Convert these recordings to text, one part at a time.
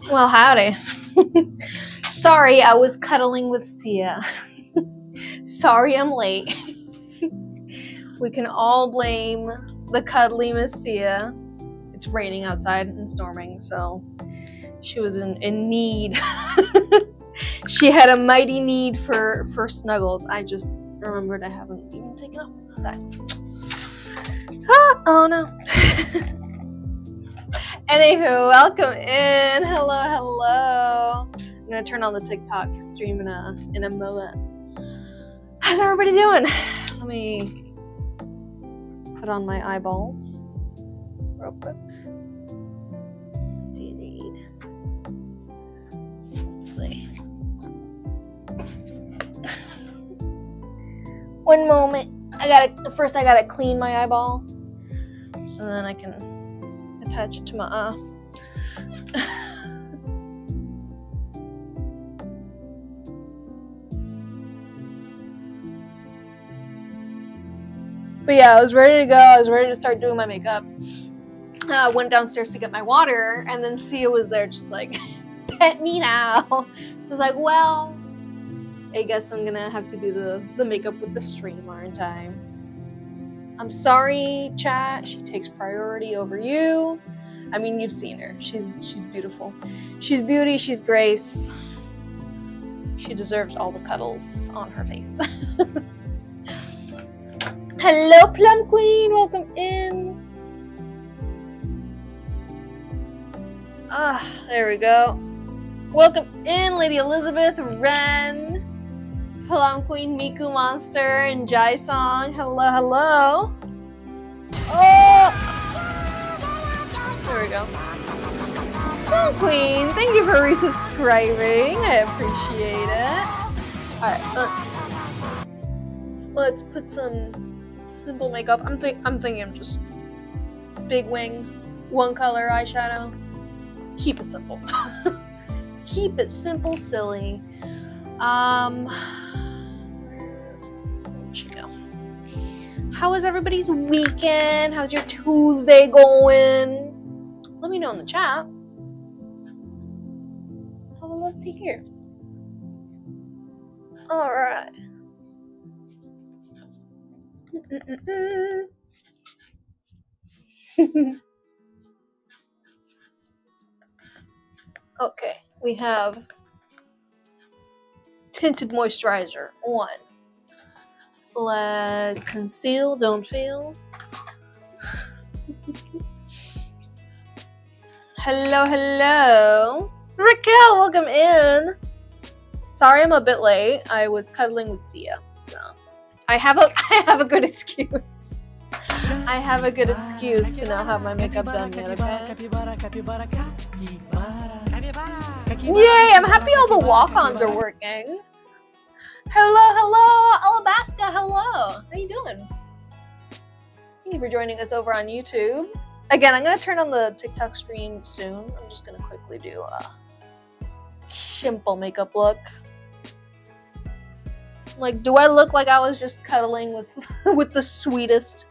Well, howdy. Sorry, I was cuddling with Sia. Sorry I'm late. We can all blame the cuddly Miss Sia. It's raining outside and storming, so she was in need. She had a mighty need for snuggles. I just remembered I haven't even taken off the bags. Oh no. Anywho, welcome in. Hello. I'm gonna turn on the TikTok stream in a moment. How's everybody doing? Let me put on my eyeballs real quick. What do you need? Let's see. One moment. I gotta clean my eyeball, and then I can attach it to my eye. But yeah, I was ready to go. I was ready to start doing my makeup. I went downstairs to get my water, and then Sia was there just like, pet me now. So I was like, well, I guess I'm gonna have to do the makeup with the stream, aren't I? I'm sorry, chat. She takes priority over you. I mean, you've seen her. She's beautiful. She's beauty. She's grace. She deserves all the cuddles on her face. Hello, Plum Queen. Welcome in. There we go. Welcome in, Lady Elizabeth, Ren, Plum Queen, Miku Monster, and Jai Song. Hello. Oh! There we go. Plum Queen, thank you for resubscribing. I appreciate it. Alright, let's put some simple makeup. I'm thinking just big wing, one color eyeshadow. Keep it simple. Keep it simple, silly. Where'd she go? How was everybody's weekend? How's your Tuesday going? Let me know in the chat. I would love to hear. Alright. Okay, we have tinted moisturizer on. Let's conceal, don't feel. Hello. Raquel, welcome in. Sorry I'm a bit late. I was cuddling with Sia, so I have a good excuse. I have a good excuse to not have my makeup done yet, okay? Yay, I'm happy all the walk-ons are working. Hello, Alabaska, hello. How you doing? Thank you for joining us over on YouTube. Again, I'm going to turn on the TikTok stream soon. I'm just going to quickly do a simple makeup look. Like, do I look like I was just cuddling with the sweetest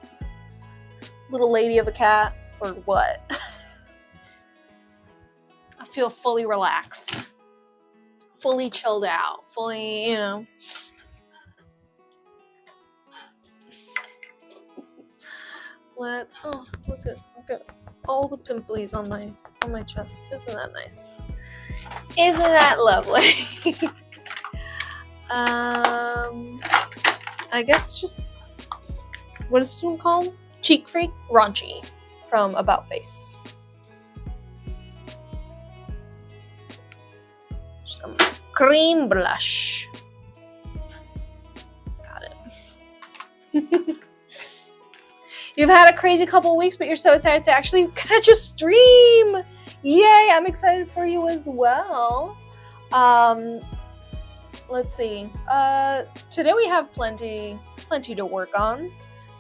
little lady of a cat, or what? I feel fully relaxed, fully chilled out, fully, you know. Look at all the pimples on my chest. Isn't that nice? Isn't that lovely? I guess just, what is this one called? Cheek Freak Raunchy from About Face. Some cream blush. Got it. You've had a crazy couple weeks, but you're so excited to actually catch a stream. Yay, I'm excited for you as well. Let's see. Today we have plenty to work on.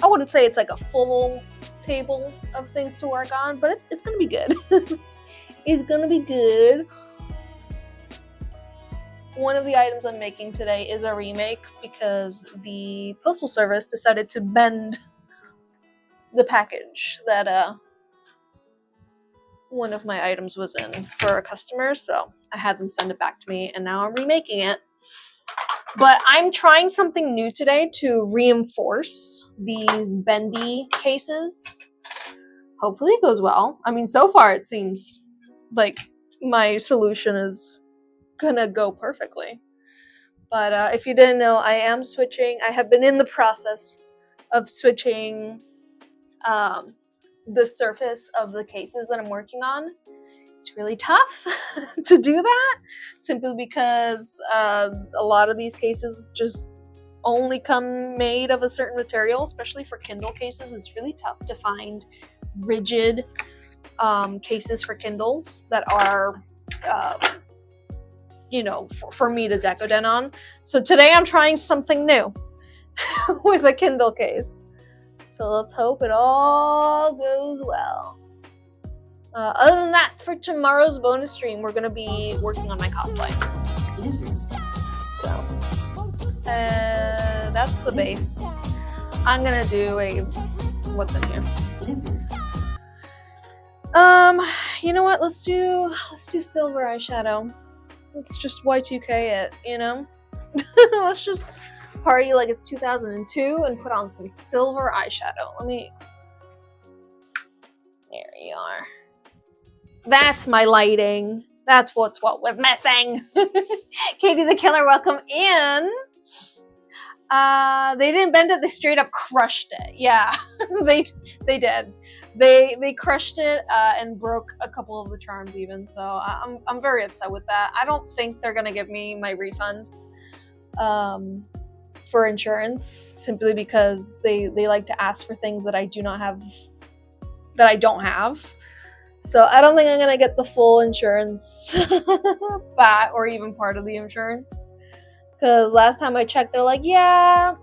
I wouldn't say it's like a full table of things to work on, but it's gonna be good. It's gonna be good. One of the items I'm making today is a remake because the postal service decided to bend the package that one of my items was in for a customer, so I had them send it back to me, and now I'm remaking it. But I'm trying something new today to reinforce these bendy cases. Hopefully it goes well. I mean, so far it seems like my solution is gonna go perfectly. But if you didn't know, I am switching. I have been in the process of switching the surface of the cases that I'm working on. It's really tough to do that, simply because a lot of these cases just only come made of a certain material, especially for Kindle cases. It's really tough to find rigid cases for Kindles that are, you know, for me to Decoden on. So today I'm trying something new with a Kindle case. So let's hope it all goes well. Other than that, for tomorrow's bonus stream, we're going to be working on my cosplay. So, that's the base. I'm going to do a... What's in here? You know what? Let's do silver eyeshadow. Let's just Y2K it, you know? Let's just party like it's 2002 and put on some silver eyeshadow. There you are. That's my lighting. That's what was missing. Katie the Killer, welcome in. They didn't bend it, they straight up crushed it. Yeah, they did. They crushed it and broke a couple of the charms even. So I'm very upset with that. I don't think they're gonna give me my refund for insurance, simply because they like to ask for things that I don't have. So I don't think I'm gonna get the full insurance back, or even part of the insurance. Because last time I checked, they're like, yeah,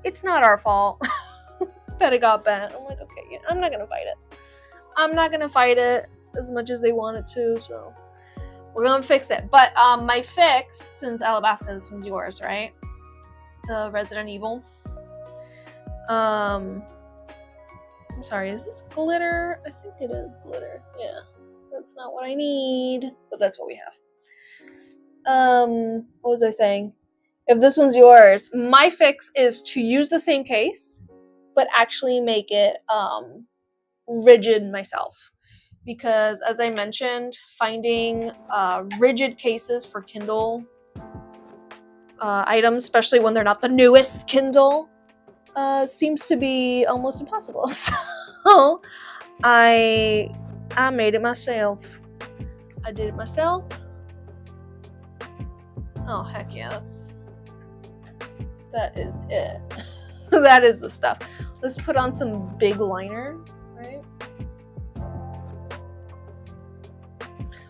it's not our fault that it got bent. I'm like, okay, yeah, I'm not gonna fight it. I'm not gonna fight it as much as they wanted to, so we're gonna fix it. But my fix, since Alabasta, this one's yours, right? The Resident Evil. I'm sorry, is this glitter? I think it is glitter. Yeah, that's not what I need, but that's what we have. What was I saying? If this one's yours, my fix is to use the same case, but actually make it rigid myself. Because as I mentioned, finding rigid cases for Kindle items, especially when they're not the newest Kindle, seems to be almost impossible. So I made it myself. I did it myself. Oh heck yeah, that is it. That is the stuff. Let's put on some big liner, right?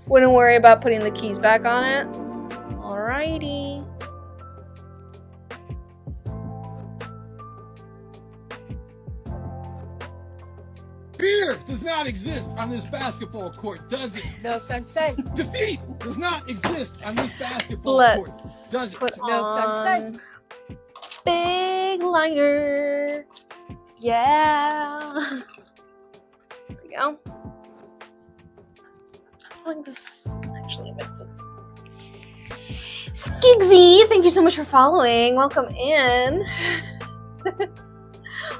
Wouldn't worry about putting the keys back on it. Alrighty. Fear does not exist on this basketball court, does it? No sensei. Defeat does not exist on this basketball court, does it? Put No on sensei. big liner. Yeah. There we go. I think this actually makes sense. Skigsy, thank you so much for following. Welcome in.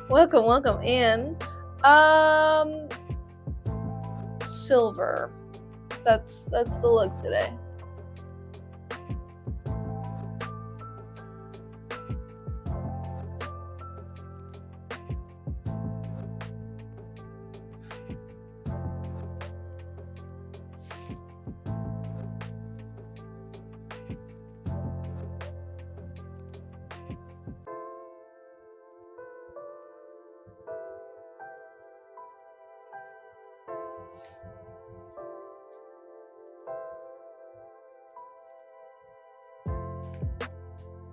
welcome in. Silver. That's the look today.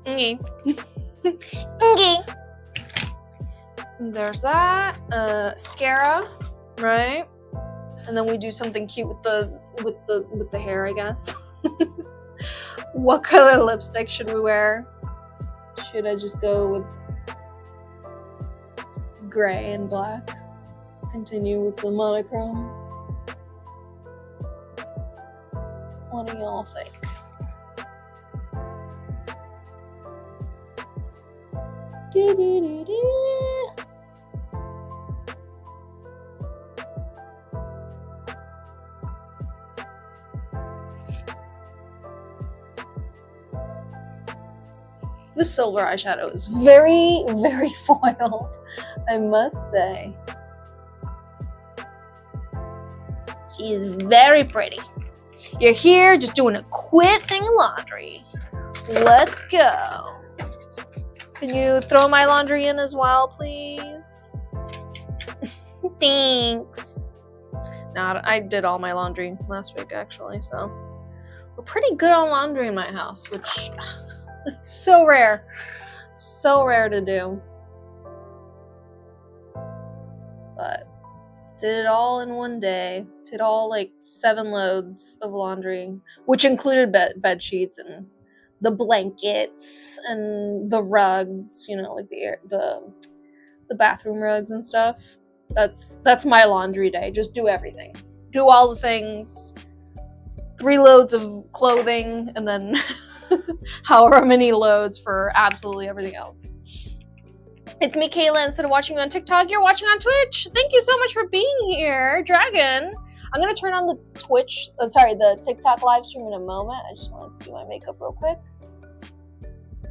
Okay. Okay. There's that. Scara, right? And then we do something cute with the hair, I guess. What color lipstick should we wear? Should I just go with gray and black? Continue with the monochrome. What do y'all think? The silver eyeshadow is very, very foiled, I must say. She is very pretty. You're here just doing a quick thing of laundry. Let's go. Can you throw my laundry in as well, please? Thanks. No, I did all my laundry last week, actually, so we're pretty good on laundry in my house, which is so rare to do. But did it all in one day. Did all like 7 loads of laundry, which included bed sheets and the blankets and the rugs, you know, like the bathroom rugs and stuff. That's my laundry day. Just do everything. Do all the things. 3 loads of clothing, and then however many loads for absolutely everything else. It's me, Kayla. Instead of watching you on TikTok, you're watching on Twitch. Thank you so much for being here, Dragon. I'm gonna turn on the the TikTok live stream in a moment. I just wanted to do my makeup real quick,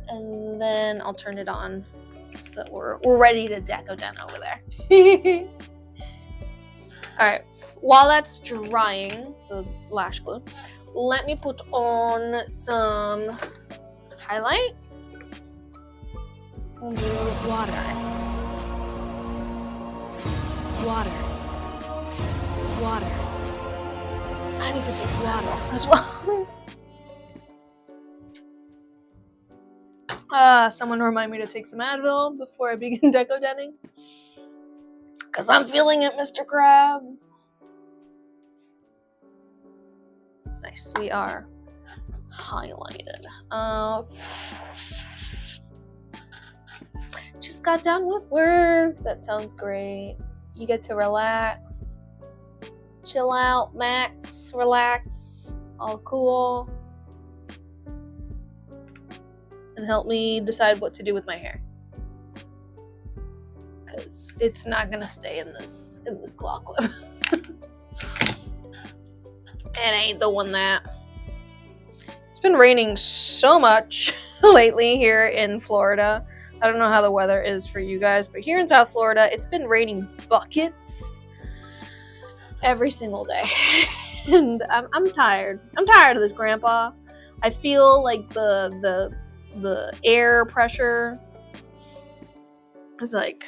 and then I'll turn it on so that we're ready to Decoden over there. All right. While that's drying, the lash glue, let me put on some highlight. Water. I need to take some water as well. Someone remind me to take some Advil before I begin decodenning. Because I'm feeling it, Mr. Krabs. Nice, we are highlighted. Just got done with work. That sounds great. You get to relax. Chill out, Max. Relax. All cool. And help me decide what to do with my hair. Because it's not gonna stay in this claw clip. It ain't the one that. It's been raining so much lately here in Florida. I don't know how the weather is for you guys, but here in South Florida, it's been raining buckets every single day. And I'm tired. I'm tired of this, Grandpa. I feel like the air pressure is like,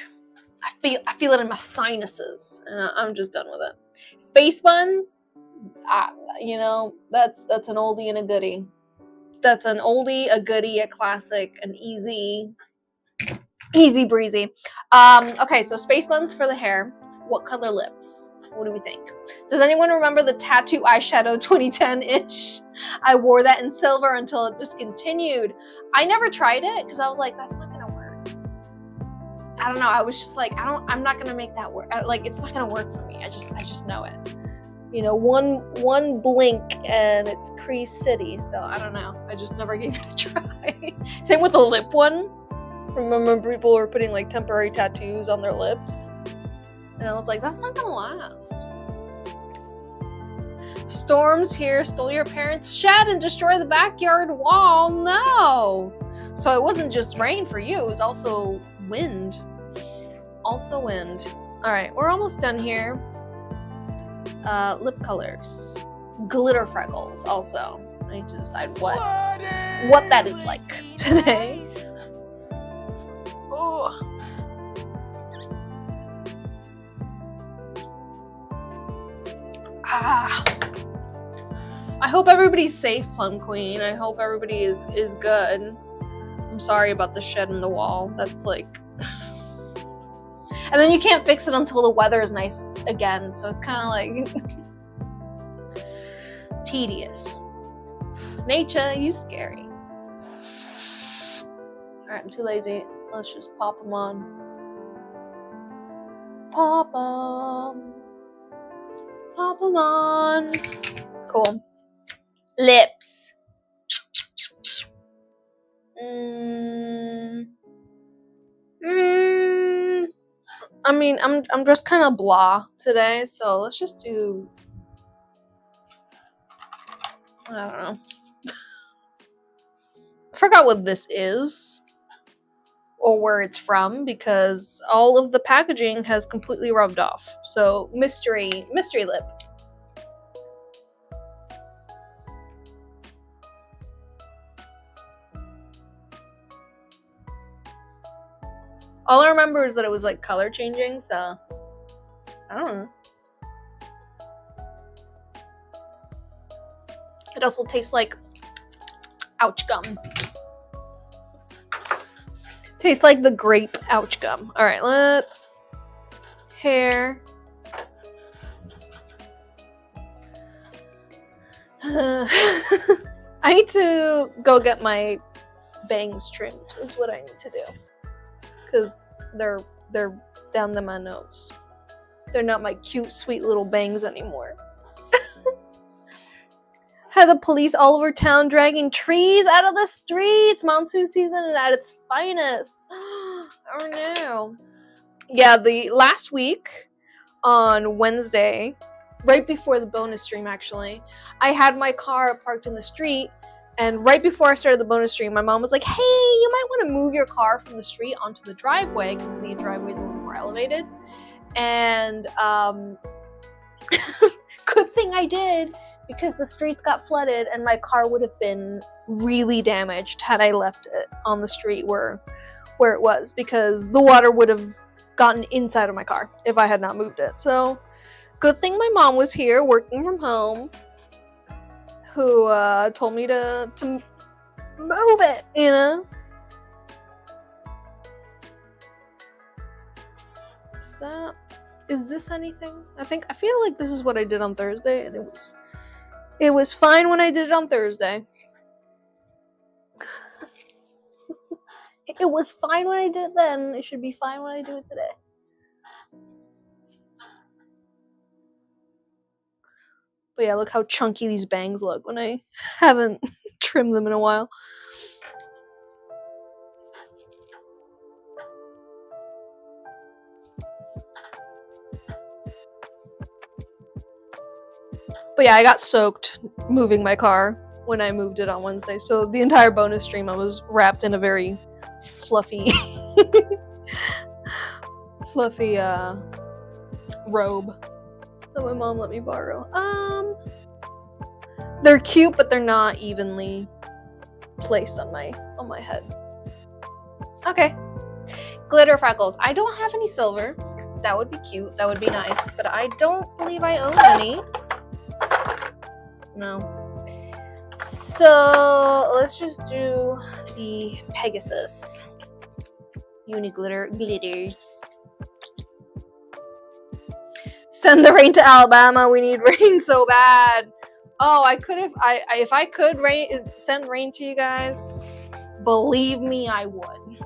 I feel it in my sinuses. I'm just done with it. Space buns, you know, that's an oldie and a goodie. That's an oldie, a goodie, a classic, an easy breezy. Okay, so space buns for the hair. What color lips? What do we think? Does anyone remember the tattoo eyeshadow 2010-ish? I wore that in silver until it discontinued. I never tried it because I was like, that's not gonna work. I don't know. I was just like, I'm not gonna make that work. Like, it's not gonna work for me. I just know it. You know, one blink and it's Crease City. So I don't know. I just never gave it a try. Same with the lip one. Remember people were putting like temporary tattoos on their lips? And I was like, that's not gonna last. Storms here stole your parents' shed and destroyed the backyard wall. No! So it wasn't just rain for you, it was also wind. Alright, we're almost done here. Lip colors. Glitter freckles also. I need to decide what that is like today. Oh. I hope everybody's safe, Plum Queen. I hope everybody is good. I'm sorry about the shed in the wall. That's like... And then you can't fix it until the weather is nice again, so it's kind of like... tedious. Nature, you scary. Alright, I'm too lazy. Let's just pop them on. Pop 'em. Pop 'em on. Cool. Lips. I mean, I'm just kind of blah today, so let's just do. I don't know. I forgot what this is or where it's from because all of the packaging has completely rubbed off. So mystery lip. All I remember is that it was like color changing, so I don't know. It also tastes like ouch gum. Tastes like the grape ouch gum. Alright, let's hair. I need to go get my bangs trimmed is what I need to do. Because they're down to my nose. They're not my cute, sweet little bangs anymore. Had the police all over town dragging trees out of the streets. Monsoon season is at its finest. Oh no. Yeah, the last week on Wednesday, right before the bonus stream actually, I had my car parked in the street. And right before I started the bonus stream, my mom was like, hey, you might want to move your car from the street onto the driveway because the driveway is a little more elevated. And good thing I did because the streets got flooded and my car would have been really damaged had I left it on the street where it was because the water would have gotten inside of my car if I had not moved it. So good thing my mom was here working from home, who told me to move it, you know? Is this anything? I feel like this is what I did on Thursday, and it was fine when I did it on Thursday. It was fine when I did it then. It should be fine when I do it today. But yeah, look how chunky these bangs look when I haven't trimmed them in a while. But yeah, I got soaked moving my car when I moved it on Wednesday. So the entire bonus stream I was wrapped in a very fluffy fluffy robe that my mom let me borrow. They're cute, but they're not evenly placed on my head. Okay. Glitter freckles. I don't have any silver. That would be cute. That would be nice. But I don't believe I own any. No. So let's just do the Pegasus Uniglitter glitters. Send the rain to Alabama. We need rain so bad. Oh, I could if I could send rain to you guys. Believe me, I would.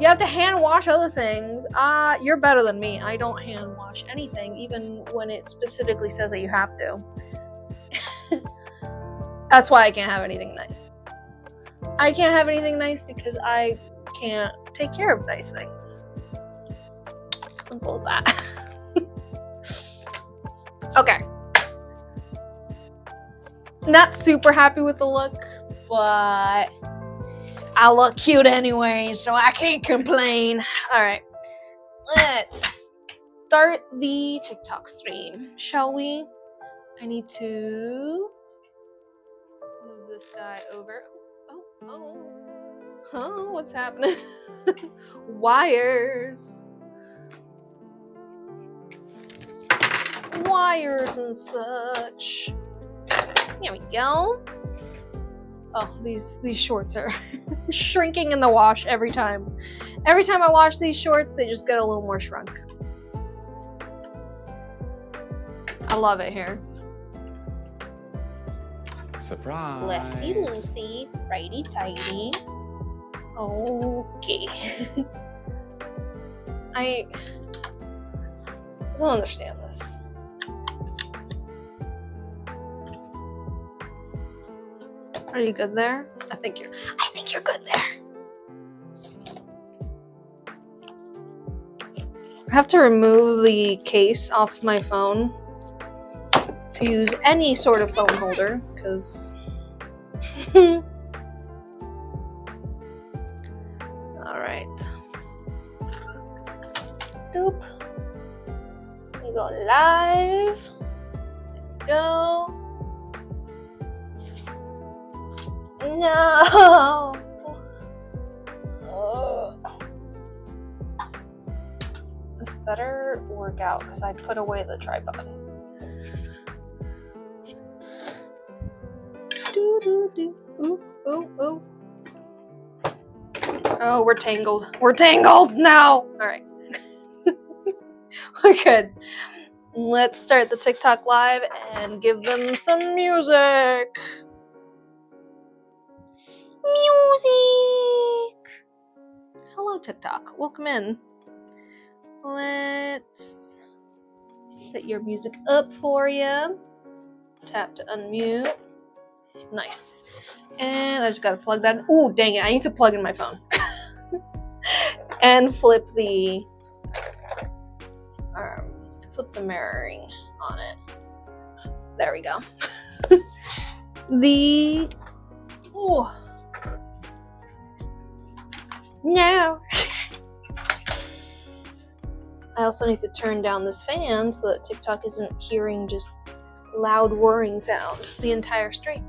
You have to hand wash other things. You're better than me. I don't hand wash anything, even when it specifically says that you have to. That's why I can't have anything nice. I can't have anything nice because I can't take care of nice things. Simple as that. Okay. Not super happy with the look, but I look cute anyway, so I can't complain. Alright. Let's start the TikTok stream, shall we? I need to move this guy over. Oh, what's happening? Wires and such. Here we go. Oh, these shorts are shrinking in the wash every time. Every time I wash these shorts, they just get a little more shrunk. I love it here. Surprise. Lefty loosey, righty tighty. Okay. I don't understand this. Are you good there? I think you're good there. I have to remove the case off my phone to use any sort of phone holder, because alright. Doop. We go live. There we go. No! This better work out because I put away the tripod. Doo doo doo. Ooh, ooh, ooh. Oh, we're tangled. We're tangled now! Alright. We're good. Let's start the TikTok live and give them some music. Music! Hello, TikTok. Welcome in. Let's set your music up for you. Tap to unmute. Nice. And I just gotta plug that in. Ooh, dang it. I need to plug in my phone. And flip the mirroring on it. There we go. Oh. No. I also need to turn down this fan so that TikTok isn't hearing just loud whirring sound the entire stream.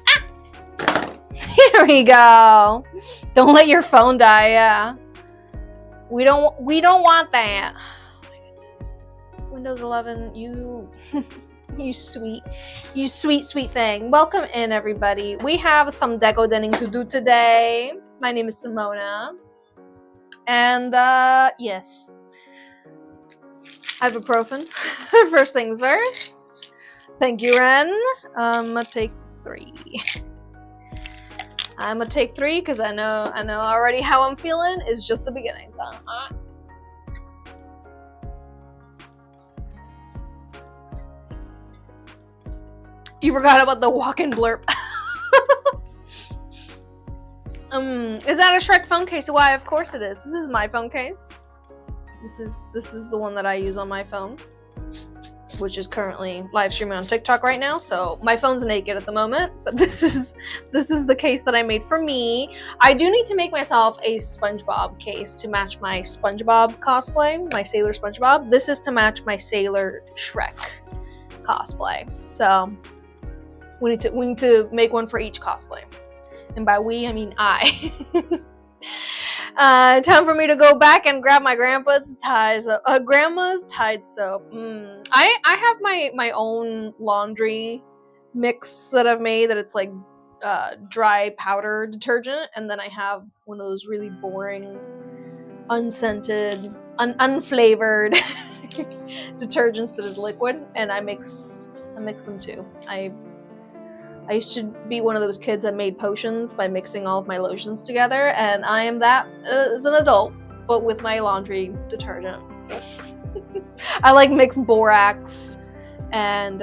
Ah! Here we go. Don't let your phone die. Yeah. We don't want that. Oh my goodness. Windows 11, you you sweet thing. Welcome in, everybody. We have some decodening to do today. My name is Simona. And, yes. Ibuprofen. First things first. Thank you, Ren. Take 3. I'm gonna take 3 because I know already how I'm feeling. Is just the beginning. So, You forgot about the walk-in blurb. Is that a Shrek phone case? Why, of course it is. This is my phone case. This is the one that I use on my phone, which is currently live streaming on TikTok right now. So my phone's naked at the moment, but this is the case that I made for me. I do need to make myself a SpongeBob case to match my SpongeBob cosplay, my Sailor SpongeBob. This is to match my Sailor Shrek cosplay. So we need to make one for each cosplay, and by we I mean I. Time for me to go back and grab my grandma's tide soap. I have my own laundry mix that I've made that it's like dry powder detergent, and then I have one of those really boring, unscented, unflavored detergents that is liquid, and I mix them too. I used to be one of those kids that made potions by mixing all of my lotions together, and I am that as an adult, but with my laundry detergent. I like mix borax and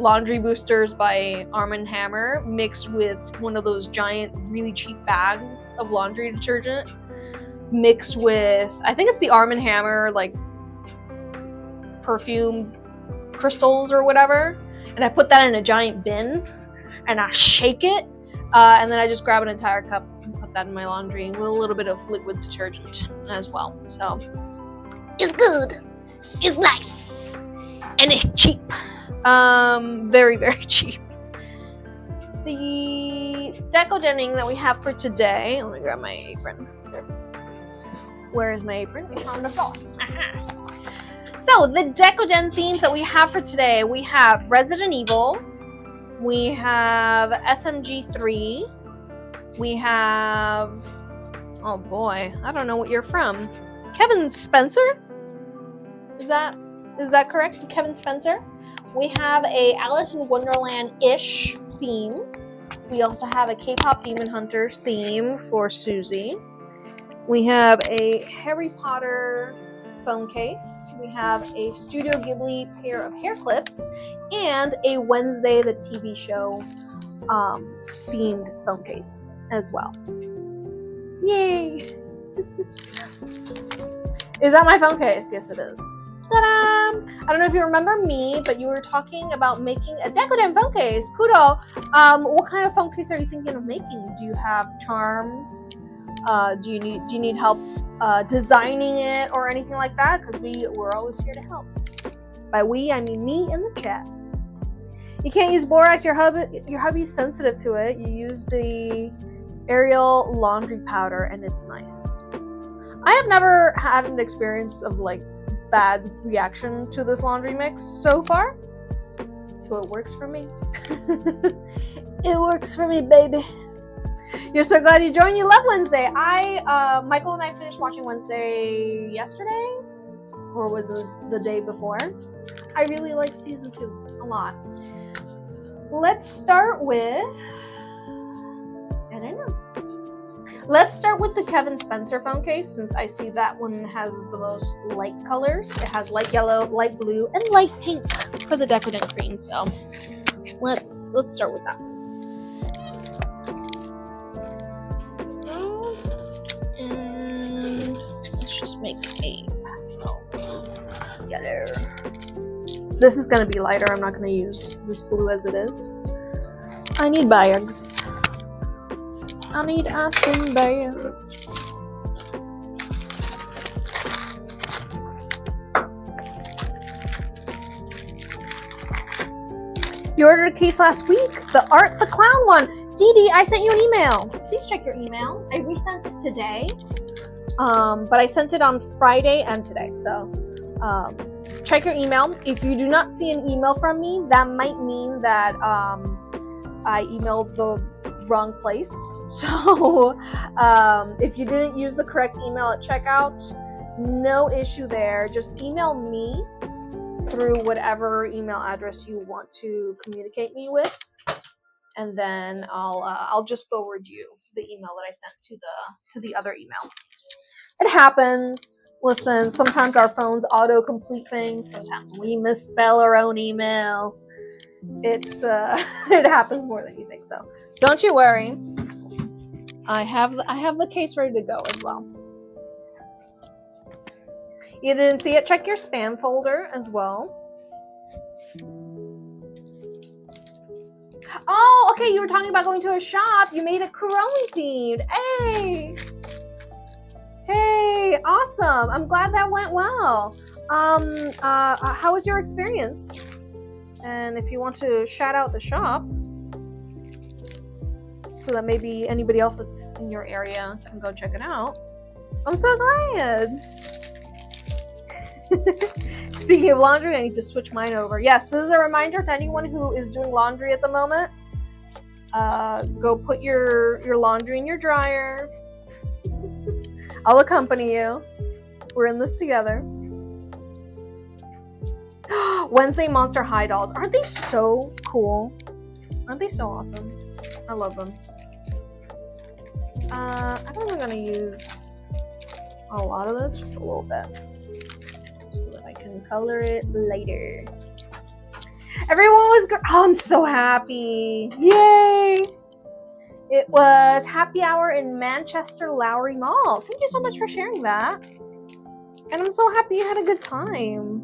laundry boosters by Arm & Hammer mixed with one of those giant, really cheap bags of laundry detergent mixed with, I think it's the Arm & Hammer, like, perfume crystals or whatever, and I put that in a giant bin and I shake it, and then I just grab an entire cup and put that in my laundry with a little bit of liquid detergent as well. So it's good, it's nice, and it's cheap. Very, very cheap. The decodening that we have for today, let me grab my apron. Where is my apron? It's on the floor. Aha. So, the Decoden themes that we have for today, we have Resident Evil, we have SMG3, we have, oh boy, I don't know what you're from. Kevin Spencer? Is that correct? Kevin Spencer? We have a Alice in Wonderland-ish theme. We also have a K-pop Demon Hunters theme for Susie. We have a Harry Potter phone case. We have a Studio Ghibli pair of hair clips and a Wednesday the TV show themed phone case as well. Yay! Is that my phone case? Yes, it is. Ta-da! I don't know if you remember me, but you were talking about making a Decoden phone case. Kudo! What kind of phone case are you thinking of making? Do you have charms? Do you need help designing it or anything like that? Because we're always here to help. By we, I mean me in the chat. You can't use borax. Your hubby's sensitive to it. You use the Ariel laundry powder, and it's nice. I have never had an experience of like bad reaction to this laundry mix so far, so it works for me. It works for me, baby. You're so glad you joined. You love Wednesday. Michael and I finished watching Wednesday yesterday, or was it the day before? I really like season 2 a lot. Let's start with, I don't know. Let's start with the Kevin Spencer phone case, since I see that one has the most light colors. It has light yellow, light blue, and light pink for the Decoden cream. So let's start with that one. And let's just make a pastel yellow. This is gonna be lighter. I'm not gonna use this blue as it is. I need bags. I need some bags. You ordered a case last week. The Art the Clown one. Dee Dee, I sent you an email. Please check your email. I resent it today. But I sent it on Friday and today. So check your email. If you do not see an email from me, that might mean that I emailed the wrong place. So if you didn't use the correct email at checkout, no issue there. Just email me through whatever email address you want to communicate me with, and then I'll just forward you the email that I sent to the other email. It happens. Listen, sometimes our phones auto-complete things. Sometimes we misspell our own email. It's it happens more than you think. So don't you worry. I have the case ready to go as well. You didn't see it? Check your spam folder as well. Oh, okay. You were talking about going to a shop. You made a Kuromi themed. Hey. Hey, awesome. I'm glad that went well. How was your experience? And if you want to shout out the shop, so that maybe anybody else that's in your area can go check it out. I'm so glad. Speaking of laundry, I need to switch mine over. Yes, this is a reminder to anyone who is doing laundry at the moment. Go put your laundry in your dryer. I'll accompany you. We're in this together. Wednesday Monster High dolls. Aren't they so cool? Aren't they so awesome? I love them. I think I'm gonna use a lot of this, just a little bit, so that I can color it later. Everyone was good. Oh, I'm so happy. Yay! It was happy hour in Manchester Lowry Mall. Thank you so much for sharing that. And I'm so happy you had a good time.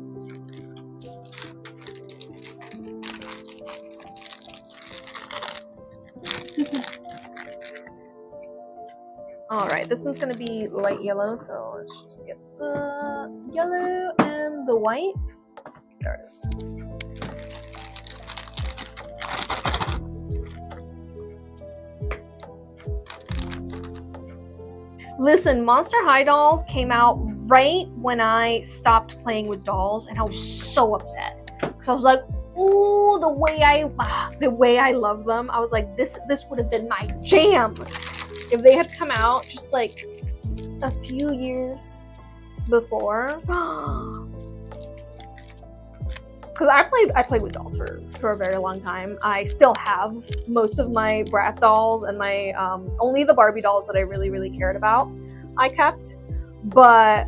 Alright, this one's gonna be light yellow, so let's just get the yellow and the white. There it is. Listen, Monster High dolls came out right when I stopped playing with dolls, and I was so upset. Because I was like, ooh, the way I love them. I was like, this would have been my jam if they had come out just like a few years before. because I played with dolls for a very long time. I still have most of my Bratz dolls, and my only the Barbie dolls that I really cared about I kept. But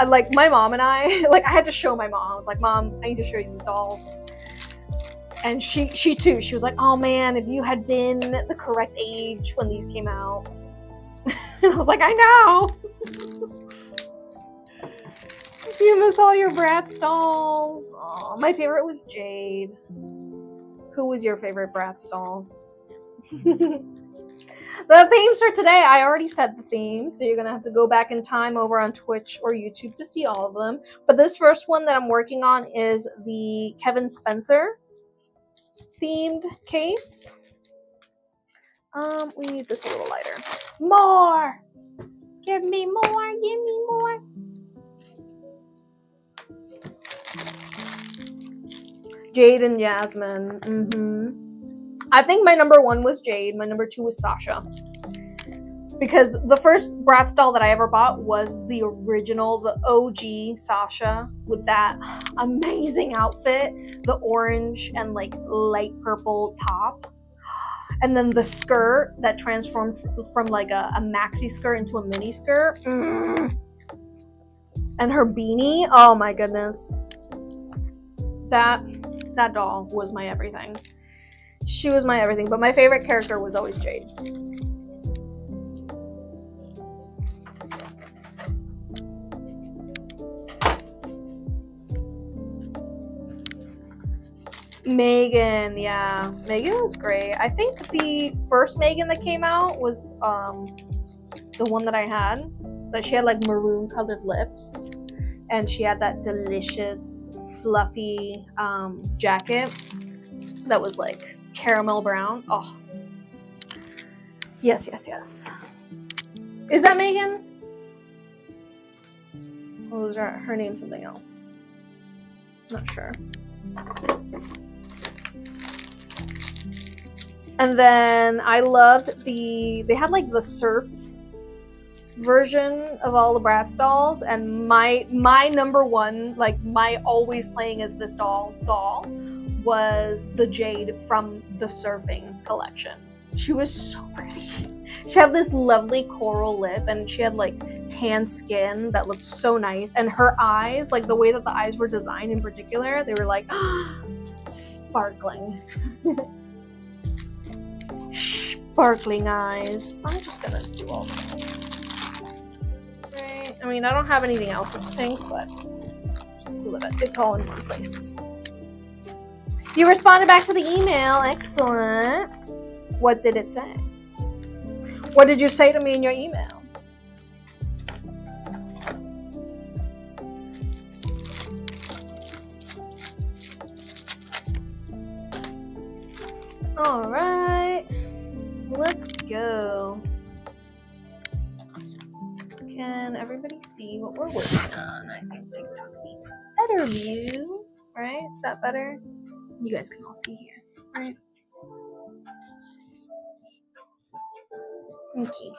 like my mom and I, like I had to show my mom. I was like, Mom, I need to show you these dolls. And she too, she was like, oh man, if you had been the correct age when these came out. And I was like, I know. You miss all your Bratz dolls. Oh, my favorite was Jade. Who was your favorite Bratz doll? The themes for today, I already said the theme, so you're gonna have to go back in time over on Twitch or YouTube to see all of them. But this first one that I'm working on is the Kevin Spencer themed case. We need this a little lighter. More! Give me more, give me more. Jade and Jasmine. I think my number 1 was Jade. My number 2 was Sasha. Because the first Bratz doll that I ever bought was the original, the OG Sasha, with that amazing outfit, the orange and like light purple top. And then the skirt that transformed from like a maxi skirt into a mini skirt. And her beanie, oh my goodness. That doll was my everything. She was my everything, but my favorite character was always Jade. Megan, yeah. Megan was great. I think the first Megan that came out was the one that I had. That she had like maroon colored lips. And she had that delicious, fluffy jacket that was like caramel brown. Oh. Yes. Is that Megan? Or was her name something else? Not sure. And then I loved they had like the surf version of all the Bratz dolls, and my number 1, like my always playing as this doll was the Jade from the surfing collection. She was so pretty. She had this lovely coral lip, and she had like tan skin that looked so nice, and her eyes, like the way that the eyes were designed in particular, they were like sparkling. Sparkling eyes. I'm just gonna do all of them. Right. I mean, I don't have anything else that's pink, but just so that it's all in one place. You responded back to the email. Excellent. What did it say? What did you say to me in your email? All right. Let's go. Can everybody see what we're working on? I think TikTok needs better view, right? Is that better? You guys can all see here, right? Okay.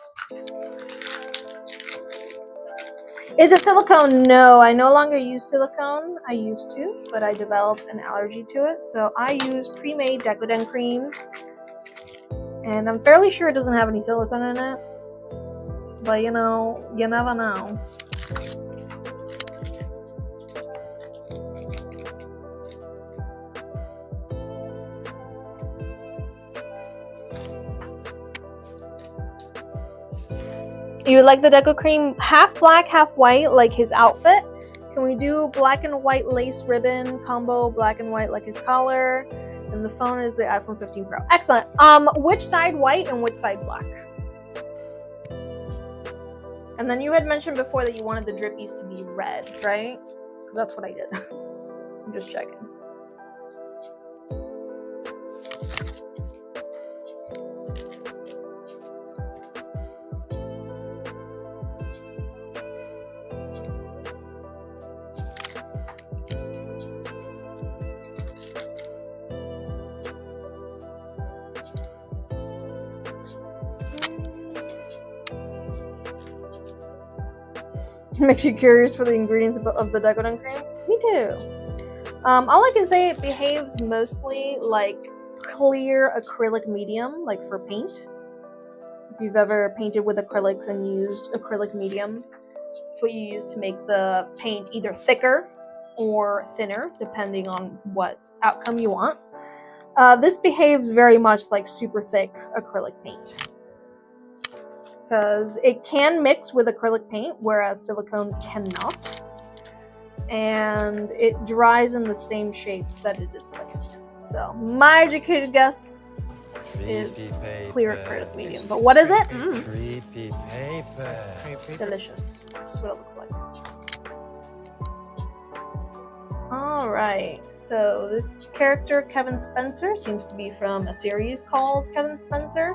Is it silicone? No, I no longer use silicone. I used to, but I developed an allergy to it. So I use pre-made Decoden cream. And I'm fairly sure it doesn't have any silicone in it. But you know, you never know. You would like the Deco cream half black, half white, like his outfit? Can we do black and white lace ribbon combo, black and white like his collar? And the phone is the iPhone 15 Pro. Excellent. Which side white and which side black? And then you had mentioned before that you wanted the drippies to be red, right? Because that's what I did. I'm just checking. Makes you curious for the ingredients of the Decoden cream? Me too. All I can say, it behaves mostly like clear acrylic medium, like for paint. If you've ever painted with acrylics and used acrylic medium, it's what you use to make the paint either thicker or thinner, depending on what outcome you want. This behaves very much like super thick acrylic paint, because it can mix with acrylic paint, whereas silicone cannot, and it dries in the same shape that it is placed. So my educated guess is clear acrylic medium. But what is it? Creepy paper. Delicious. That's what it looks like. Alright, so this character, Kevin Spencer, seems to be from a series called Kevin Spencer.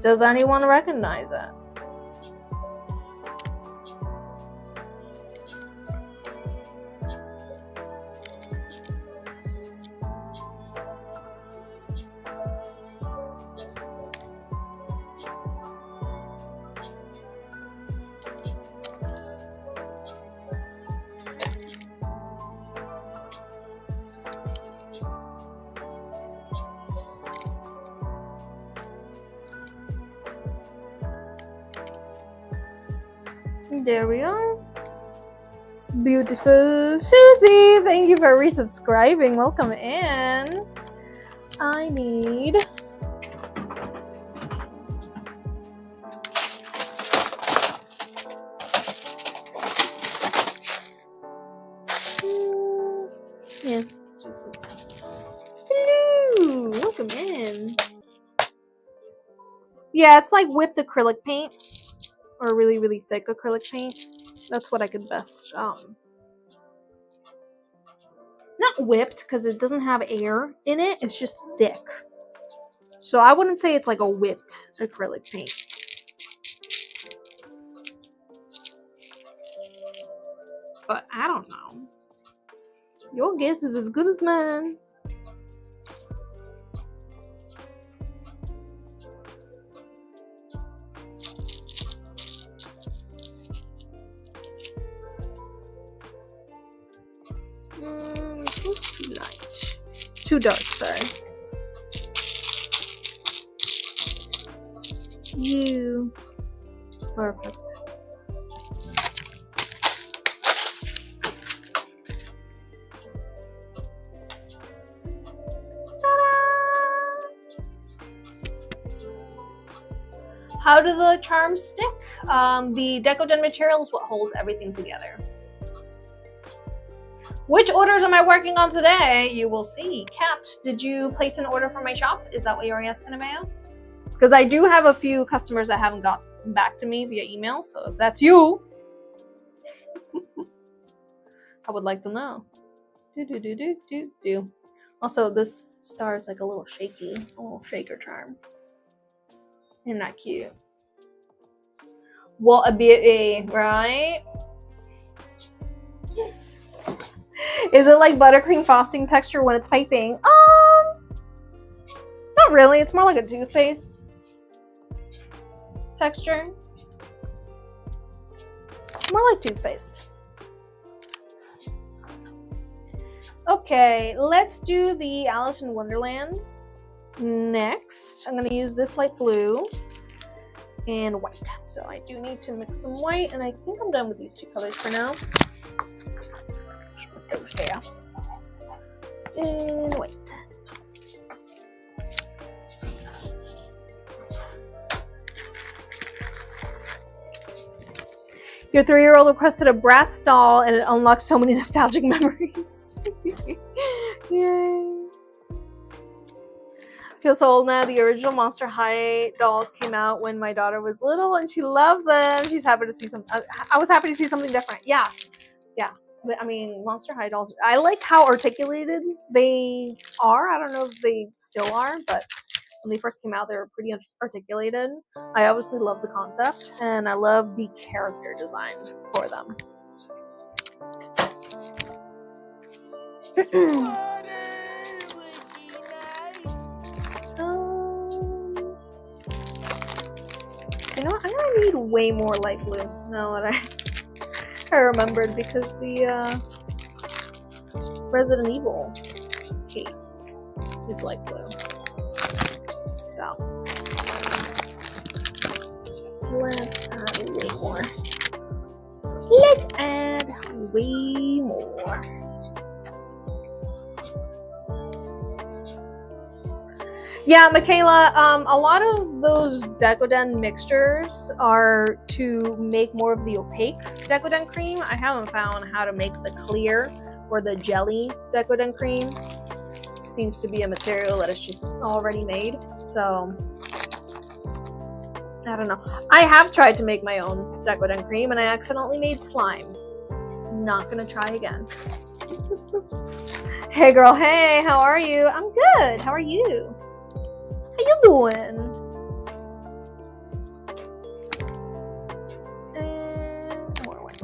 Does anyone recognize it? There we are. Beautiful Susie! Thank you for resubscribing. Welcome in. I need... yeah. Hello! Welcome in. Yeah, it's like whipped acrylic paint. Or really, really thick acrylic paint. That's what I could best, not whipped, because it doesn't have air in it, it's just thick. So I wouldn't say it's like a whipped acrylic paint. But I don't know. Your guess is as good as mine. It's too light. Too dark, sorry. You. Perfect. Ta-da! How do the charms stick? The Decoden material is what holds everything together. Which orders am I working on today? You will see. Kat, did you place an order for my shop? Is that what you're asking about? Because I do have a few customers that haven't gotten back to me via email, so if that's you, I would like to know. Also, this star is like a little shaky, a little shaker charm. Isn't that cute? What a beauty, right? Is it like buttercream frosting texture when it's piping? Not really. It's more like a toothpaste texture. More like toothpaste. Okay, let's do the Alice in Wonderland next. I'm gonna use this light blue and white. So I do need to mix some white, and I think I'm done with these two colors for now. Just put those there. And white. Your 3-year-old requested a Bratz doll, and it unlocks so many nostalgic memories. Yay. I feel so old now. The original Monster High dolls came out when my daughter was little, and she loved them. She's happy to see some. I was happy to see something different. Yeah. I mean, Monster High dolls. I like how articulated they are. I don't know if they still are, but when they first came out, they were pretty articulated. I obviously love the concept, and I love the character designs for them. You know what? I'm gonna need way more light blue now that I remembered, because the Resident Evil case is light blue. So let's add way more. Let's add way more. Yeah, Michaela, a lot of those Decoden mixtures are to make more of the opaque Decoden cream. I haven't found how to make the clear or the jelly Decoden cream. Seems to be a material that is just already made, so I don't know. I have tried to make my own Decoden cream and I accidentally made slime. Not gonna try again. Hey girl, hey, how are you? I'm good, how are you? How you doing? And more white.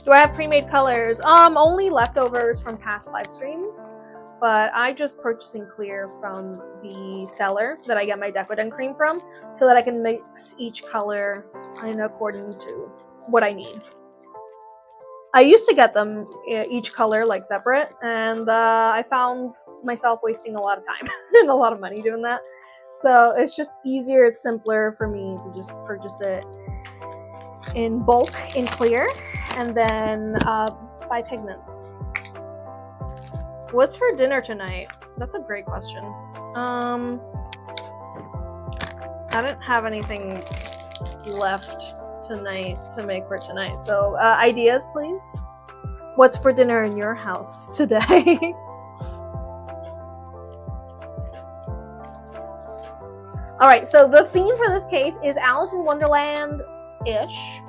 Do I have pre-made colors? Only leftovers from past live streams, but I just purchasing clear from the seller that I get my Decoden cream from, so that I can mix each color in according to what I need. I used to get them each color like separate, and I found myself wasting a lot of time and a lot of money doing that. So it's just easier, it's simpler for me to just purchase it in bulk, in clear, and then buy pigments. What's for dinner tonight? That's a great question. I didn't have anything left tonight to make for tonight, so ideas please. What's for dinner in your house today? All right, so the theme for this case is Alice in Wonderland-ish.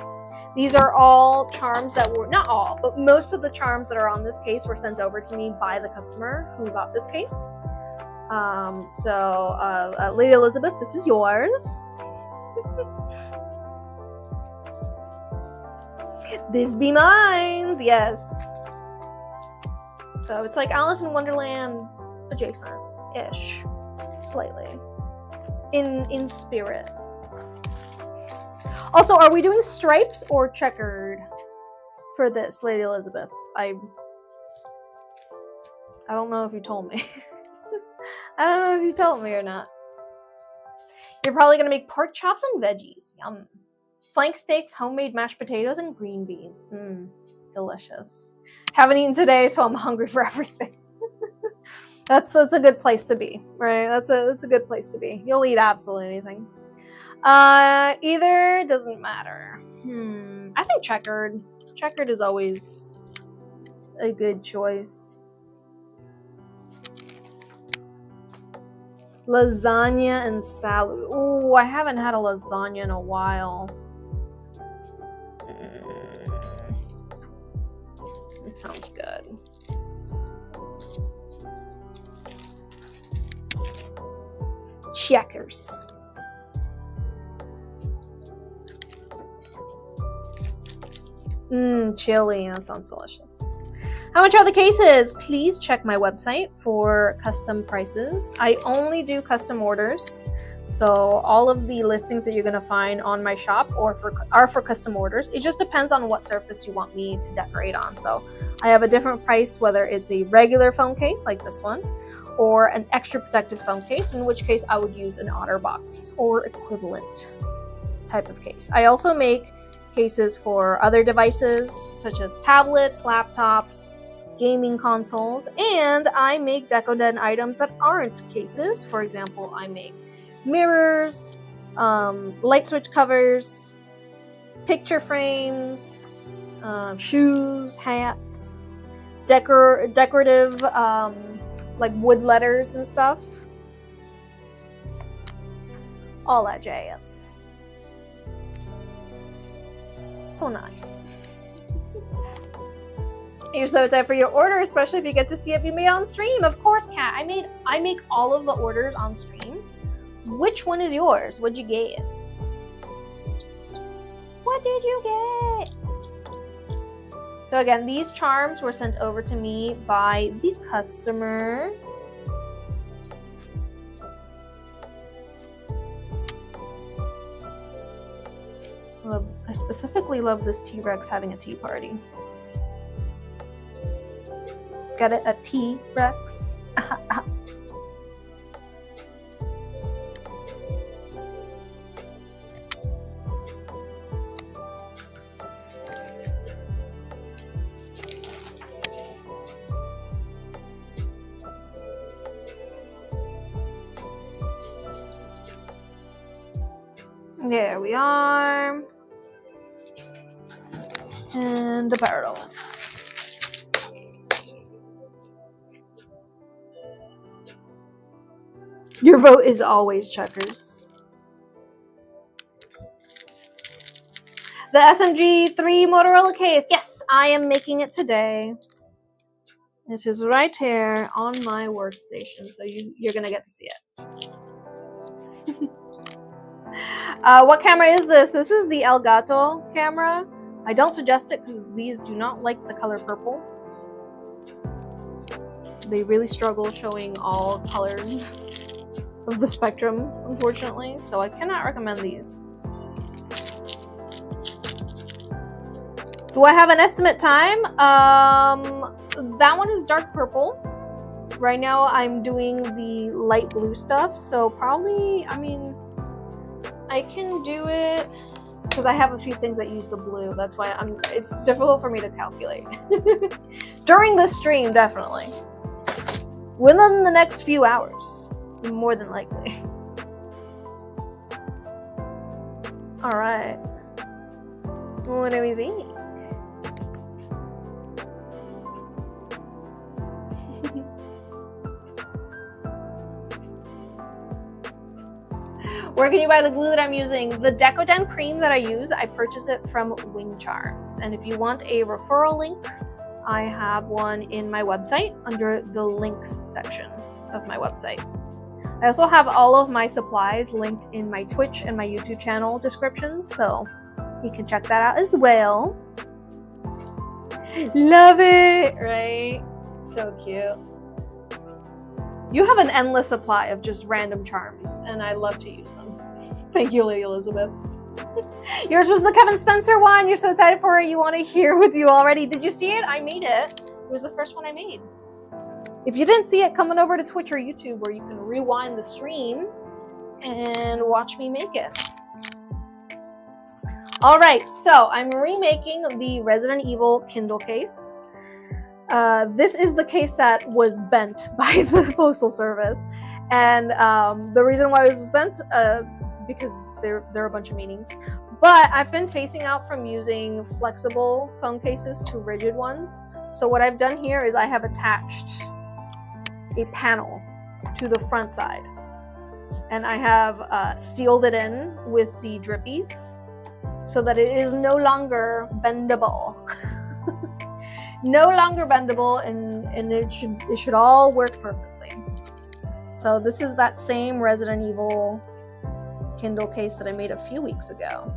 These are all charms that were, not all, but most of the charms that are on this case were sent over to me by the customer who got this case. Lady Elizabeth, this is yours. This be mine, yes. So it's like Alice in Wonderland adjacent-ish, slightly, in spirit. Also, are we doing stripes or checkered for this, Lady Elizabeth? I don't know if you told me. I don't know if you told me or not. You're probably gonna make pork chops and veggies. Yum. Flank steaks, homemade mashed potatoes, and green beans. Mmm, delicious. Haven't eaten today, so I'm hungry for everything. That's a good place to be, right? That's a good place to be. You'll eat absolutely anything. Either doesn't matter. I think checkered. Checkered is always a good choice. Lasagna and salad. Ooh, I haven't had a lasagna in a while. It sounds good. Checkers. Chili. That sounds delicious. How much are the cases? Please check my website for custom prices. I only do custom orders, so all of the listings that you're going to find on my shop are for custom orders. It just depends on what surface you want me to decorate on. So I have a different price whether it's a regular phone case like this one or an extra protected phone case, in which case I would use an OtterBox or equivalent type of case. I also make cases for other devices such as tablets, laptops, gaming consoles, and I make Decoden items that aren't cases. For example, I make mirrors, light switch covers, picture frames, shoes, hats, decorative like wood letters and stuff. All that jazz. So nice. You're so excited for your order, especially if you get to see it be made on stream. Of course, Kat. I make all of the orders on stream. Which one is yours? What'd you get? What did you get? So again, these charms were sent over to me by the customer. I specifically love this T-Rex having a tea party. Got it? A T-Rex. There we are. And the barrels. Your vote is always checkers. The SMG3 Motorola case. Yes, I am making it today. This is right here on my workstation, so you're gonna get to see it. What camera is this? This is the Elgato camera. I don't suggest it because these do not like the color purple. They really struggle showing all colors of the spectrum, unfortunately, so I cannot recommend these. Do I have an estimate time? That one is dark purple. Right now I'm doing the light blue stuff, so probably, I mean, I can do it because I have a few things that use the blue. That's why it's difficult for me to calculate. During the stream, definitely. Within the next few hours, more than likely. All right. What do we think? Where can you buy the glue that I'm using? The Decoden cream that I use, I purchase it from Wing Charms. And if you want a referral link, I have one in my website under the links section of my website. I also have all of my supplies linked in my Twitch and my YouTube channel descriptions, so you can check that out as well. Love it, right? So cute. You have an endless supply of just random charms, and I love to use them. Thank you, Lady Elizabeth. Yours was the Kevin Spencer one. You're so excited for it. You want to hear with you already. Did you see it? I made it. It was the first one I made. If you didn't see it, come on over to Twitch or YouTube where you can rewind the stream and watch me make it. All right, so I'm remaking the Resident Evil Kindle case. This is the case that was bent by the Postal Service, and the reason why it was bent, because there are a bunch of meanings, but I've been phasing out from using flexible phone cases to rigid ones. So what I've done here is I have attached a panel to the front side, and I have sealed it in with the drippies so that it is no longer bendable. No longer bendable, and it should all work perfectly. So this is that same Resident Evil Kindle case that I made a few weeks ago.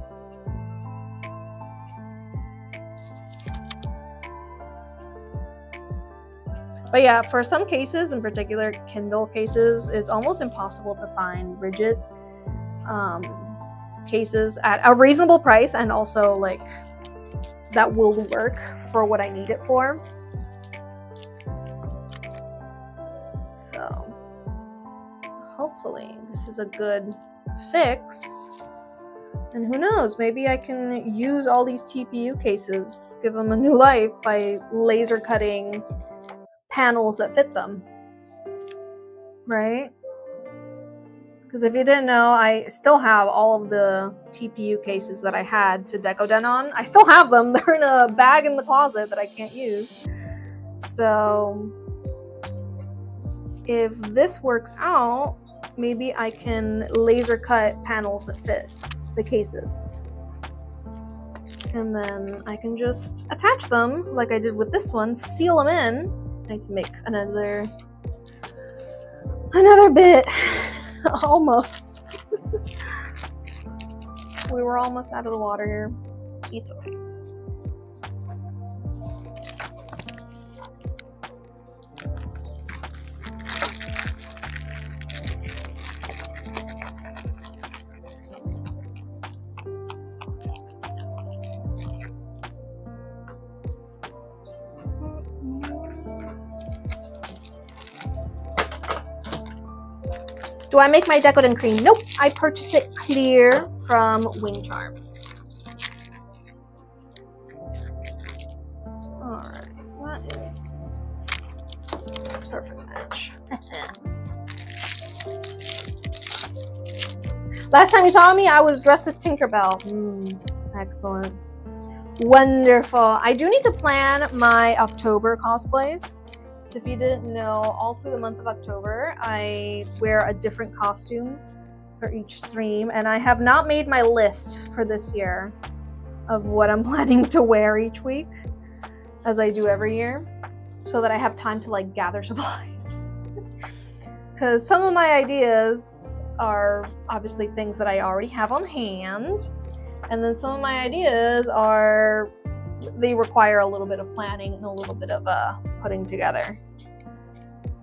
But yeah, for some cases, in particular Kindle cases, it's almost impossible to find rigid cases at a reasonable price, and also like that will work for what I need it for. So hopefully this is a good fix, and who knows, maybe I can use all these TPU cases, give them a new life by laser cutting panels that fit them, right? Because if you didn't know, I still have all of the TPU cases that I had to Decoden on. I still have them. They're in a bag in the closet that I can't use. So if this works out, maybe I can laser cut panels that fit the cases. And then I can just attach them like I did with this one, seal them in. I need to make another bit. Almost. We were almost out of the water here. It's okay. Do I make my Decoden cream? Nope. I purchased it clear from Wing Charms. Alright, that is perfect match. Last time you saw me, I was dressed as Tinkerbell. Excellent. Wonderful. I do need to plan my October cosplays. So if you didn't know, all through the month of October, I wear a different costume for each stream, and I have not made my list for this year of what I'm planning to wear each week, as I do every year, so that I have time to like gather supplies. Because some of my ideas are obviously things that I already have on hand, and then some of my ideas are, they require a little bit of planning and a little bit of putting together.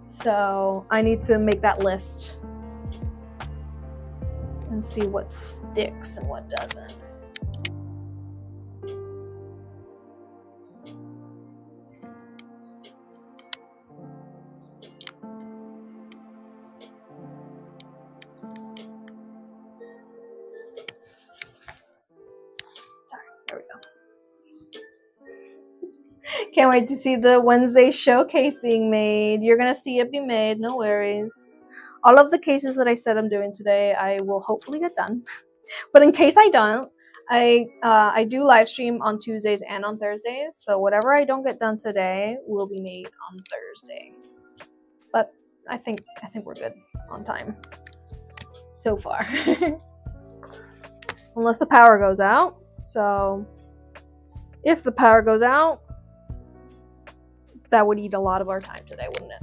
So I need to make that list and see what sticks and what doesn't. There we go. Can't wait to see the Wednesday showcase being made. You're gonna see it be made, no worries. All of the cases that I said I'm doing today, I will hopefully get done. But in case I don't, I do live stream on Tuesdays and on Thursdays. So whatever I don't get done today will be made on Thursday. But I think we're good on time so far. Unless the power goes out. So if the power goes out, that would eat a lot of our time today, wouldn't it?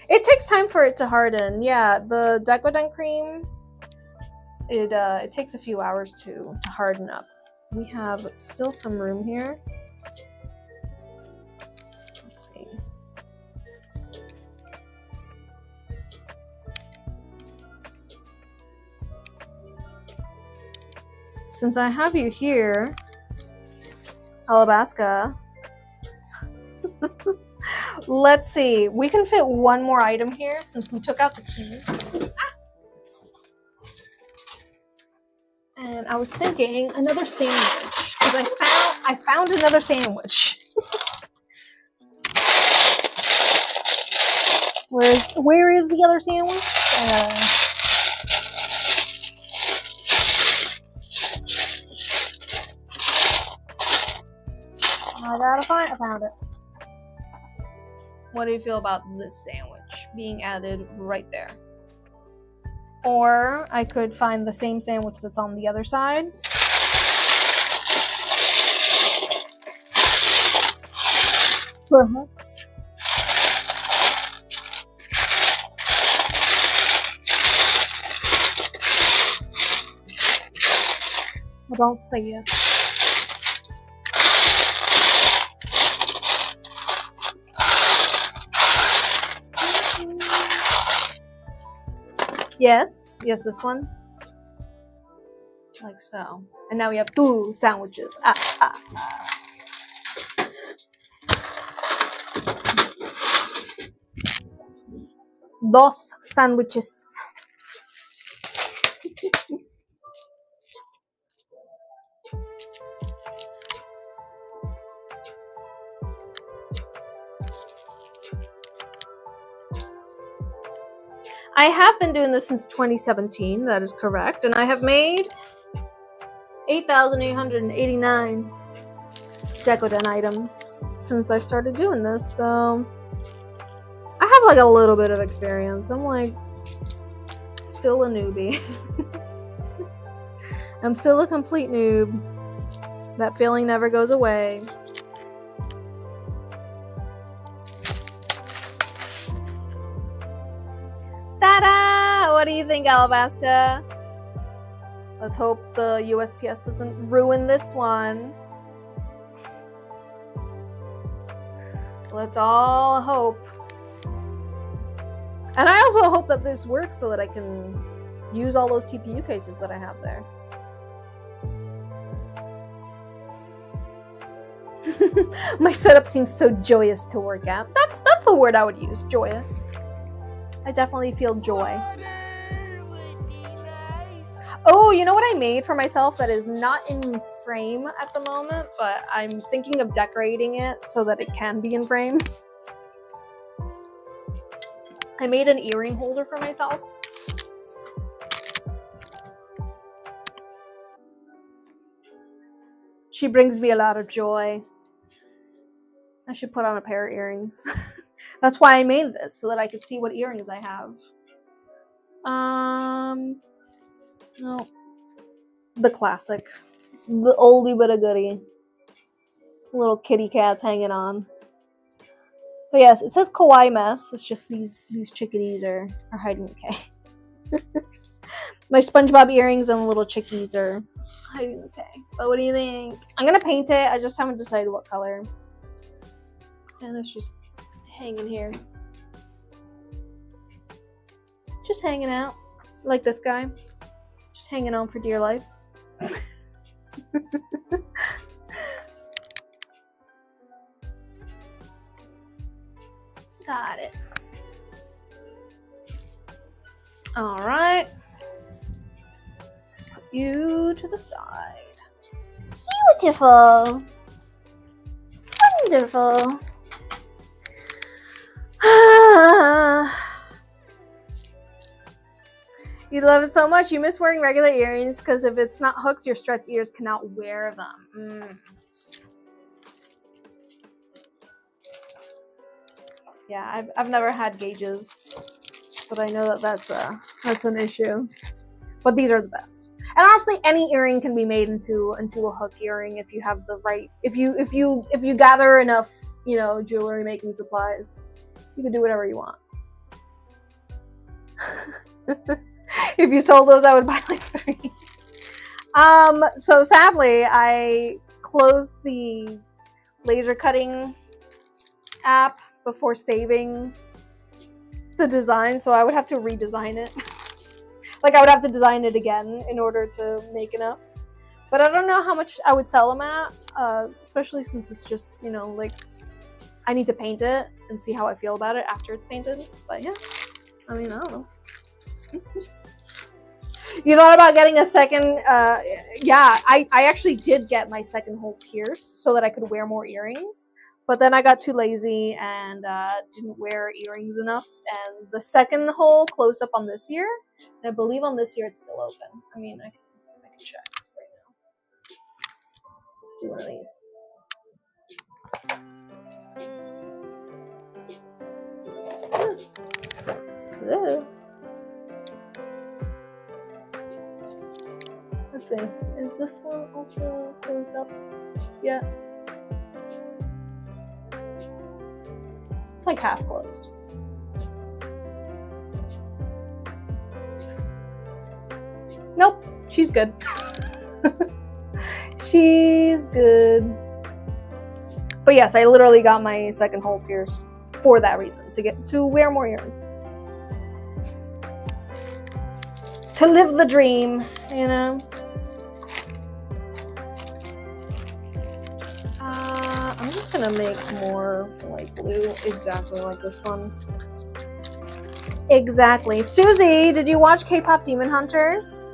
It takes time for it to harden. Yeah, the Decoden cream, it takes a few hours to harden up. We have still some room here. Let's see. Since I have you here, Alabaska, let's see. We can fit one more item here since we took out the keys. And I was thinking another sandwich because I found another sandwich. Where is the other sandwich? I found it. What do you feel about this sandwich being added right there? Or I could find the same sandwich that's on the other side. Perhaps. I don't see it. Yes, this one. Like so. And now we have 2 sandwiches. Dos sandwiches. I have been doing this since 2017, that is correct, and I have made 8,889 Decoden items since I started doing this, so I have like a little bit of experience. I'm like still a newbie. I'm still a complete noob. That feeling never goes away. Ta-da! What do you think, Alabaska? Let's hope the USPS doesn't ruin this one. Let's all hope. And I also hope that this works so that I can use all those TPU cases that I have there. My setup seems so joyous to work at. That's the word I would use, joyous. I definitely feel joy. Oh, you know what I made for myself that is not in frame at the moment, but I'm thinking of decorating it so that it can be in frame. I made an earring holder for myself. She brings me a lot of joy. I should put on a pair of earrings. That's why I made this, so that I could see what earrings I have. No. The classic. The oldie but a goodie. Little kitty cats hanging on. But yes, it says kawaii mess. It's just these chickadees are hiding okay. My SpongeBob earrings and little chickies are hiding okay. But what do you think? I'm gonna paint it. I just haven't decided what color. And it's just hanging here. Just hanging out. Like this guy. Just hanging on for dear life. Got it. Alright. Let's put you to the side. Beautiful. Wonderful. You love it so much. You miss wearing regular earrings because if it's not hooks, your stretch ears cannot wear them. Yeah, I've never had gauges, but I know that that's an issue. But these are the best. And honestly, any earring can be made into a hook earring if you have the right. If you gather enough, jewelry making supplies, you can do whatever you want. If you sold those, I would buy like 3. So sadly, I closed the laser cutting app before saving the design, so I would have to redesign it. Like, I would have to design it again in order to make enough. But I don't know how much I would sell them at, especially since it's just, like, I need to paint it and see how I feel about it after it's painted. But yeah, I mean, I don't know. You thought about getting a second, yeah, I actually did get my second hole pierced so that I could wear more earrings. But then I got too lazy and didn't wear earrings enough. And the second hole closed up on this year. And I believe on this year it's still open. I mean, I can check right now. Let's do one of these. Let's see. Is this one also closed up yet? It's like half closed. Nope, she's good. She's good. But yes, I literally got my second hole pierced for that reason, to wear more earrings. To live the dream, I'm just gonna make more light blue, exactly like this one. Exactly. Susie, did you watch K-Pop Demon Hunters?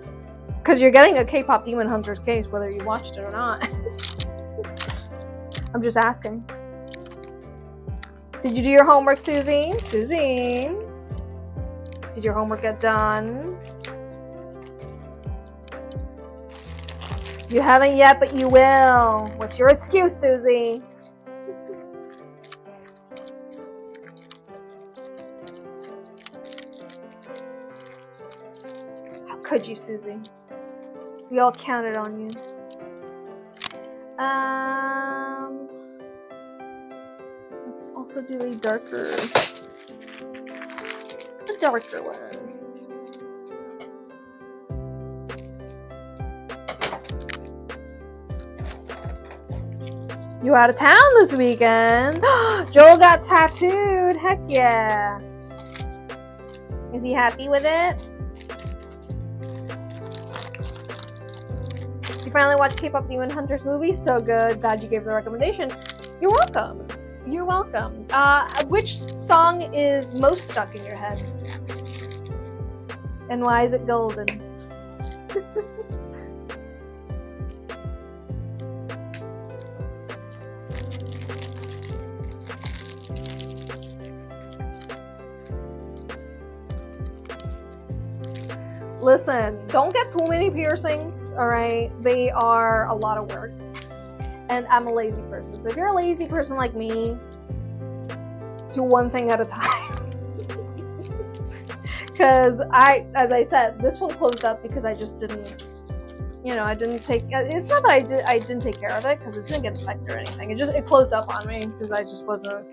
Because you're getting a K-Pop Demon Hunters case, whether you watched it or not. I'm just asking. Did you do your homework, Susie? Susie? Did your homework get done? You haven't yet, but you will. What's your excuse, Susie? How could you, Susie? We all counted on you. Let's also do a darker one. You out of town this weekend? Joel got tattooed. Heck yeah. Is he happy with it? finally watched K-pop Demon Hunters movie. So good. Glad you gave the recommendation. You're welcome. You're welcome. Which song is most stuck in your head? And why is it golden? Listen, don't get too many piercings, alright? They are a lot of work. And I'm a lazy person. So if you're a lazy person like me, do one thing at a time. Because as I said, this one closed up because I just didn't, I didn't take, it's not that I didn't take care of it, because it didn't get infected or anything. It closed up on me because I just wasn't,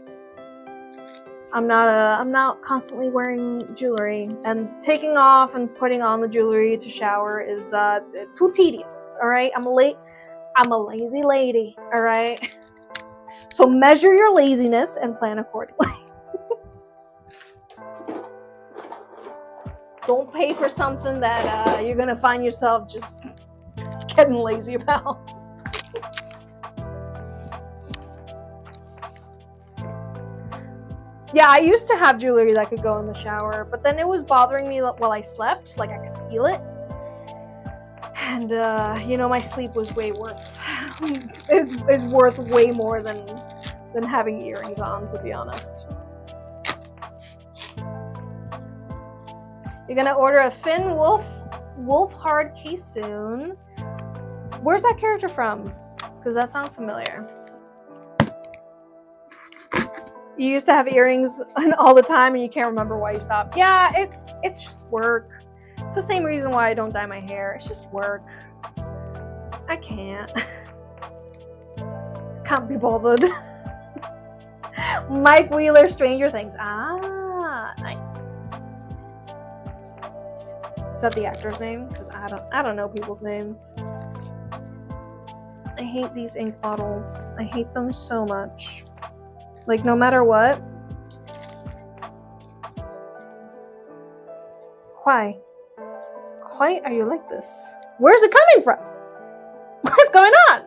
I'm not constantly wearing jewelry, and taking off and putting on the jewelry to shower is too tedious. All right, I'm a lazy lady. All right, so measure your laziness and plan accordingly. Don't pay for something that you're gonna find yourself just getting lazy about. Yeah, I used to have jewelry that could go in the shower, but then it was bothering me while I slept. Like, I could feel it. And, my sleep was way worth... is worth way more than having earrings on, to be honest. You're gonna order a Finn Wolf Hard case soon. Where's that character from? Because that sounds familiar. You used to have earrings all the time and you can't remember why you stopped. Yeah, it's just work. It's the same reason why I don't dye my hair. It's just work. I can't. Can't be bothered. Mike Wheeler, Stranger Things. Ah, nice. Is that the actor's name? Because I don't know people's names. I hate these ink bottles. I hate them so much. Like, no matter what. Why? Why are you like this? Where's it coming from? What's going on?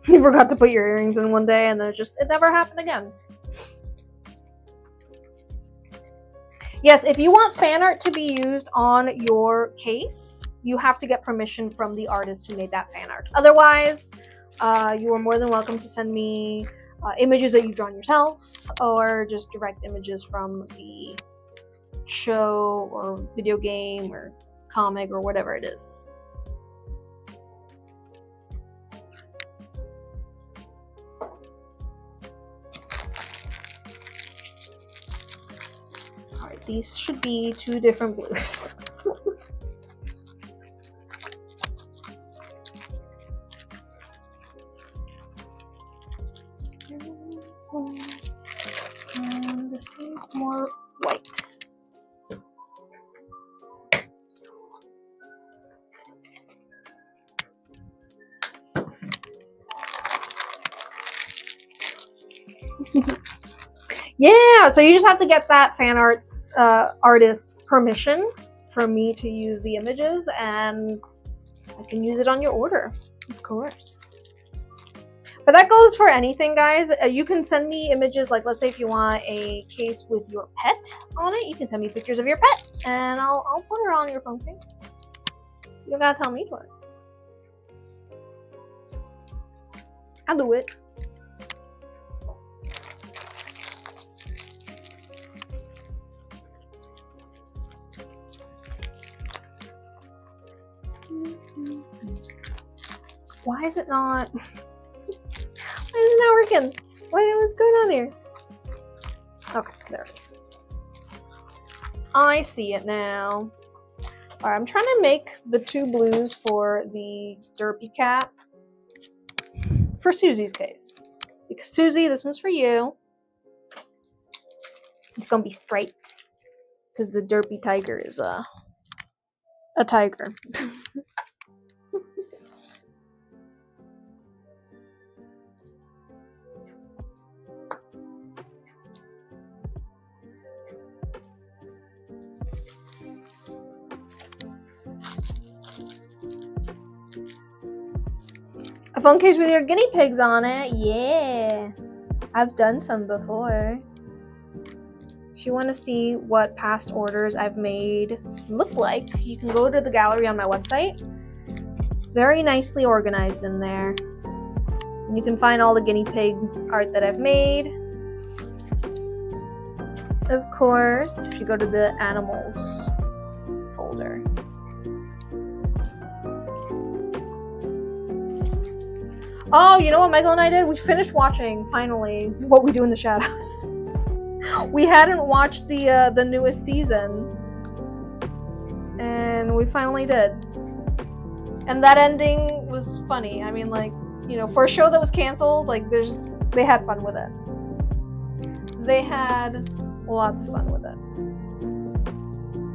You forgot to put your earrings in one day and then it never happened again. Yes, if you want fan art to be used on your case, you have to get permission from the artist who made that fan art. Otherwise, you are more than welcome to send me images that you've drawn yourself, or just direct images from the show or video game or comic or whatever it is. Alright, these should be 2 different blues. And this is more white. Yeah, so you just have to get that fan artist's permission for me to use the images, and I can use it on your order, of course. But that goes for anything, guys. You can send me images, like, let's say if you want a case with your pet on it, you can send me pictures of your pet, and I'll put it on your phone case. You don't gotta tell me twice. I'll do it. Why is it not? Why is it not working? What's going on here? Okay, there it is. I see it now. Alright, I'm trying to make the 2 blues for the derpy cap for Susie's case. Because Susie, this one's for you. It's gonna be straight. because the derpy tiger is a tiger. A phone case with your guinea pigs on it. Yeah. I've done some before. If you want to see what past orders I've made look like, you can go to the gallery on my website. It's very nicely organized in there. And you can find all the guinea pig art that I've made. Of course, if you go to the animals folder. Oh, you know what Michael and I did? We finished watching, finally, What We Do in the Shadows. We hadn't watched the newest season. And we finally did. And that ending was funny. I mean, like, you know, for a show that was canceled, like, they had fun with it. They had lots of fun with it.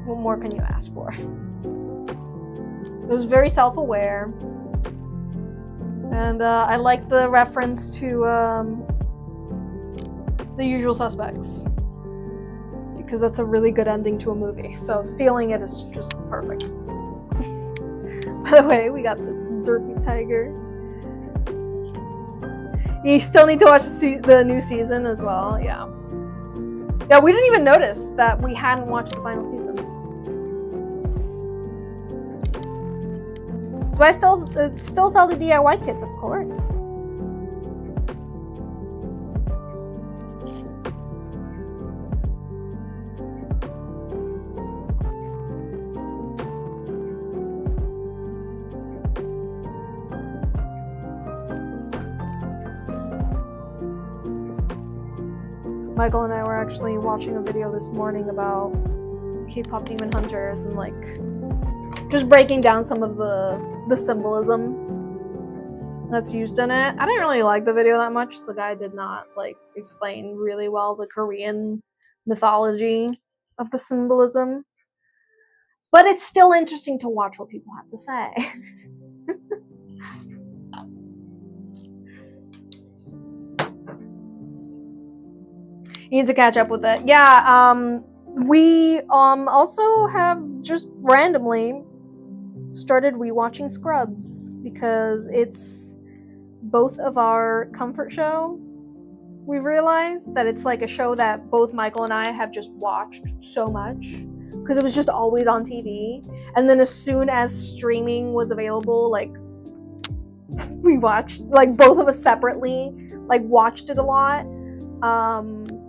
What more can you ask for? It was very self-aware. And I like the reference to The Usual Suspects, because that's a really good ending to a movie. So stealing it is just perfect. By the way, we got this derpy tiger. You still need to watch the new season as well. Yeah. Yeah, we didn't even notice that we hadn't watched the final season. Do I still sell the DIY kits? Of course. Michael and I were actually watching a video this morning about K-pop Demon Hunters and like just breaking down some of the symbolism that's used in it. I didn't really like the video that much. The guy did not like explain really well the Korean mythology of the symbolism. But it's still interesting to watch what people have to say. You need to catch up with it. Yeah, we also have just randomly started rewatching Scrubs because it's both of our comfort show. We've realized that it's like a show that both Michael and I have just watched so much because it was just always on TV. And then as soon as streaming was available, like we watched, like both of us separately, like watched it a lot.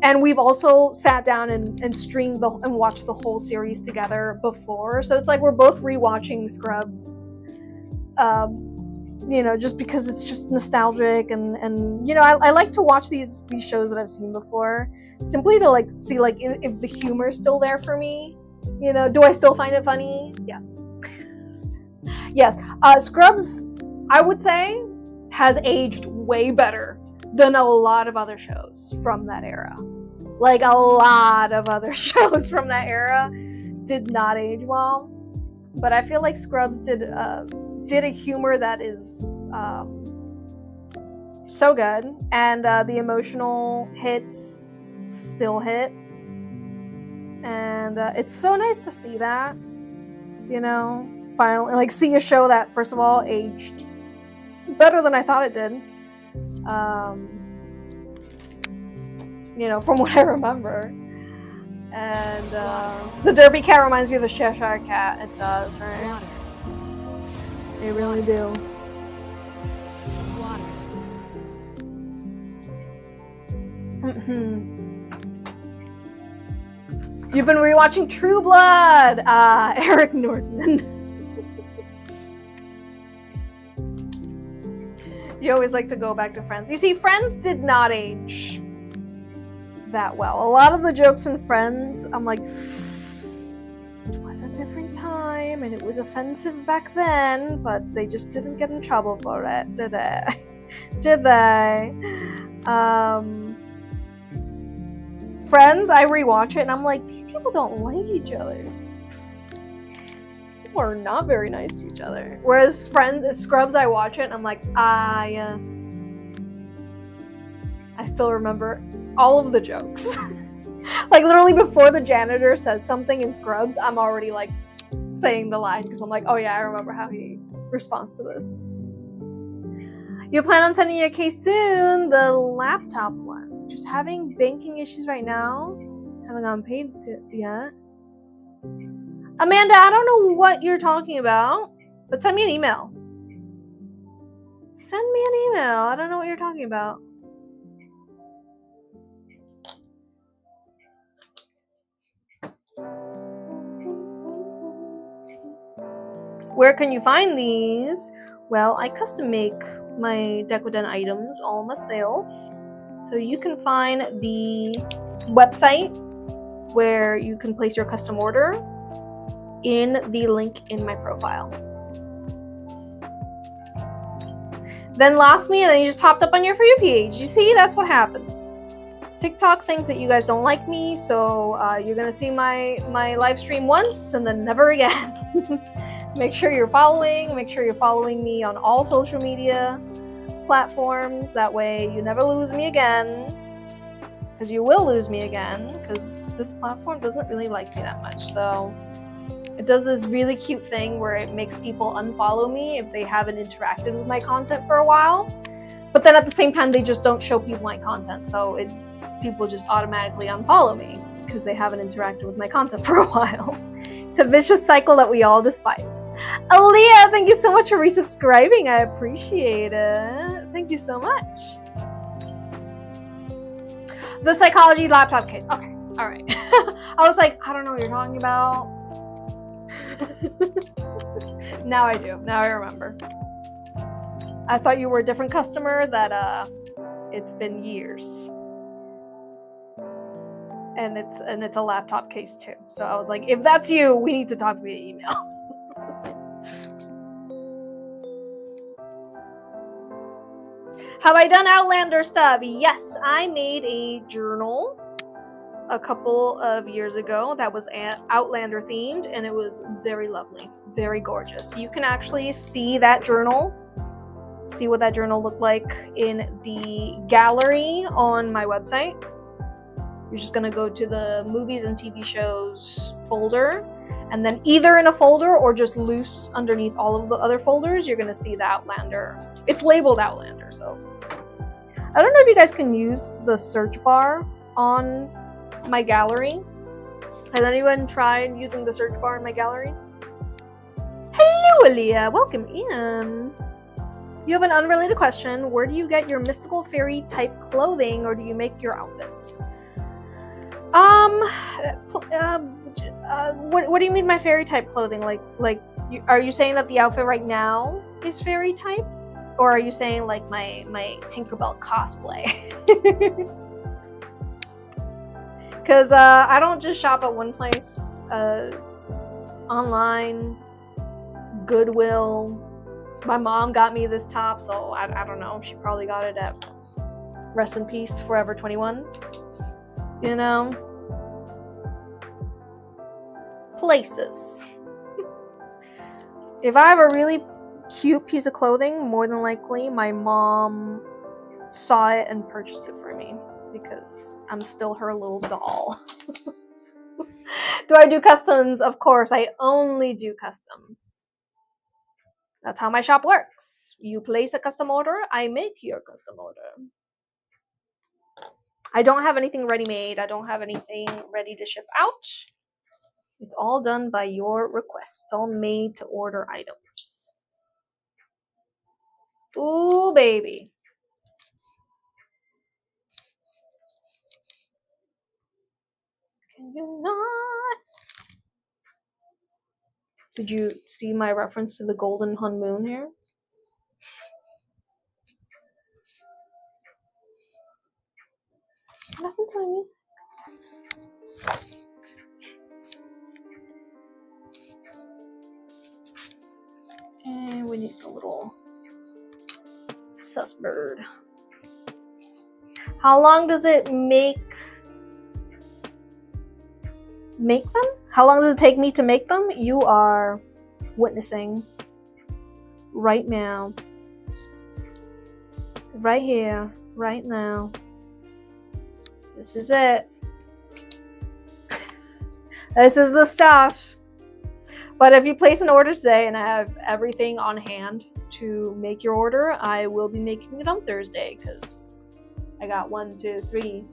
And we've also sat down and streamed and watched the whole series together before. So it's like we're both rewatching Scrubs, you know, just because it's just nostalgic and you know, I like to watch these shows that I've seen before simply to like see like if the humor is still there for me. You know, do I still find it funny? Yes. Yes. Scrubs, I would say, has aged way better than a lot of other shows from that era. Like, a lot of other shows from that era did not age well. But I feel like Scrubs did a humor that is so good. And the emotional hits still hit. And it's so nice to see that. You know, finally, like, see a show that, first of all, aged better than I thought it did. You know, from what I remember. And the Derby cat reminds you of the Cheshire cat. It does, right? Water. They really do. Water. You've been rewatching True Blood, Eric Northman. You always like to go back to Friends. You see, Friends did not age that well. A lot of the jokes in Friends, I'm like, it was a different time and it was offensive back then, but they just didn't get in trouble for it, did they? Did they? Friends, I rewatch it and I'm like, these people don't like each other. These people are not very nice to each other. Whereas Scrubs, I watch it and I'm like, ah, yes. I still remember all of the jokes. Like literally before the janitor says something in Scrubs, I'm already like saying the line because I'm like, oh yeah, I remember how he responds to this. You plan on sending your case soon? The laptop one. Just having banking issues right now. Haven't gotten paid yet. Amanda, I don't know what you're talking about, but send me an email. Send me an email. I don't know what you're talking about. Where can you find these? Well, I custom make my Decoden items all myself. So you can find the website where you can place your custom order in the link in my profile. Then lost me and then you just popped up on your For You page. You see, that's what happens. TikTok thinks that you guys don't like me, so you're gonna see my live stream once and then never again. Make sure you're following. Make sure you're following me on all social media platforms. That way you never lose me again. Because you will lose me again. Because this platform doesn't really like me that much. So it does this really cute thing where it makes people unfollow me if they haven't interacted with my content for a while. But then at the same time, they just don't show people my content. So people just automatically unfollow me because they haven't interacted with my content for a while. It's a vicious cycle that we all despise. Aaliyah, thank you so much for resubscribing. I appreciate it. Thank you so much. The psychology laptop case. Okay, all right. I was like, I don't know what you're talking about. Now I do. Now I remember. I thought you were a different customer that it's been years. And it's a laptop case too. So I was like, if that's you, we need to talk via email. Have I done Outlander stuff? Yes, I made a journal a couple of years ago that was Outlander themed, and it was very lovely, very gorgeous. You can actually see that journal, see what that journal looked like in the gallery on my website. You're just gonna go to the movies and TV shows folder, and then either in a folder or just loose underneath all of the other folders, you're gonna see the Outlander. It's labeled Outlander, so. I don't know if you guys can use the search bar on my gallery. Has anyone tried using the search bar in my gallery? Hello, Aaliyah. Welcome in. You have an unrelated question. Where do you get your mystical fairy type clothing, or do you make your outfits? What do you mean by fairy type clothing? Are you saying that the outfit right now is fairy type? Or are you saying like my Tinkerbell cosplay? Because I don't just shop at one place. Online, Goodwill. My mom got me this top, so I don't know. She probably got it at Rest in Peace, Forever 21. You know? Places. If I have a really cute piece of clothing, more than likely my mom saw it and purchased it for me because I'm still her little doll. Do I do customs? Of course, I only do customs. That's how my shop works. You place a custom order, I make your custom order. I don't have anything ready-made. I don't have anything ready to ship out. It's all done by your request. It's all made to order items. Ooh, baby. Can you not? Did you see my reference to the golden hun moon here? What happened to my music? And we need a little sus bird. How long does it make make them. How long does it take me to make them? You are witnessing right now. Right here, right now. This is it. This is the stuff. But if you place an order today and I have everything on hand to make your order, I will be making it on Thursday because I got 1, 2, 3,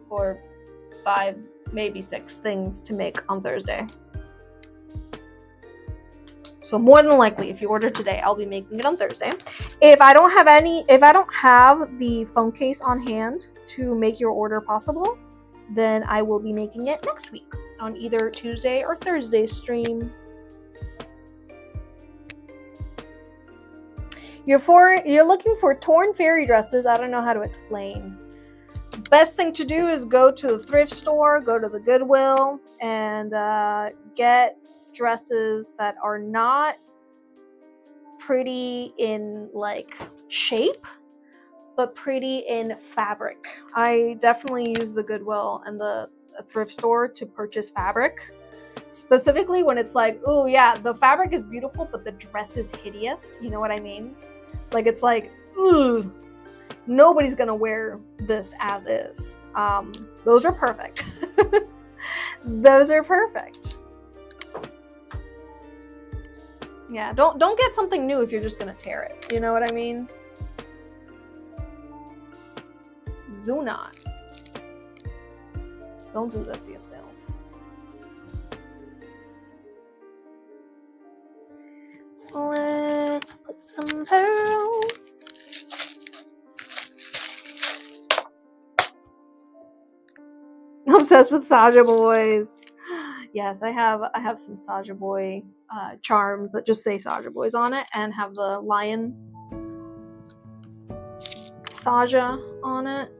4, 5, maybe 6 things to make on Thursday. So more than likely, if you order today, I'll be making it on Thursday. If I don't have the phone case on hand to make your order possible, then I will be making it next week on either Tuesday or Thursday stream. You're looking for torn fairy dresses. I don't know how to explain. Best thing to do is go to the thrift store, go to the Goodwill, and get dresses that are not pretty in like shape, but pretty in fabric. I definitely use the Goodwill and the thrift store to purchase fabric, specifically when it's like, oh yeah, the fabric is beautiful, but the dress is hideous. You know what I mean? Like it's like, ugh, nobody's gonna wear this as is. Those are perfect. Those are perfect. Yeah, don't get something new if you're just gonna tear it. You know what I mean? Do not. Don't do that to yourself. Let's put some pearls. Obsessed with Saja Boys. Yes, I have some Saja Boy charms that just say Saja Boys on it and have the lion Saja on it.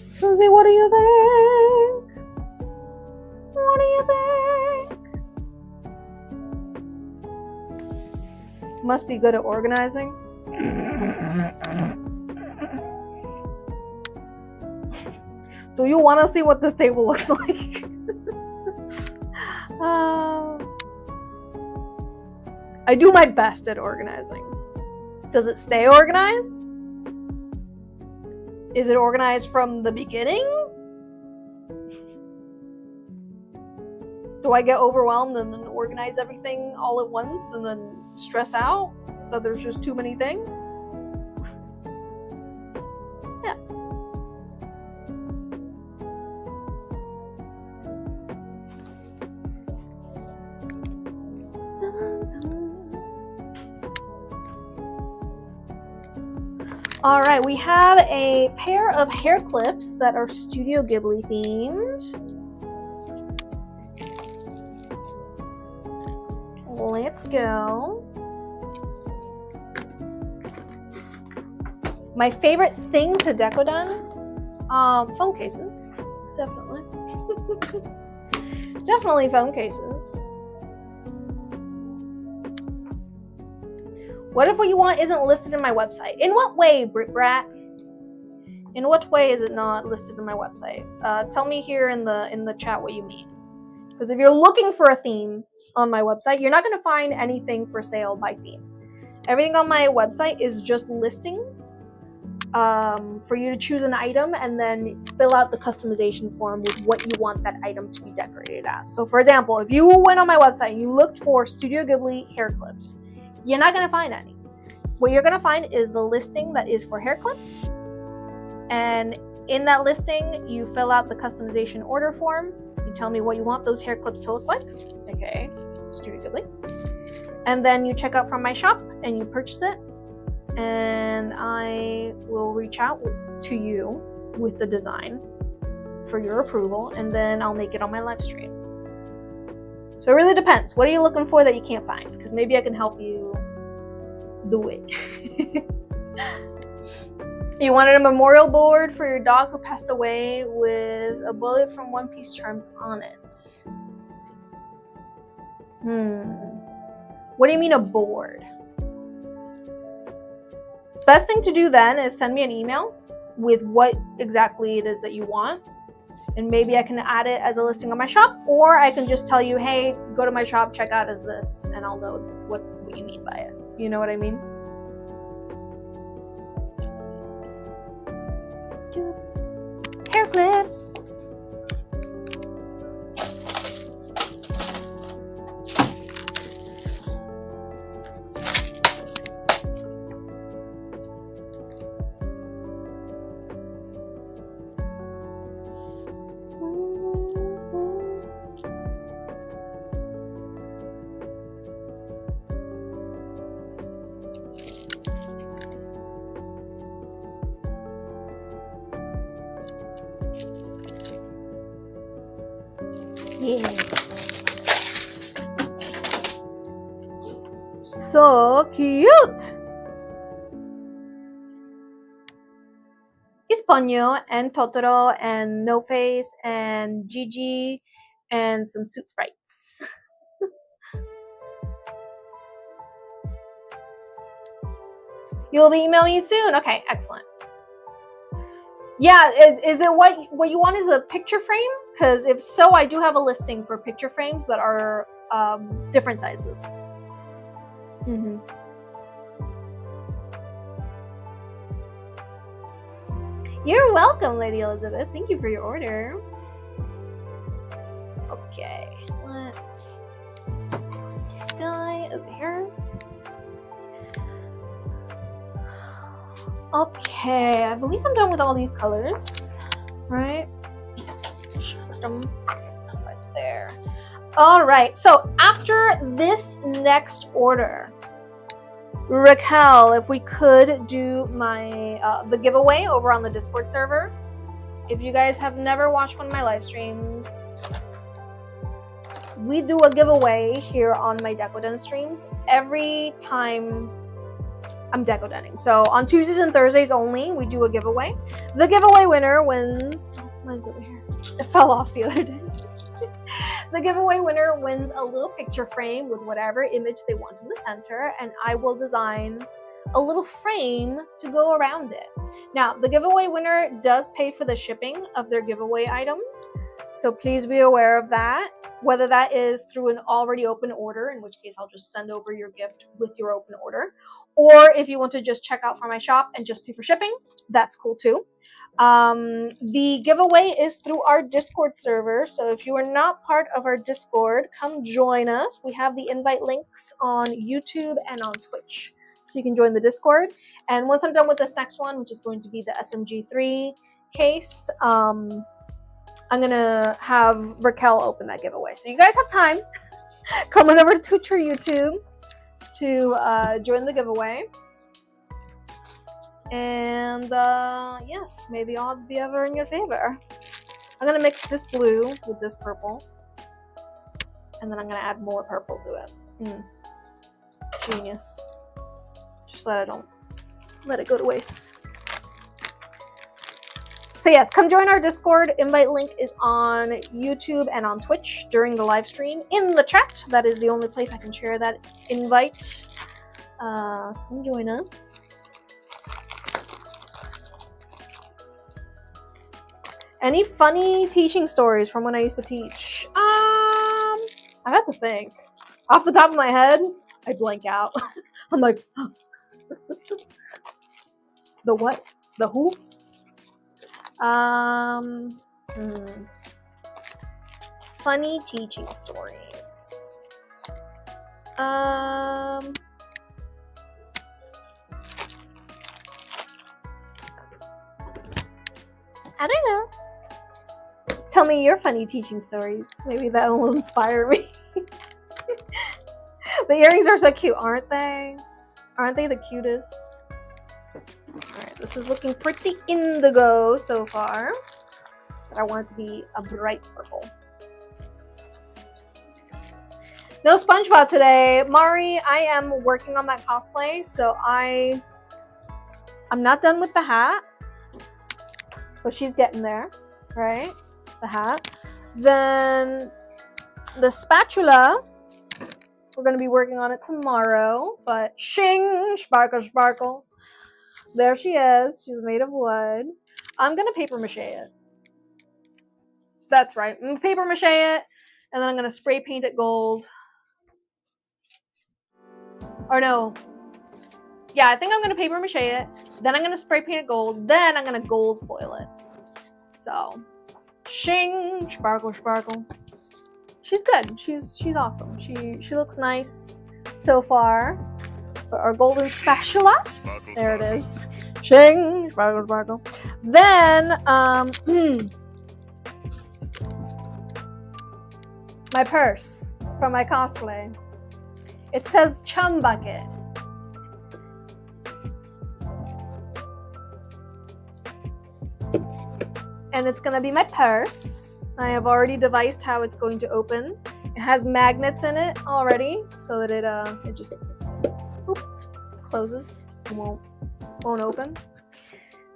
Susie, what do you think? What do you think? Must be good at organizing. Do you want to see what this table looks like? I do my best at organizing. Does it stay organized? Is it organized from the beginning? Do I get overwhelmed and then organize everything all at once and then stress out that there's just too many things? Yeah. All right, we have a pair of hair clips that are Studio Ghibli themed. Let's go. My favorite thing to Decoden, phone cases, definitely. Definitely phone cases. What if what you want isn't listed in my website? In what way, Brit Brat? In what way is it not listed in my website? Tell me here in the chat what you mean. Because if you're looking for a theme on my website, you're not going to find anything for sale by theme. Everything on my website is just listings for you to choose an item and then fill out the customization form with what you want that item to be decorated as. So for example, if you went on my website and you looked for Studio Ghibli hair clips, you're not going to find any. What you're going to find is the listing that is for hair clips. And in that listing, you fill out the customization order form. You tell me what you want those hair clips to look like, aka Studio Ghibli. And then you check out from my shop and you purchase it. And I will reach out to you with the design for your approval, and then I'll make it on my live streams. So it really depends. What are you looking for that you can't find? Because maybe I can help you do it. You wanted a memorial board for your dog who passed away with a bullet from One Piece charms on it. What do you mean a board? Best thing to do then is send me an email with what exactly it is that you want. And maybe I can add it as a listing on my shop, or I can just tell you, hey, go to my shop, check out as this, and I'll know what you mean by it. You know what I mean? Hair clips. Yeah. So cute. Ponyo and Totoro and No Face and Gigi and some suit sprites. You'll be emailing you soon. Okay, excellent. Yeah, is it what you want is a picture frame? Because if so, I do have a listing for picture frames that are different sizes. You're welcome, Lady Elizabeth. Thank you for your order. Okay, let's put this guy over here. Okay, I believe I'm done with all these colors, right? Put them right there. All right, so after this next order, Raquel, if we could do my the giveaway over on the Discord server. If you guys have never watched one of my live streams, we do a giveaway here on my Decoden streams every time I'm Decodening. So on Tuesdays and Thursdays only, we do a giveaway. The giveaway winner wins. Oh, mine's over here. It fell off the other day. The giveaway winner wins a little picture frame with whatever image they want in the center, and I will design a little frame to go around it. Now, the giveaway winner does pay for the shipping of their giveaway item, so please be aware of that. Whether that is through an already open order, in which case I'll just send over your gift with your open order, or if you want to just check out from my shop and just pay for shipping, that's cool too. The giveaway is through our Discord server, so if you are not part of our Discord, come join us. We have the invite links on YouTube and on Twitch, so you can join the Discord. And once I'm done with this next one, which is going to be the SMG3 case, I'm gonna have Raquel open that giveaway, so you guys have time. Come on over to Twitch or YouTube to join the giveaway. And yes, may the odds be ever in your favor. I'm gonna mix this blue with this purple, and then I'm gonna add more purple to it. Genius. Just so that I don't let it go to waste. So yes, come join our Discord. Invite link is on YouTube and on Twitch during the live stream in the chat. That is the only place I can share that invite. So come join us. Any funny teaching stories from when I used to teach? I have to think. Off the top of my head, I blank out. I'm like, the what? The who? Funny teaching stories. I don't know. Tell me your funny teaching stories. Maybe that will inspire me. The earrings are so cute, aren't they? Aren't they the cutest? Alright, This is looking pretty indigo so far, but I want it to be a bright purple. No SpongeBob today. Mari, I am working on that cosplay, so I'm not done with the hat, but she's getting there, right? The hat. Then the spatula, we're going to be working on it tomorrow, but shing, sparkle, sparkle. There she is. She's made of wood. I'm going to paper mache it. That's right. I'm going to paper mache it, and then I'm going to spray paint it gold. Or no. Yeah, I think I'm going to paper mache it. Then I'm going to spray paint it gold. Then I'm going to gold foil it. So, shing, sparkle, sparkle. She's good. She's awesome. She looks nice so far. But our golden spatula. There it is. Shing, sparkle, sparkle. Then, my purse from my cosplay. It says Chum Bucket. And it's gonna be my purse. I have already devised how it's going to open. It has magnets in it already, so that it just closes and won't open.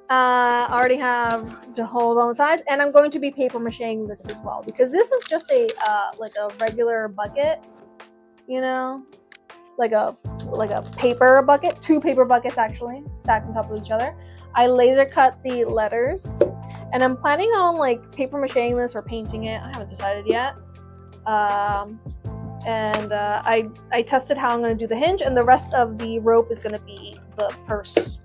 I already have the holes on the sides, and I'm going to be paper macheing this as well because this is just a like a regular bucket, you know, like a paper bucket, 2 paper buckets actually stacked on top of each other. I laser cut the letters, and I'm planning on like paper macheing this or painting it. I haven't decided yet. I tested how I'm going to do the hinge, and the rest of the rope is going to be the purse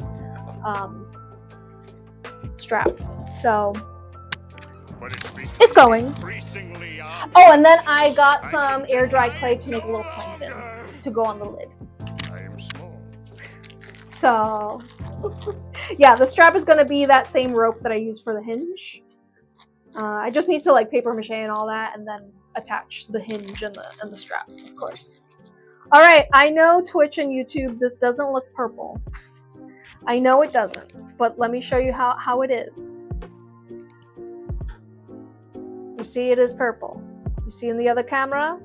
strap. So it's going. Oh, and then I got some air dried clay to make a little plankton to go on the lid. So yeah, the strap is going to be that same rope that I used for the hinge. I just need to like paper mache and all that, and then attach the hinge and the strap, of course. All right, I know Twitch and YouTube, this doesn't look purple. I know it doesn't, but let me show you how it is. You see it is purple. You see in the other camera,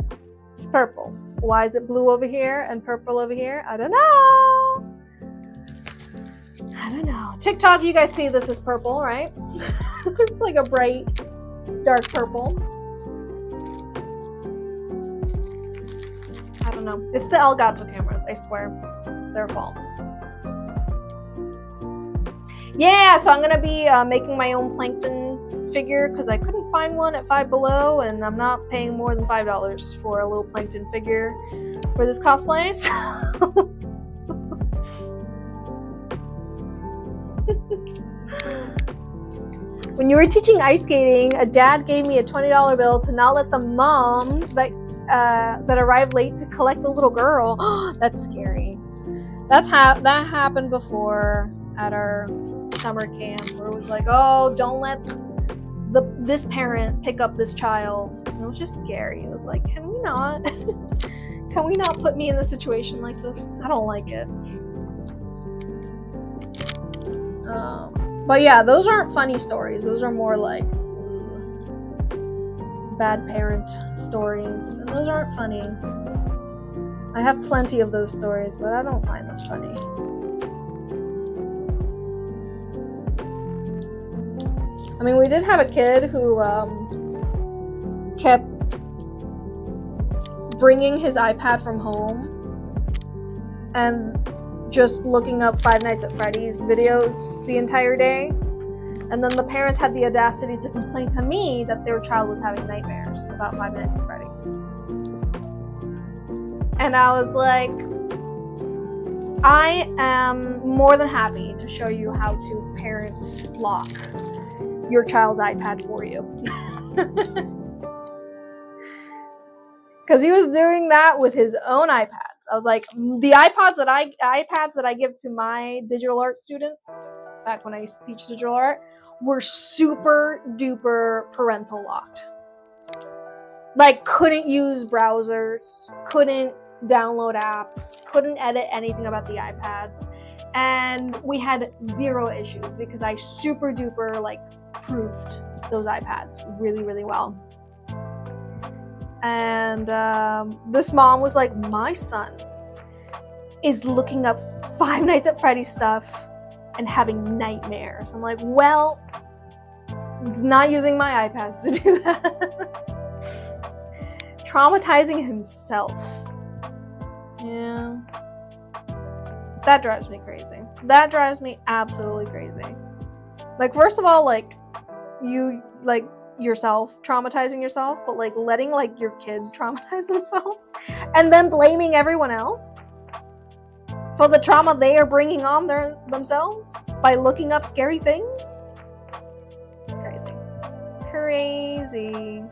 it's purple. Why is it blue over here and purple over here? I don't know. I don't know. TikTok, you guys see this is purple, right? It's like a bright, dark purple. I don't know. It's the Elgato cameras, I swear. It's their fault. Yeah, so I'm going to be making my own plankton figure because I couldn't find one at Five Below, and I'm not paying more than $5 for a little plankton figure for this cosplay. So. When you were teaching ice skating, a dad gave me a $20 bill to not let the mom that arrived late to collect the little girl. That's scary. That happened before at our summer camp, where it was like, oh, don't let this parent pick up this child. And it was just scary. It was like, can we not put me in a situation like this? I don't like it. But yeah, those aren't funny stories. Those are more like bad parent stories, and those aren't funny. I have plenty of those stories, but I don't find them funny. I mean, we did have a kid who kept bringing his iPad from home and just looking up Five Nights at Freddy's videos the entire day. And then the parents had the audacity to complain to me that their child was having nightmares about Five Nights at Freddy's. And I was like, I am more than happy to show you how to parent lock your child's iPad for you. Because he was doing that with his own iPads. I was like, the iPads that I give to my digital art students, back when I used to teach digital art, were super duper parental locked. Like, couldn't use browsers, couldn't download apps, couldn't edit anything about the iPads. And we had 0 issues because I super duper like proofed those iPads really, really well. And this mom was like, my son is looking up Five Nights at Freddy's stuff and having nightmares. I'm like, well, it's not using my iPads to do that. Traumatizing himself. Yeah. That drives me crazy. That drives me absolutely crazy. Like, first of all, like, you, like, yourself traumatizing yourself, but like letting like your kid traumatize themselves and then blaming everyone else for the trauma they are bringing on themselves by looking up scary things. Crazy.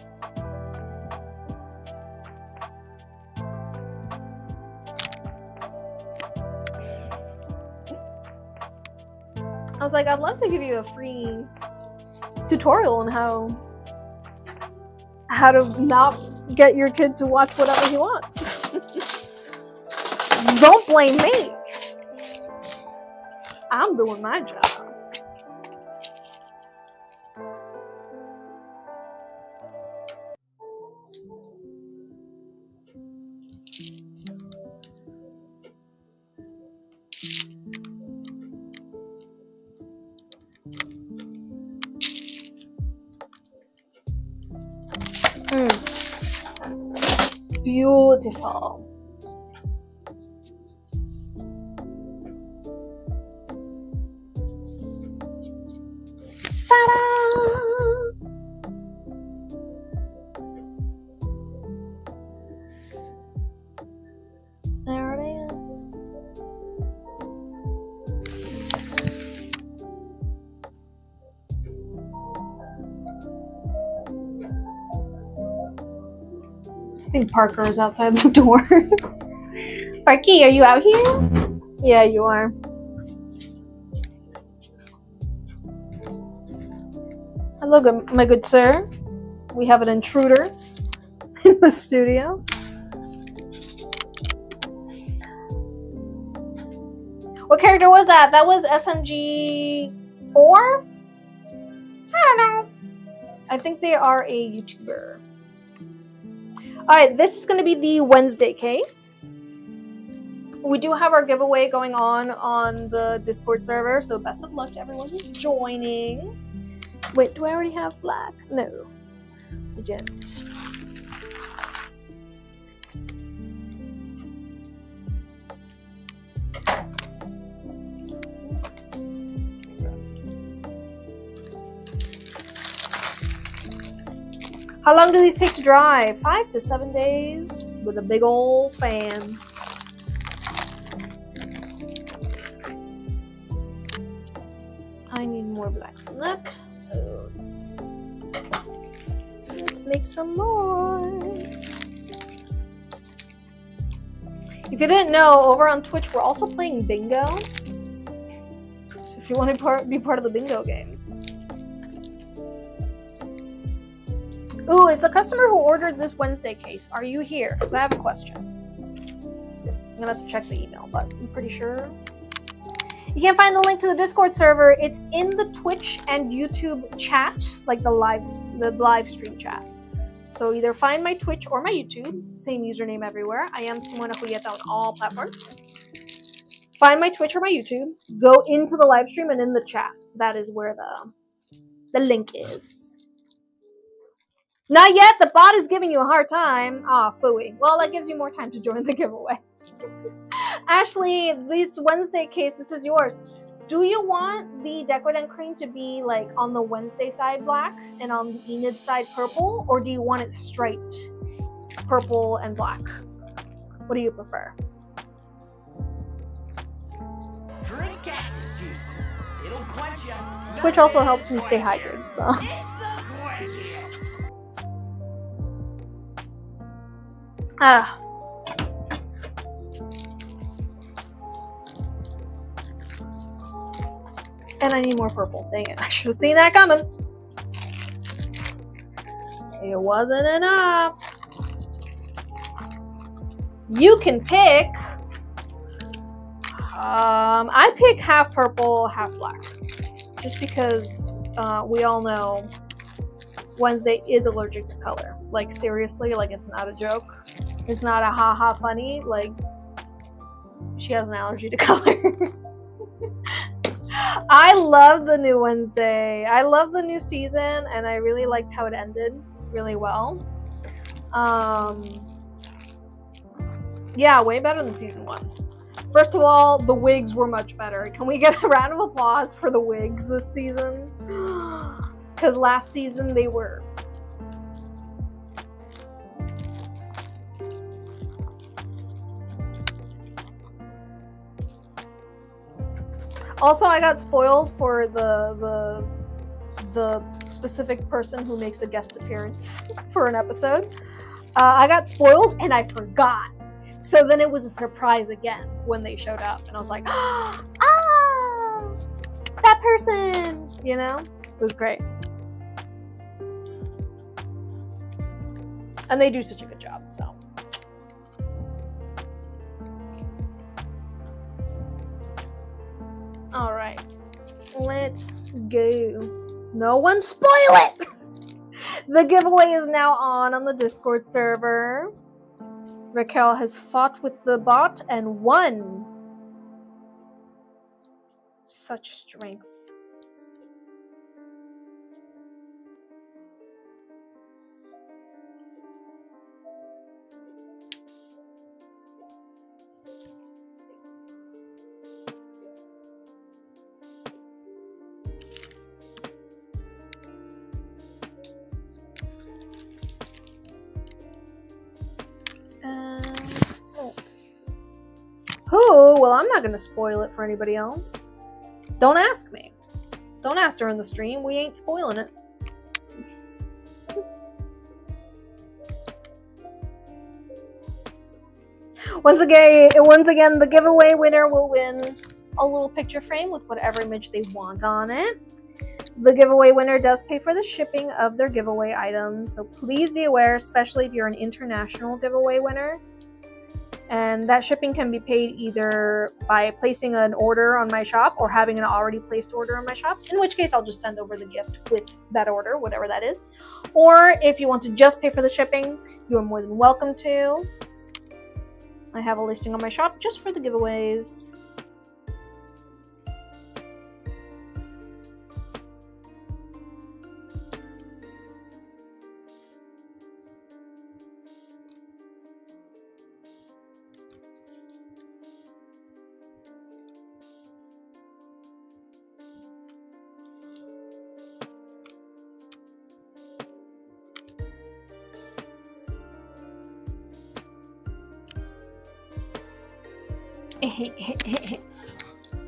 I was like, I'd love to give you a free tutorial on how to not get your kid to watch whatever he wants. Don't blame me. I'm doing my job. Beautiful. Ta-da! There it is. I think Parker is outside the door. Parky, are you out here? Yeah, you are. Hello, my good sir. We have an intruder in the studio. What character was that? That was SMG 4? I don't know. I think they are a YouTuber. Alright, this is going to be the Wednesday case. We do have our giveaway going on the Discord server, so best of luck to everyone who's joining. Wait, do I already have black? No, I didn't. How long do these take to dry? 5 to 7 days with a big old fan. I need more black than that, so let's make some more. If you didn't know, over on Twitch we're also playing bingo. So if you want to be part of the bingo game. Ooh, is the customer who ordered this Wednesday case, are you here? Because I have a question. I'm gonna have to check the email, but I'm pretty sure. You can't find the link to the Discord server. It's in the Twitch and YouTube chat, like the live stream chat. So either find my Twitch or my YouTube, same username everywhere. I am Simona Julieta on all platforms. Find my Twitch or my YouTube, go into the live stream and in the chat. That is where the link is. Not yet, the bot is giving you a hard time. Ah, phooey. Well, that gives you more time to join the giveaway. Ashley, this Wednesday case, this is yours. Do you want the Decoden cream to be like on the Wednesday side black and on the Enid side purple, or do you want it striped purple and black? What do you prefer? Drink cactus juice. It'll quench you. Twitch also helps me stay hydrated, so. Ah. And I need more purple. Dang it. I should have seen that coming. It wasn't enough. You can pick I pick half purple, half black. Just because we all know Wednesday is allergic to color. Like, seriously, like, it's not a joke. It's not a ha-ha funny. Like, she has an allergy to color. I love the new Wednesday. I love the new season, and I really liked how it ended really well. Yeah, way better than season 1. First of all, the wigs were much better. Can we get a round of applause for the wigs this season? Because last season they were... Also, I got spoiled for the specific person who makes a guest appearance for an episode. I got spoiled and I forgot. So then it was a surprise again when they showed up. And I was like, ah, that person, you know? It was great. And they do such a good job, so. All right, let's go. No one spoil it! The giveaway is now on the Discord server. Raquel has fought with the bot and won. Such strength. Who? Well, I'm not going to spoil it for anybody else. Don't ask me. Don't ask during the stream. We ain't spoiling it. Once again, the giveaway winner will win a little picture frame with whatever image they want on it. The giveaway winner does pay for the shipping of their giveaway items, so please be aware, especially if you're an international giveaway winner. And that shipping can be paid either by placing an order on my shop or having an already placed order on my shop, in which case I'll just send over the gift with that order, whatever that is. Or if you want to just pay for the shipping, you are more than welcome to. I have a listing on my shop just for the giveaways.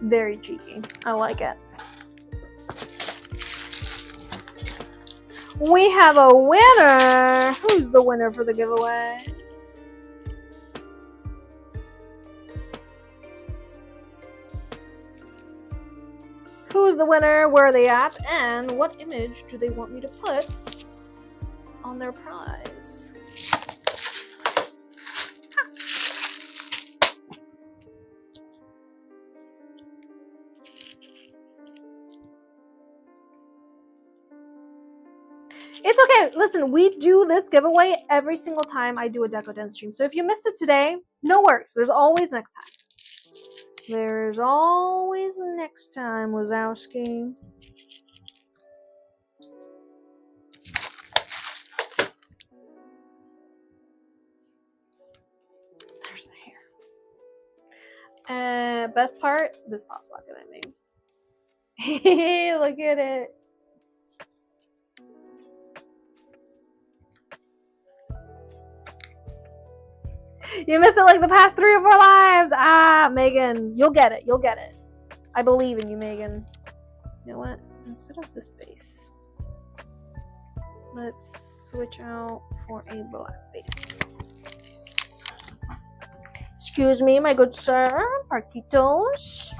Very cheeky. I like it. We have a winner. Who's the winner for the giveaway? Who's the winner? Where are they at? And what image do they want me to put on their prize? It's okay. Listen, we do this giveaway every single time I do a Decoden stream. So if you missed it today, no worries. There's always next time. There's always next time, Wazowski. There's the hair. Best part, this pops locking at me. Look at it. You missed it like the past 3 or 4 lives. Ah, Megan. You'll get it. You'll get it. I believe in you, Megan. You know what? Instead of this base, let's switch out for a black base. Excuse me, my good sir. Parquitos.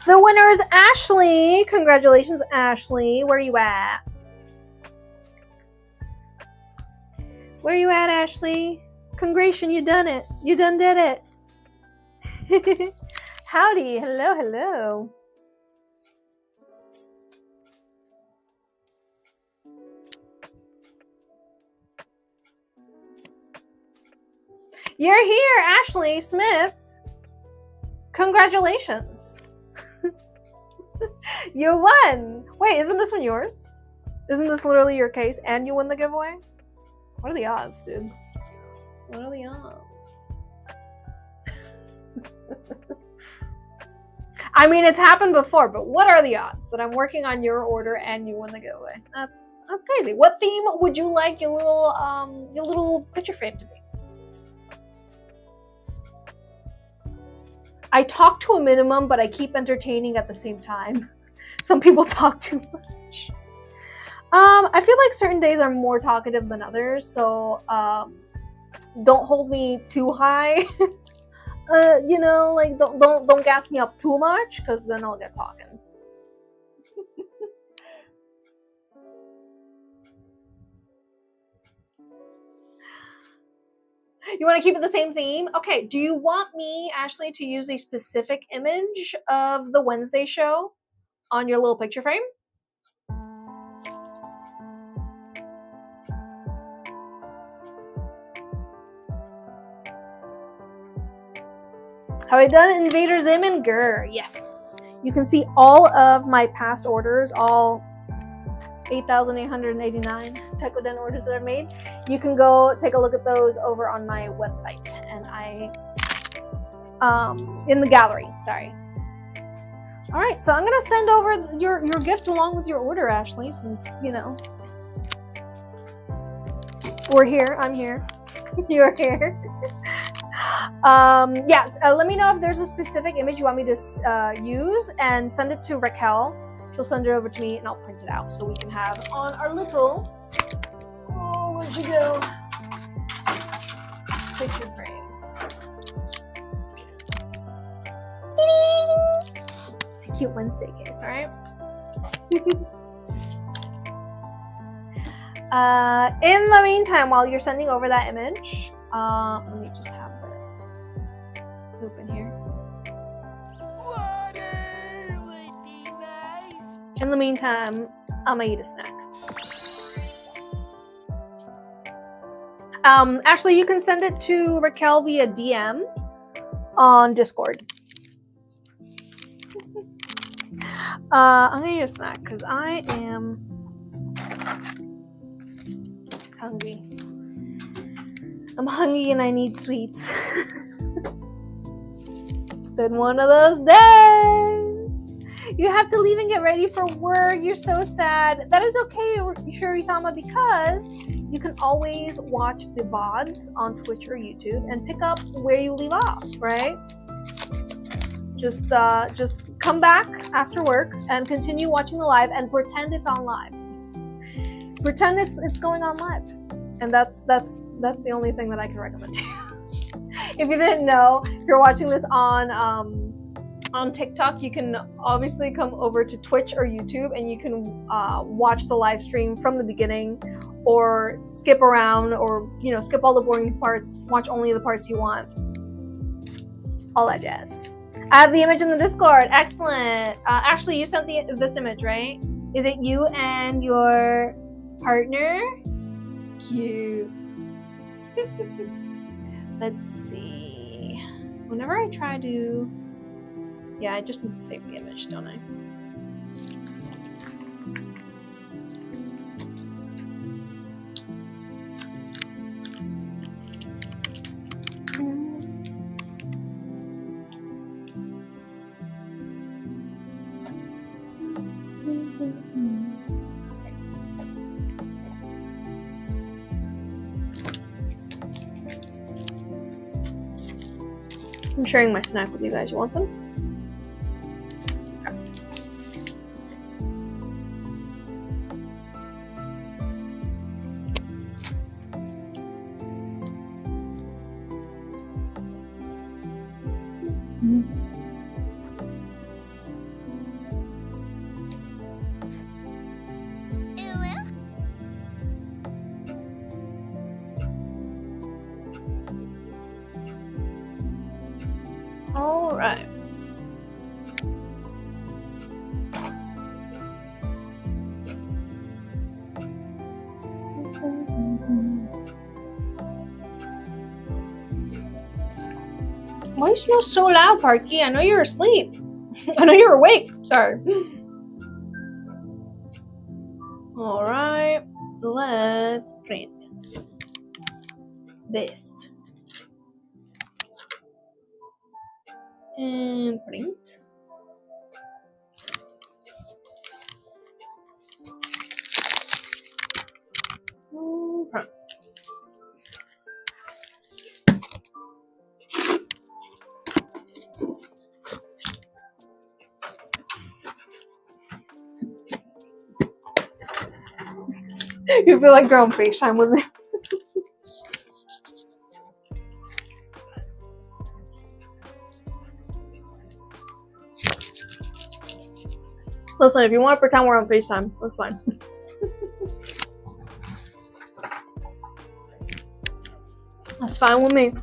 The winner is Ashley. Congratulations, Ashley. Where are you at? Where are you at, Ashley? Congratulations, you done it. You done did it. Howdy. Hello, hello. You're here, Ashley Smith. Congratulations. You won. Wait, isn't this one yours? Isn't this literally your case and you win the giveaway? What are the odds, dude? What are the odds? I mean, it's happened before, but what are the odds that I'm working on your order and you win the giveaway? That's crazy. What theme would you like your little picture frame to be? I talk to a minimum, but I keep entertaining at the same time. Some people talk too much. I feel like certain days are more talkative than others, so don't hold me too high. You know, like don't gas me up too much, because then I'll get talking. You want to keep it the same theme? Okay, do you want me, Ashley, to use a specific image of the Wednesday show on your little picture frame? Have I done Invader Zim and Gur? Yes. You can see all of my past orders, all 8,889 Decoden orders that I've made. You can go take a look at those over on my website, and in the gallery. Sorry. All right, so I'm gonna send over your gift along with your order, Ashley, since you know we're here. I'm here. You're here. Yes. Let me know if there's a specific image you want me to use, and send it to Raquel. She'll send it over to me and I'll print it out so we can have on our little, oh, where'd you go? Picture frame. It's a cute Wednesday case, all right? In the meantime, while you're sending over that image, let me just have it open here. In the meantime, I'm gonna eat a snack. Actually, you can send it to Raquel via DM on Discord. I'm gonna eat a snack because I am hungry. I'm hungry and I need sweets. It's been one of those days. You have to leave and get ready for work. You're so sad. That is okay, Shuri-sama, because you can always watch the VODs on Twitch or YouTube and pick up where you leave off, right? Just come back after work and continue watching the live and pretend it's on live. Pretend it's going on live. And that's the only thing that I can recommend to you. If you didn't know, if you're watching this on TikTok, you can obviously come over to Twitch or YouTube and you can watch the live stream from the beginning, or skip around, or skip all the boring parts, watch only the parts you want, all that jazz. I have the image in the Discord. Excellent. Actually, you sent this image, right? Is it you and your partner? Cute. Let's see. Whenever I try to... Yeah, I just need to save the image, don't I? I'm sharing my snack with you guys. You want them? right. Why you smell so loud, Parky? I know you're asleep. I know you're awake. Sorry. Alright. Let's print. Best. And print. Print. You feel like you're on FaceTime with me. Listen, if you want to pretend we're on FaceTime, that's fine. That's fine with me.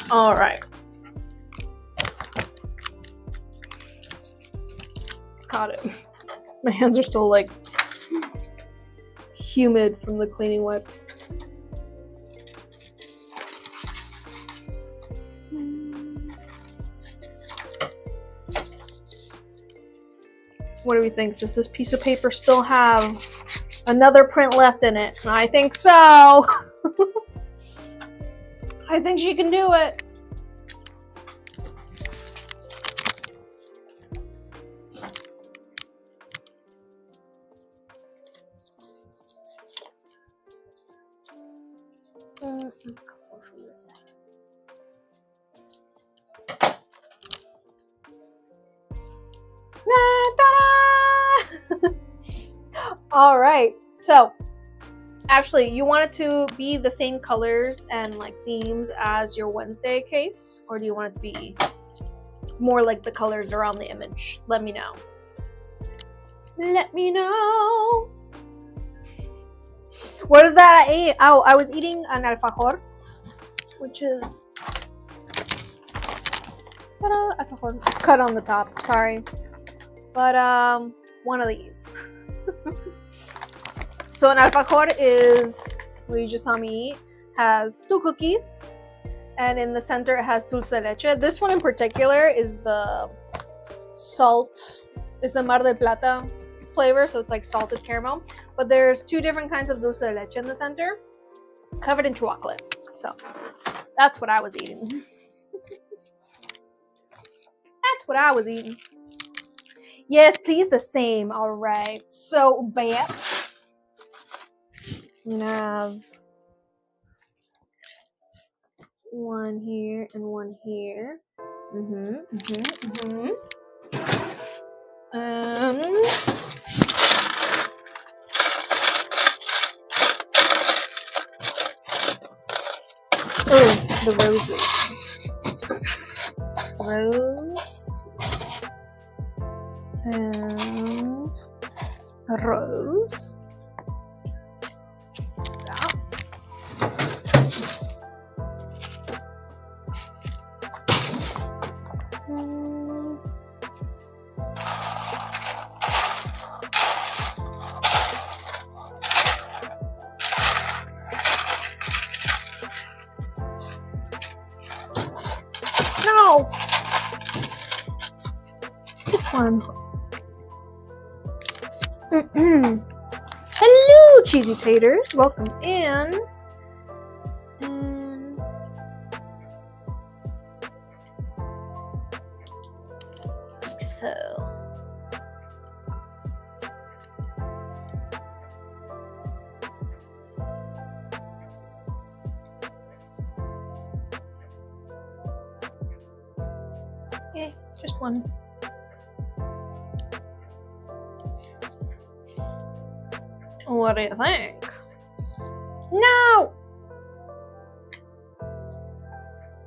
Alright. Got it. My hands are still like humid from the cleaning wipe. What do we think? Does this piece of paper still have another print left in it? I think so. I think she can do it. Let's go from this side. All right, so actually you want it to be the same colors and like themes as your Wednesday case, or do you want it to be more like the colors around the image? Let me know. Let me know. What is that I ate? Oh, I was eating an alfajor, which is alfajor. It's cut on the top, sorry, but one of these. So an alfajor is what you just saw me eat. Has 2 cookies, and in the center it has dulce de leche. This one in particular is the salt, is the Mar del Plata flavor, so it's like salted caramel. But there's 2 different kinds of dulce de leche in the center, covered in chocolate. So that's what I was eating. That's what I was eating. Yes, please, the same. All right. So, Barrette. I'm gonna have one here and one here. Oh, the roses. Rose and a rose. No! This one. Hello, cheesy taters. Welcome in. And like so. Yeah, just one. What do you think? No!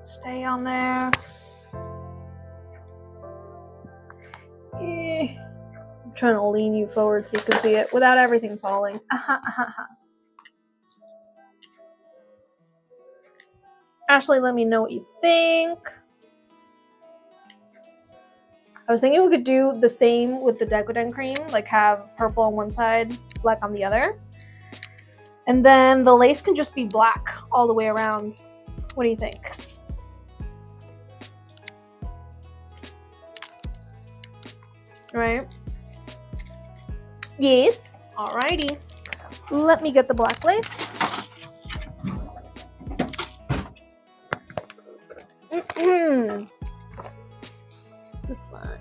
Stay on there. I'm trying to lean you forward so you can see it without everything falling. Ashley, let me know what you think. I was thinking we could do the same with the Decoden cream, like have purple on one side, black on the other. And then the lace can just be black all the way around. What do you think? Right? Yes. Alrighty. Let me get the black lace. This one.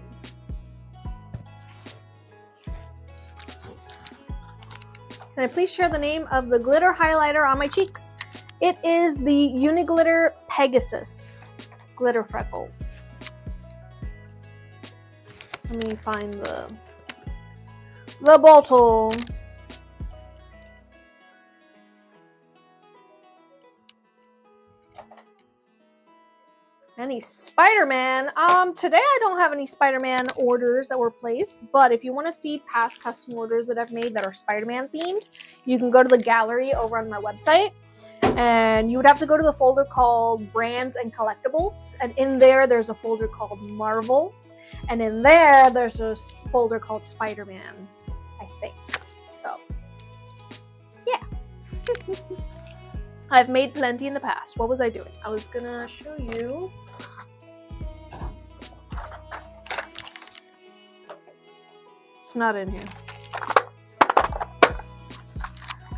Can I please share the name of the glitter highlighter on my cheeks? It is the Uniglitter Pegasus Glitter Freckles. Let me find the bottle. Any Spider-Man? Today I don't have any Spider-Man orders that were placed, but if you want to see past custom orders that I've made that are Spider-Man themed, you can go to the gallery over on my website, and you would have to go to the folder called Brands and Collectibles, and in there's a folder called Marvel, and in there's a folder called Spider-Man, I think. So, yeah. I've made plenty in the past. What was I doing? I was gonna show you. It's not in here.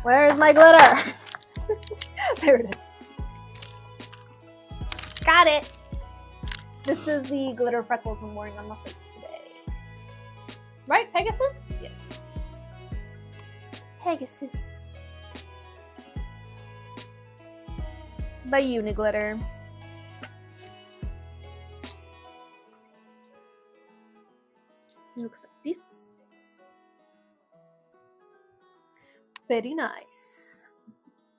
Where is my glitter? There it is. Got it. This is the glitter freckles I'm wearing on my face today. Right, Pegasus? Yes. Pegasus. By Uniglitter. It looks like this. Very nice.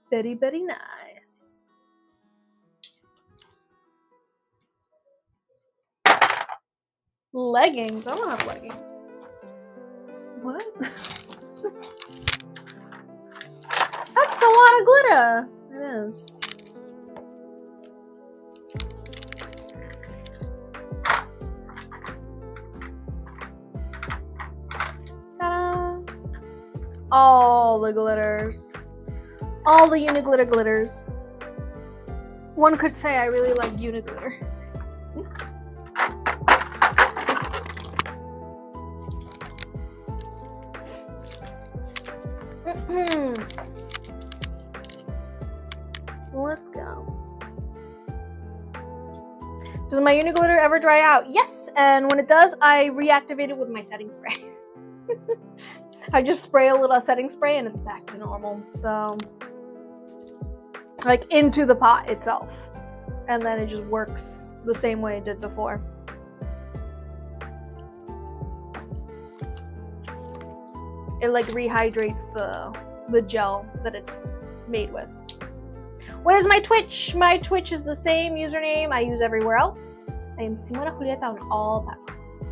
Very, very nice. Leggings? I don't have leggings. What? That's a lot of glitter. It is. All the glitters. All the Uniglitter glitters. One could say I really like Uniglitter. Let's go. Does my Uniglitter ever dry out? Yes, and when it does, I reactivate it with my setting spray. I just spray a little setting spray and it's back to normal. So, like into the pot itself. And then it just works the same way it did before. It like rehydrates the gel that it's made with. What is my Twitch? My Twitch is the same username I use everywhere else. I am Simona Julieta on all platforms.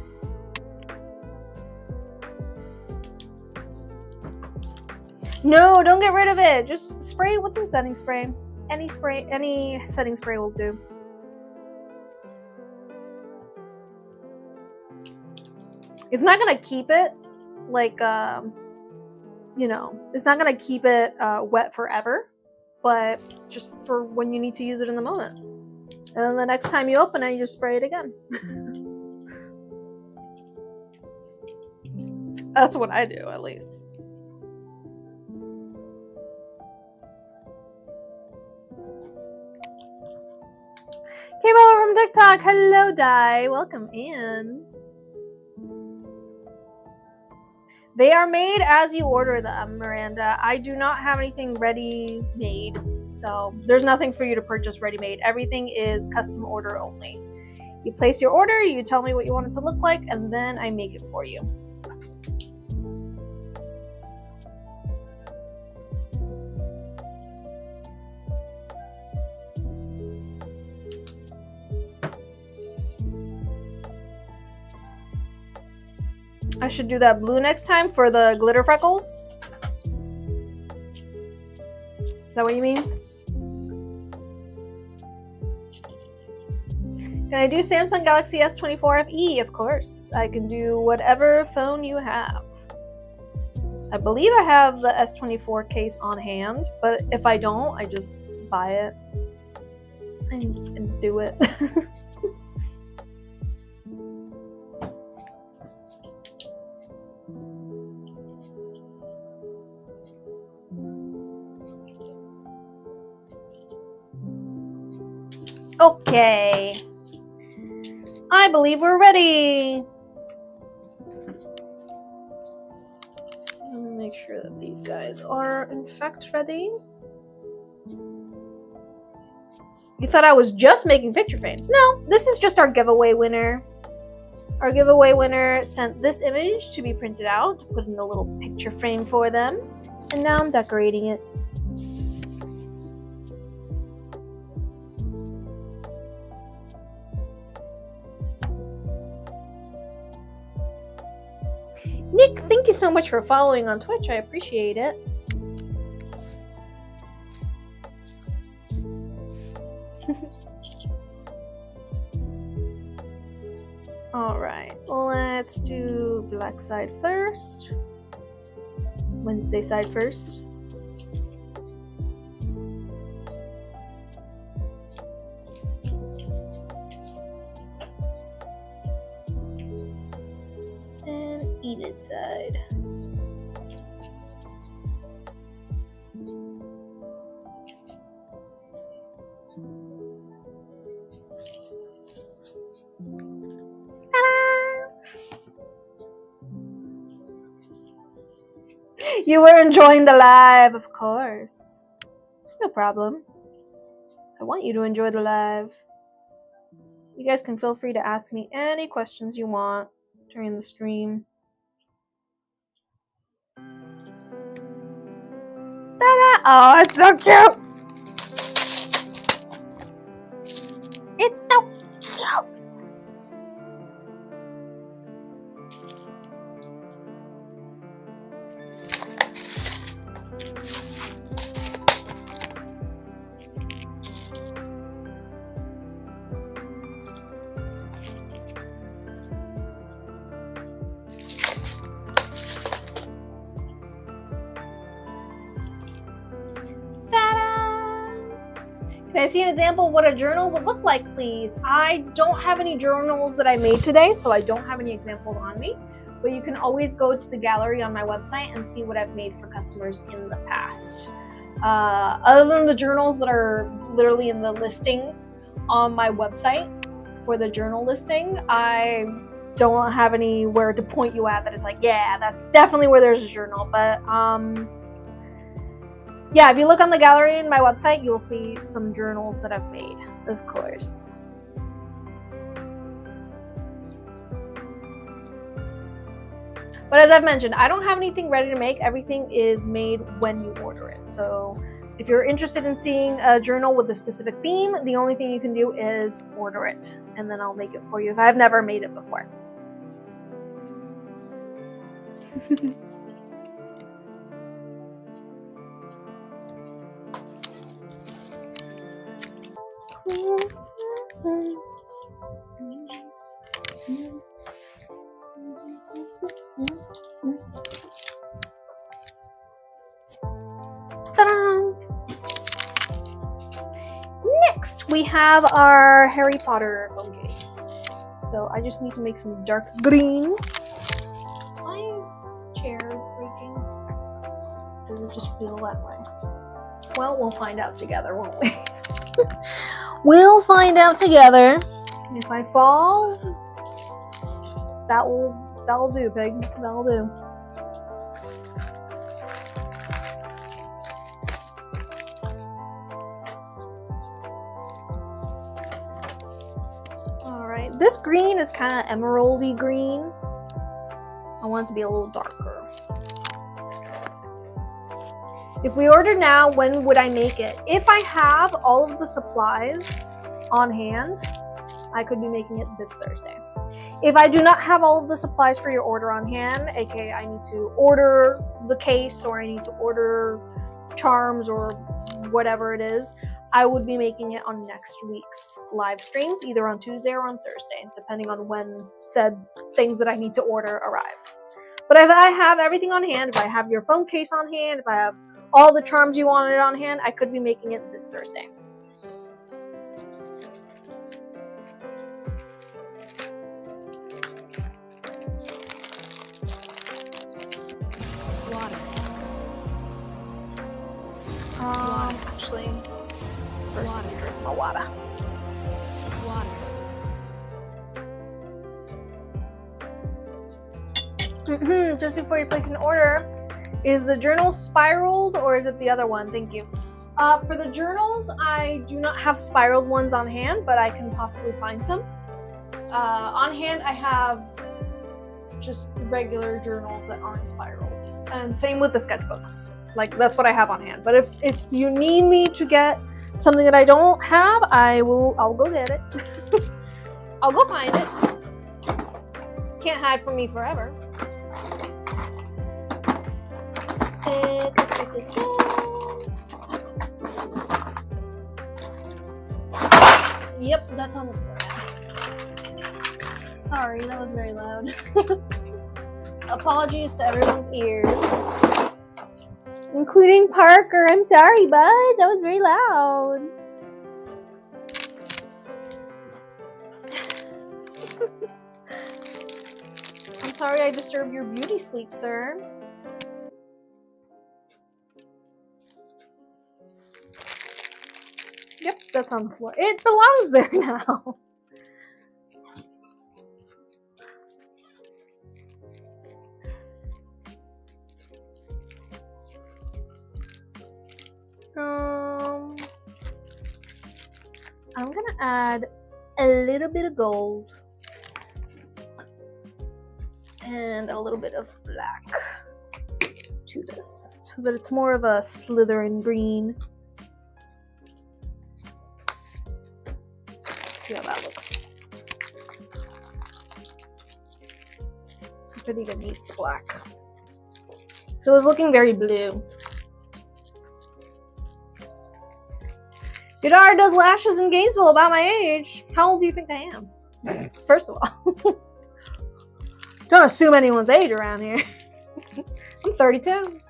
No, don't get rid of it. Just spray it with some setting spray. Any setting spray will do. It's not gonna keep it like, you know, it's not gonna keep it wet forever, but just for when you need to use it in the moment. And then the next time you open it, you just spray it again. That's what I do, at least. Came over from TikTok. Hello, Di. Welcome in. They are made as you order them, Miranda. I do not have anything ready-made, so there's nothing for you to purchase ready-made. Everything is custom order only. You place your order, you tell me what you want it to look like, and then I make it for you. I should do that blue next time for the glitter freckles. Is that what you mean? Can I do Samsung Galaxy S24 FE? Of course. I can do whatever phone you have. I believe I have the S24 case on hand, but if I don't, I just buy it and do it. Okay. I believe we're ready. Let me make sure that these guys are in fact ready. You thought I was just making picture frames. No, this is just our giveaway winner. Our giveaway winner sent this image to be printed out, to put in a little picture frame for them. And now I'm decorating it. Nick, thank you so much for following on Twitch. I appreciate it. Alright, let's do black side first. Wednesday side first. And Enid side. You were enjoying the live, of course. It's no problem. I want you to enjoy the live. You guys can feel free to ask me any questions you want during the stream. Ta-da! Oh, it's so cute! It's so cute! Can I see an example of what a journal would look like, please? I don't have any journals that I made today, so I don't have any examples on me. But you can always go to the gallery on my website and see what I've made for customers in the past. Other than the journals that are literally in the listing on my website for the journal listing, I don't have anywhere to point you at that it's like, yeah, that's definitely where there's a journal. But yeah, if you look on the gallery in my website, you'll see some journals that I've made, of course. But as I've mentioned, I don't have anything ready to make. Everything is made when you order it. So if you're interested in seeing a journal with a specific theme, the only thing you can do is order it, and then I'll make it for you if I've never made it before. Ta-da! Next, we have our Harry Potter phone case. So I just need to make some dark green. Is my chair breaking? Does it just feel that way? Well, we'll find out together, won't we? We'll find out together. If I fall, that'll do, pig. That'll do. Alright, this green is kind of emeraldy green. I want it to be a little darker. If we order now, when would I make it? If I have all of the supplies on hand, I could be making it this Thursday. If I do not have all of the supplies for your order on hand, aka I need to order the case or I need to order charms or whatever it is, I would be making it on next week's live streams, either on Tuesday or on Thursday, depending on when said things that I need to order arrive. But if I have everything on hand, if I have your phone case on hand, if I have all the charms you wanted on hand, I could be making it this Thursday. Actually, first let me drink my water. Just before you place an order, is the journal spiraled or is it the other one? Thank you. For the journals, I do not have spiraled ones on hand, but I can possibly find some. On hand, I have just regular journals that aren't spiraled, and same with the sketchbooks. Like, that's what I have on hand. But if you need me to get something that I don't have, I'll go get it. I'll go find it. Can't hide from me forever. Yep, that's on the floor now. Sorry, that was very loud. Apologies to everyone's ears. Including Parker. I'm sorry, bud. That was very loud. I'm sorry I disturbed your beauty sleep, sir. Yep, that's on the floor. It belongs there now. I'm gonna add a little bit of gold and a little bit of black to this so that it's more of a Slytherin green. Let's see how that looks. If it even needs the black. So it was looking very blue. Your daughter does lashes in Gainesville about my age. How old do you think I am? First of all. Don't assume anyone's age around here. I'm 32.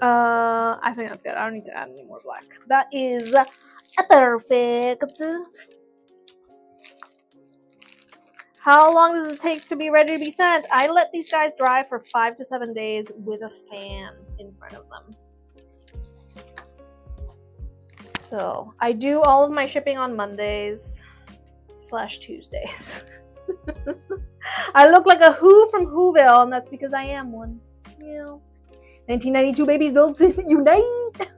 I think that's good. I don't need to add any more black. That is perfect. How long does it take to be ready to be sent? I let these guys dry for 5 to 7 days with a fan in front of them. So I do all of my shipping on Mondays / Tuesdays. I look like a Who from Whoville, and that's because I am one. Yeah. 1992 babies built to unite.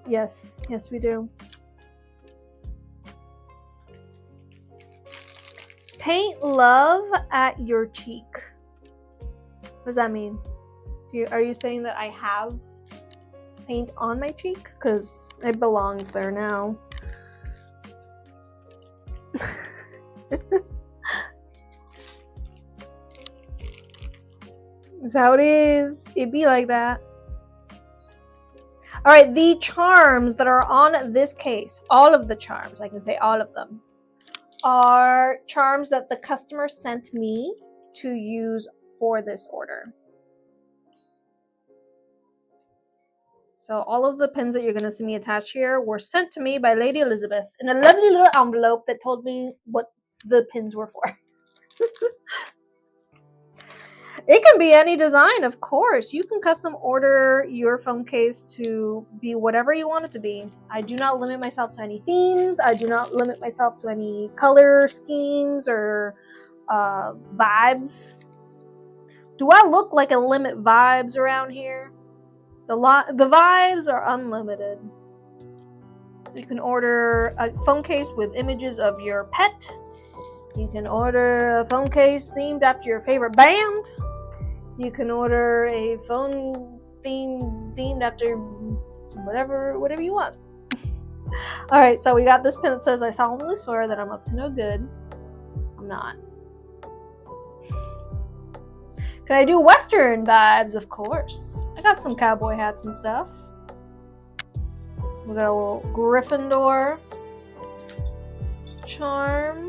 Yes, we do. Paint love at your cheek. What does that mean? Are you saying that I have paint on my cheek? Because it belongs there now. That's how it is. It be like that. Alright, the charms that are on this case, all of the charms, I can say all of them, are charms that the customer sent me to use for this order. So all of the pins that you're going to see me attach here were sent to me by Lady Elizabeth in a lovely little envelope that told me what the pins were for. It can be any design, of course. You can custom order your phone case to be whatever you want it to be. I do not limit myself to any themes. I do not limit myself to any color schemes or vibes. Do I look like a limit vibes around here? The vibes are unlimited. You can order a phone case with images of your pet. You can order a phone case themed after your favorite band. You can order a phone themed after whatever you want. Alright, so we got this pin that says, I solemnly swear that I'm up to no good. I'm not. Can I do Western vibes? Of course. I got some cowboy hats and stuff. We got a little Gryffindor charm.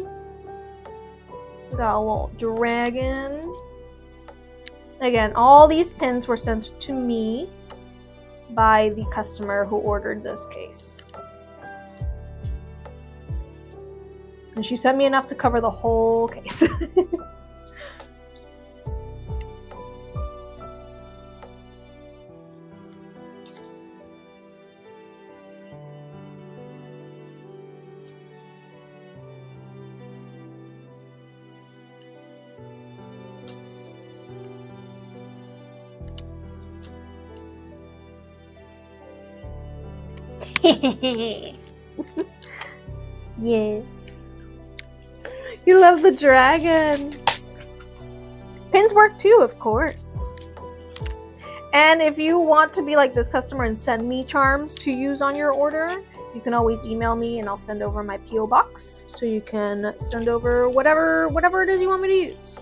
We got a little dragon. Again, all these pins were sent to me by the customer who ordered this case. And she sent me enough to cover the whole case. Yes. You love the dragon. Pins work too, of course. And if you want to be like this customer and send me charms to use on your order, you can always email me and I'll send over my P.O. box. So you can send over whatever it is you want me to use.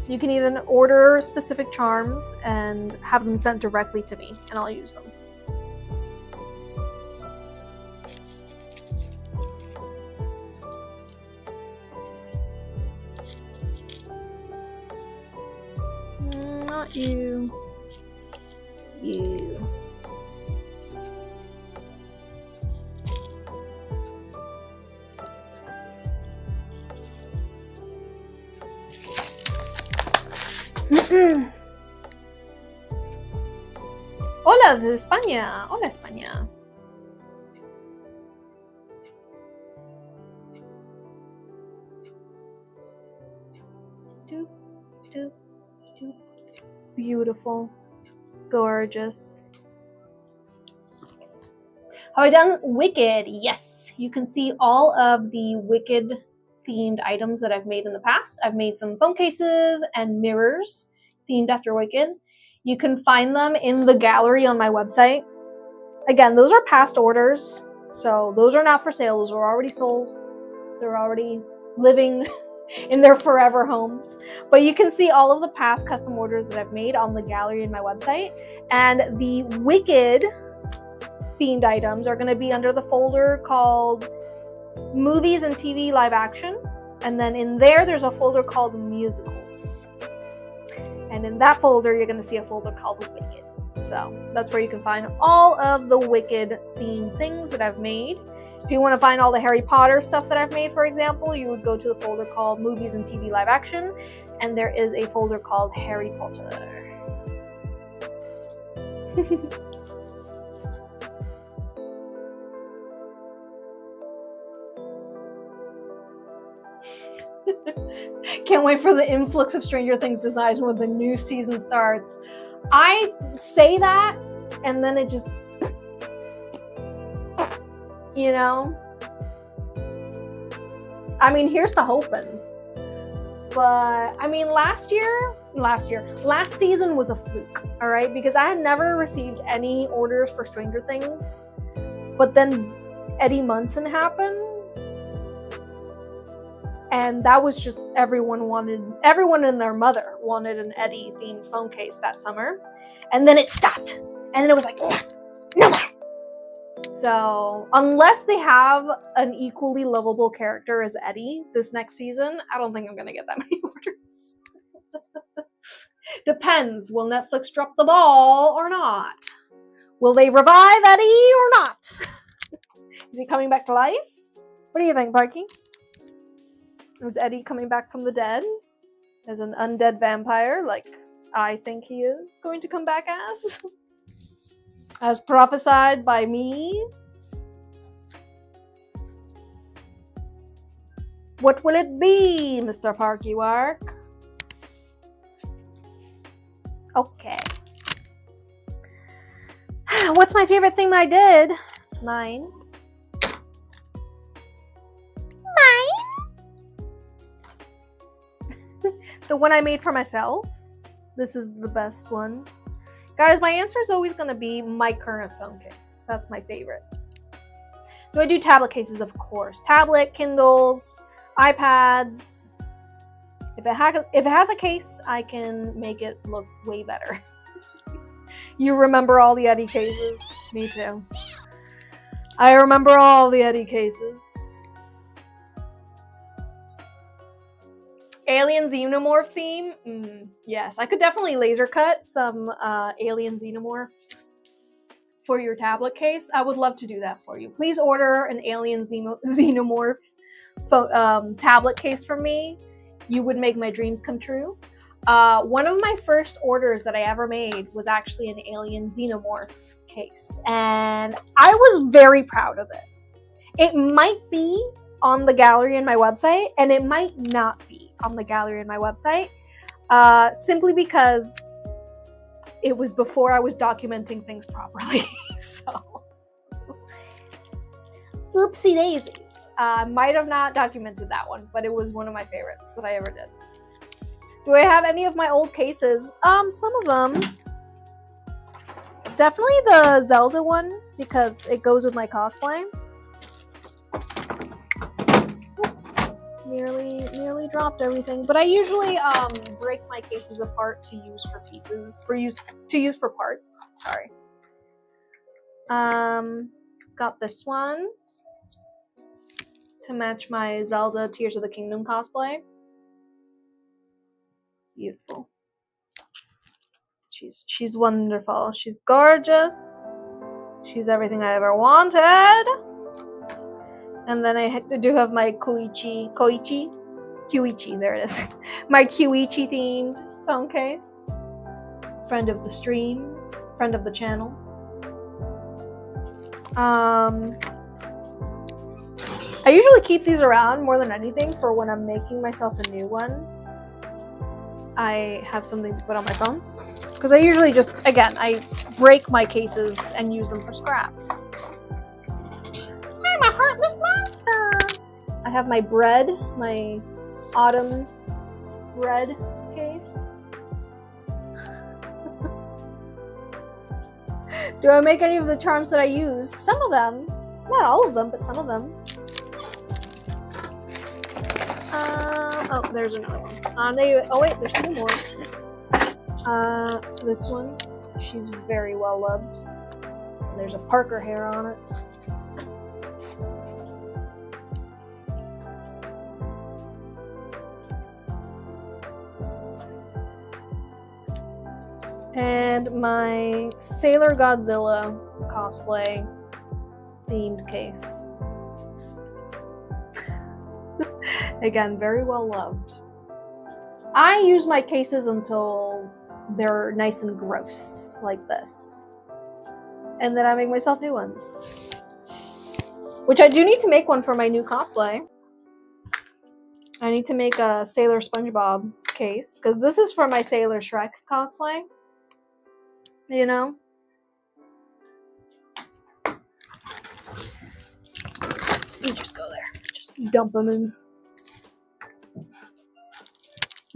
You can even order specific charms and have them sent directly to me, and I'll use them. Not you. You. Hola de España. Hola España. Beautiful. Gorgeous. Have I done Wicked? Yes. You can see all of the Wicked themed items that I've made in the past. I've made some phone cases and mirrors themed after Wicked. You can find them in the gallery on my website. Again, those are past orders, so those are not for sale. Those are already sold. They're already living in their forever homes. But you can see all of the past custom orders that I've made on the gallery in my website. And the Wicked themed items are going to be under the folder called Movies and TV Live Action. And then in there's a folder called Musicals. And in that folder, you're going to see a folder called Wicked. So that's where you can find all of the Wicked themed things that I've made. If you want to find all the Harry Potter stuff that I've made, for example, you would go to the folder called Movies and TV Live Action, and there is a folder called Harry Potter. Can't wait for the influx of Stranger Things designs when the new season starts. I say that, and then it just... You know? I mean, here's to hoping. But, I mean, last season was a fluke, all right? Because I had never received any orders for Stranger Things. But then Eddie Munson happened. And that was just everyone and their mother wanted an Eddie themed phone case that summer. And then it stopped. And then it was like, no more. So unless they have an equally lovable character as Eddie this next season, I don't think I'm going to get that many orders. Depends. Will Netflix drop the ball or not? Will they revive Eddie or not? Is he coming back to life? What do you think, Parky? Is Eddie coming back from the dead as an undead vampire like I think he is going to come back as prophesied by me? What will it be, Mr. Parky Wark? Okay. What's my favorite thing I did? Mine. The one I made for myself. This is the best one. Guys, my answer is always going to be my current phone case. That's my favorite. Do I do tablet cases? Of course. Tablet, Kindles, iPads. If it has a case, I can make it look way better. You remember all the Eddie cases? Me too. I remember all the Eddie cases. Alien Xenomorph theme? Yes, I could definitely laser cut some alien xenomorphs for your tablet case. I would love to do that for you. Please order an alien xenomorph tablet case from me. You would make my dreams come true. One of my first orders that I ever made was actually an alien xenomorph case, and I was very proud of it. It might be on the gallery in my website, and it might not be on the gallery in my website, simply because it was before I was documenting things properly. So, oopsie daisies. Might have not documented that one, but it was one of my favorites that I ever did. Do I have any of my old cases? Some of them. Definitely the Zelda one, because it goes with my cosplay. Nearly dropped everything, but I usually break my cases apart to use for pieces, to use for parts. Sorry. Got this one to match my Zelda Tears of the Kingdom cosplay. Beautiful. She's wonderful. She's gorgeous. She's everything I ever wanted. And then I do have my Koichi, there it is. My Koichi themed phone case. Friend of the stream, friend of the channel. I usually keep these around more than anything for when I'm making myself a new one. I have something to put on my phone. Because I usually just, again, I break my cases and use them for scraps. I'm a heartless monster! I have my bread, my autumn bread case. Do I make any of the charms that I use? Some of them. Not all of them, but some of them. Oh, there's another one. Oh wait, there's two more. This one. She's very well loved. And there's a Parker hair on it. And my Sailor Godzilla cosplay themed case. Again, very well loved. I use my cases until they're nice and gross, like this. And then I make myself new ones. Which I do need to make one for my new cosplay. I need to make a Sailor SpongeBob case, because this is for my Sailor Shrek cosplay. You know? You just go there. Just dump them in.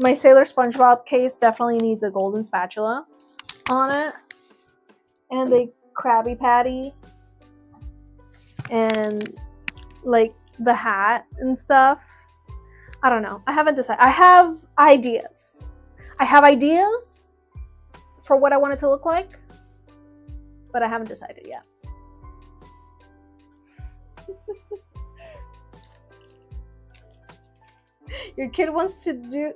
My Sailor SpongeBob case definitely needs a golden spatula on it. And a Krabby Patty. And, like, the hat and stuff. I don't know. I haven't decided. I have ideas. I have ideas for what I want it to look like, but I haven't decided yet. Your kid wants to do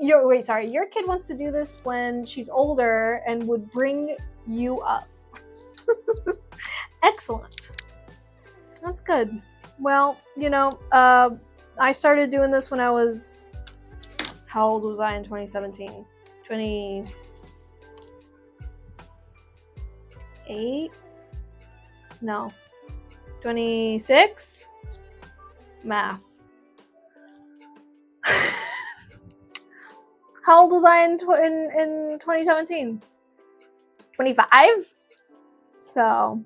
your kid wants to do this when she's older and would bring you up. Excellent. That's good. Well, you know, I started doing this when I was, how old was I in 2017? 28? No. 26? Math. How old was I in 2017? 25? So,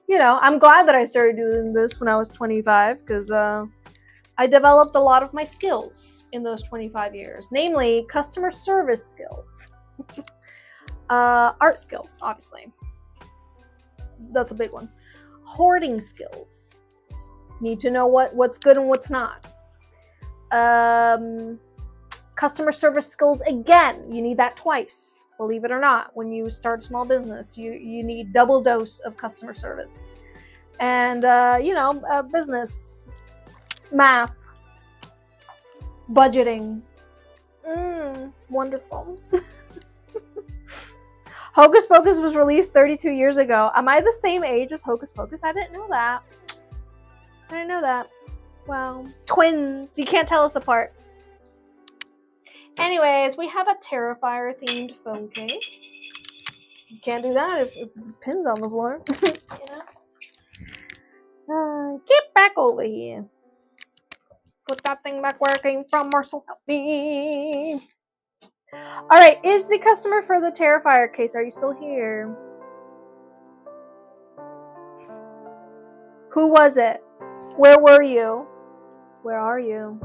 you know, I'm glad that I started doing this when I was 25, because I developed a lot of my skills in those 25 years, namely customer service skills. Art skills, obviously. That's a big one. Hoarding skills. Need to know what's good and what's not. Customer service skills, again, you need that twice. Believe it or not, when you start a small business, you need double dose of customer service. And, business, math, budgeting. Wonderful. Hocus Pocus was released 32 years ago. Am I the same age as Hocus Pocus? I didn't know that. Wow. Twins. You can't tell us apart. Anyways, we have a Terrifier themed phone case. You can't do that if the pin's on the floor. Get back over here. Put that thing back where it came from, or so help me. Alright, is the customer for the Terrifier case, are you still here? Who was it? Where were you? Where are you?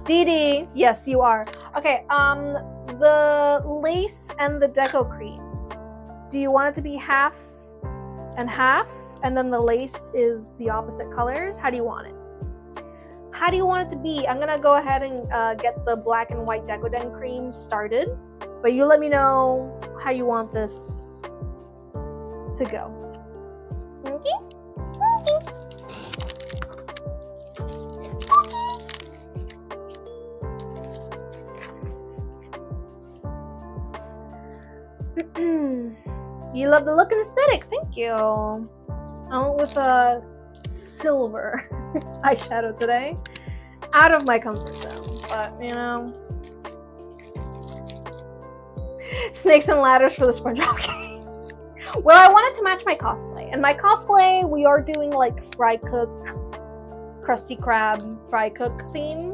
Dee Dee, yes, you are. Okay, the lace and the deco cream. Do you want it to be half and half, and then the lace is the opposite colors? How do you want it? How do you want it to be? I'm gonna go ahead and get the black and white Decoden cream started, but you let me know how you want this to go. Okay? You love the look and aesthetic, thank you. I went with a silver eyeshadow today. Out of my comfort zone, but snakes and ladders for the SpongeBob case. Well, I wanted to match my cosplay, and my cosplay, we are doing like fry cook, Krusty Krab fry cook theme.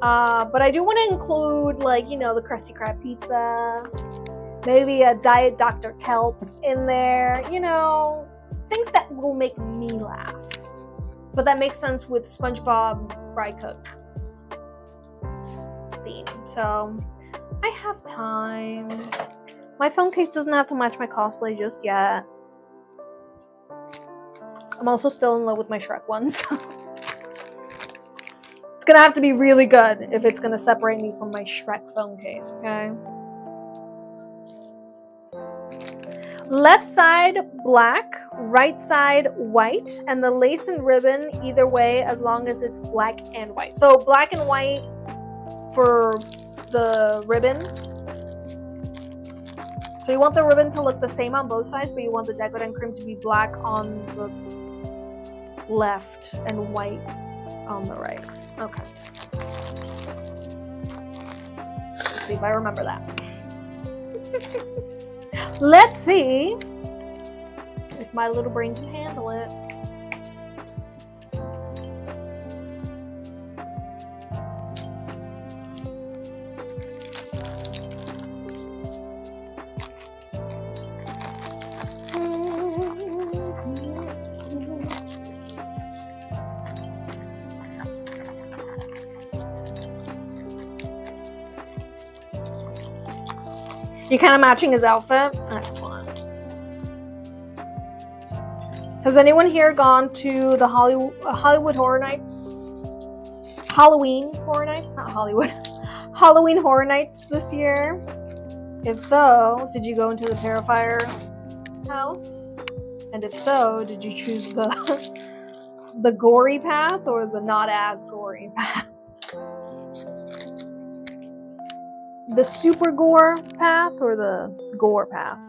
But I do want to include like, the Krusty Krab pizza, maybe a Diet Dr. Kelp in there, things that will make me laugh. But that makes sense with SpongeBob fry cook theme. So I have time. My phone case doesn't have to match my cosplay just yet. I'm also still in love with my Shrek one, so it's gonna have to be really good if it's gonna separate me from my Shrek phone case, okay? Left side black, right side white, and the lace and ribbon either way as long as it's black and white. So black and white for the ribbon. So you want the ribbon to look the same on both sides, but you want the Decoden cream to be black on the left and white on the right. Okay. Let's see if I remember that. Let's see if my little brain can handle it. You're kind of matching his outfit? Excellent. Has anyone here gone to the Hollywood Horror Nights? Halloween Horror Nights? Not Hollywood. Halloween Horror Nights this year? If so, did you go into the Terrifier house? And if so, did you choose the gory path or the not as gory path? The super gore path or the gore path?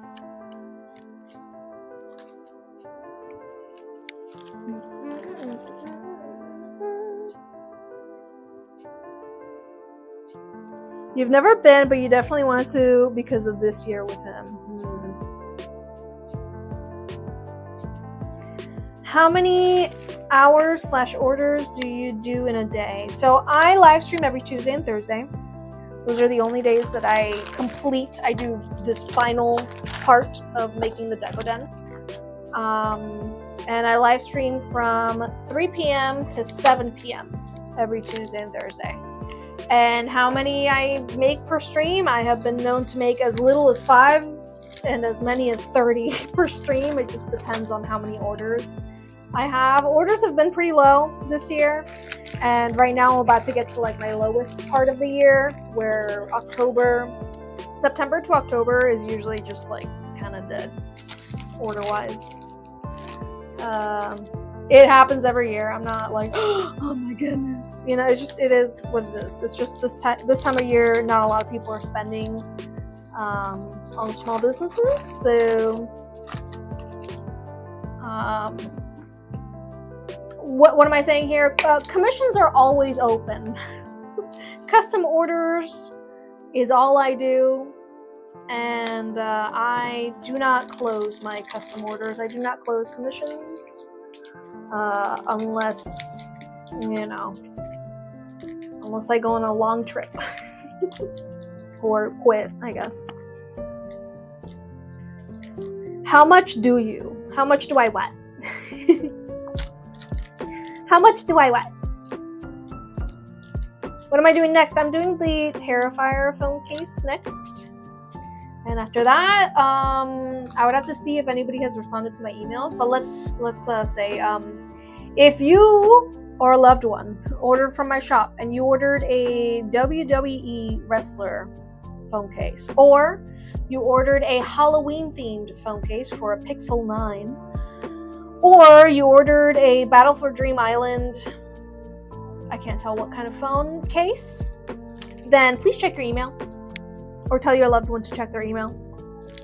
You've never been, but you definitely want to because of this year with him. How many hours/orders do you do in a day? So I live stream every Tuesday and Thursday. Those are the only days that I complete. I do this final part of making the Decoden. And I live stream from 3 p.m. to 7 p.m. every Tuesday and Thursday. And how many I make per stream? I have been known to make as little as 5 and as many as 30 per stream. It just depends on how many orders I have. Orders have been pretty low this year. And right now I'm about to get to like my lowest part of the year, where September to October is usually just like kind of dead order-wise. It happens every year. I'm not like, oh my goodness. You know, it is what it is. It's just this time of year, not a lot of people are spending on small businesses. So, what am I saying here? Commissions are always open. Custom orders is all I do. And I do not close my custom orders. I do not close commissions. Unless I go on a long trip or quit, I guess. How much do I what? How much do I what? What am I doing next? I'm doing the Terrifier phone case next. And after that, I would have to see if anybody has responded to my emails. But let's say if you or a loved one ordered from my shop and you ordered a WWE wrestler phone case, or you ordered a Halloween themed phone case for a Pixel 9, or you ordered a Battle for Dream Island, I can't tell what kind of phone case, then please check your email. Or tell your loved one to check their email.